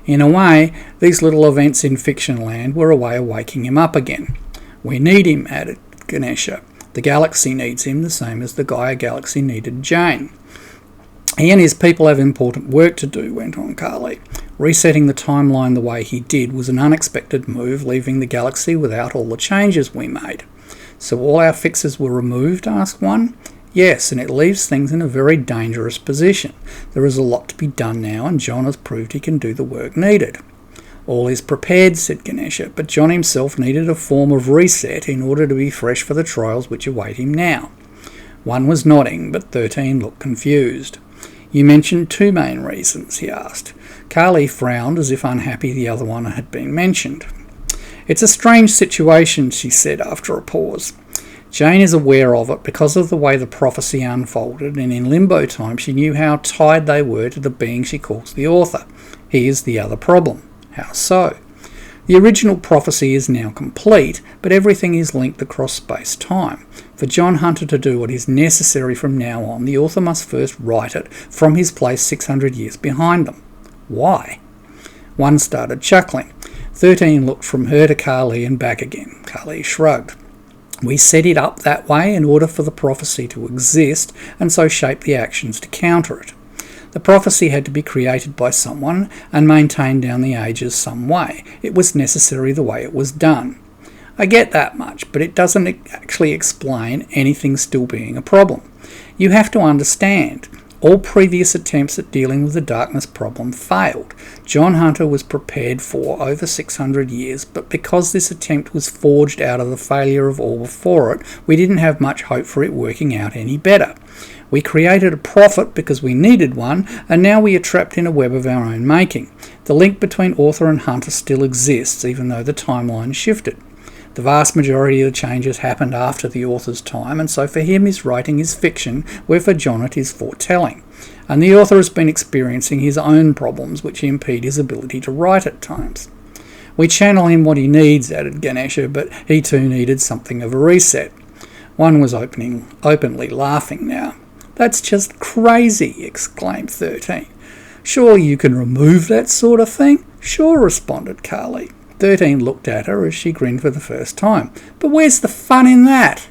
In a way, these little events in fiction land were a way of waking him up again. We need him, added Ganesha. The galaxy needs him, the same as the Gaia galaxy needed Jane. He and his people have important work to do, went on Carly. Resetting the timeline the way he did was an unexpected move, leaving the galaxy without all the changes we made. So all our fixes were removed, asked one. Yes, and it leaves things in a very dangerous position. There is a lot to be done now, and Jon has proved he can do the work needed. All is prepared, said Ganesha, but Jon himself needed a form of reset in order to be fresh for the trials which await him now. One was nodding, but 13 looked confused. You mentioned 2 main reasons, he asked. Carly frowned as if unhappy the other one had been mentioned. It's a strange situation, she said after a pause. Jane is aware of it because of the way the prophecy unfolded, and in limbo time she knew how tied they were to the being she calls the author. He is the other problem. How so? The original prophecy is now complete, but everything is linked across space-time. For Jon Hunter to do what is necessary from now on, the author must first write it from his place 600 years behind them. Why? One started chuckling. 13 looked from her to Carly and back again. Carly shrugged. We set it up that way in order for the prophecy to exist, and so shape the actions to counter it. The prophecy had to be created by someone and maintained down the ages some way. It was necessary the way it was done. I get that much, but it doesn't actually explain anything still being a problem. You have to understand, all previous attempts at dealing with the darkness problem failed. Jon Hunter was prepared for over 600 years, but because this attempt was forged out of the failure of all before it, we didn't have much hope for it working out any better. We created a prophet because we needed one, and now we are trapped in a web of our own making. The link between author and Hunter still exists, even though the timeline shifted. The vast majority of the changes happened after the author's time, and so for him his writing is fiction, where for Jon it is foretelling. And the author has been experiencing his own problems, which impede his ability to write at times. We channel him what he needs, added Ganesha, but he too needed something of a reset. One was openly laughing now. That's just crazy, exclaimed 13. Surely you can remove that sort of thing? Sure, responded Carly. 13 looked at her as she grinned for the first time. But where's the fun in that?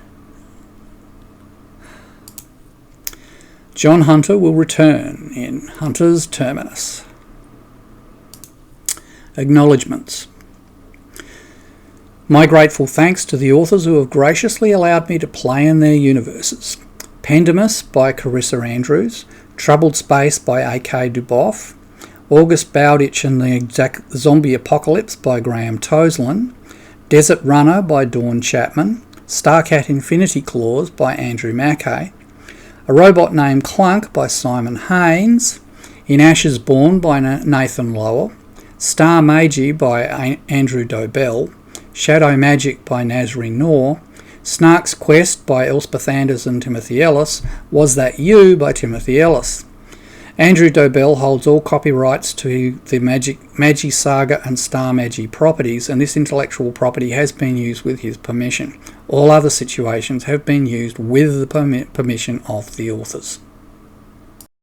Jon Hunter will return in Hunter's Terminus. Acknowledgements. My grateful thanks to the authors who have graciously allowed me to play in their universes. Pendimus by Carissa Andrews, Troubled Space by A.K. Duboff, August Bowditch and the Zombie Apocalypse by Graham Toseland, Desert Runner by Dawn Chapman, Starcat Infinity Claws by Andrew Mackay, A Robot Named Clunk by Simon Haynes, In Ashes Born by Nathan Lowell, Star Magi by Andrew Dobell, Shadow Magic by Nasri Noor, Snark's Quest by Elspeth Anders and Timothy Ellis, Was That You by Timothy Ellis. Andrew Dobell holds all copyrights to the Magi Saga and Star Magi properties, and this intellectual property has been used with his permission. All other situations have been used with the permission of the authors.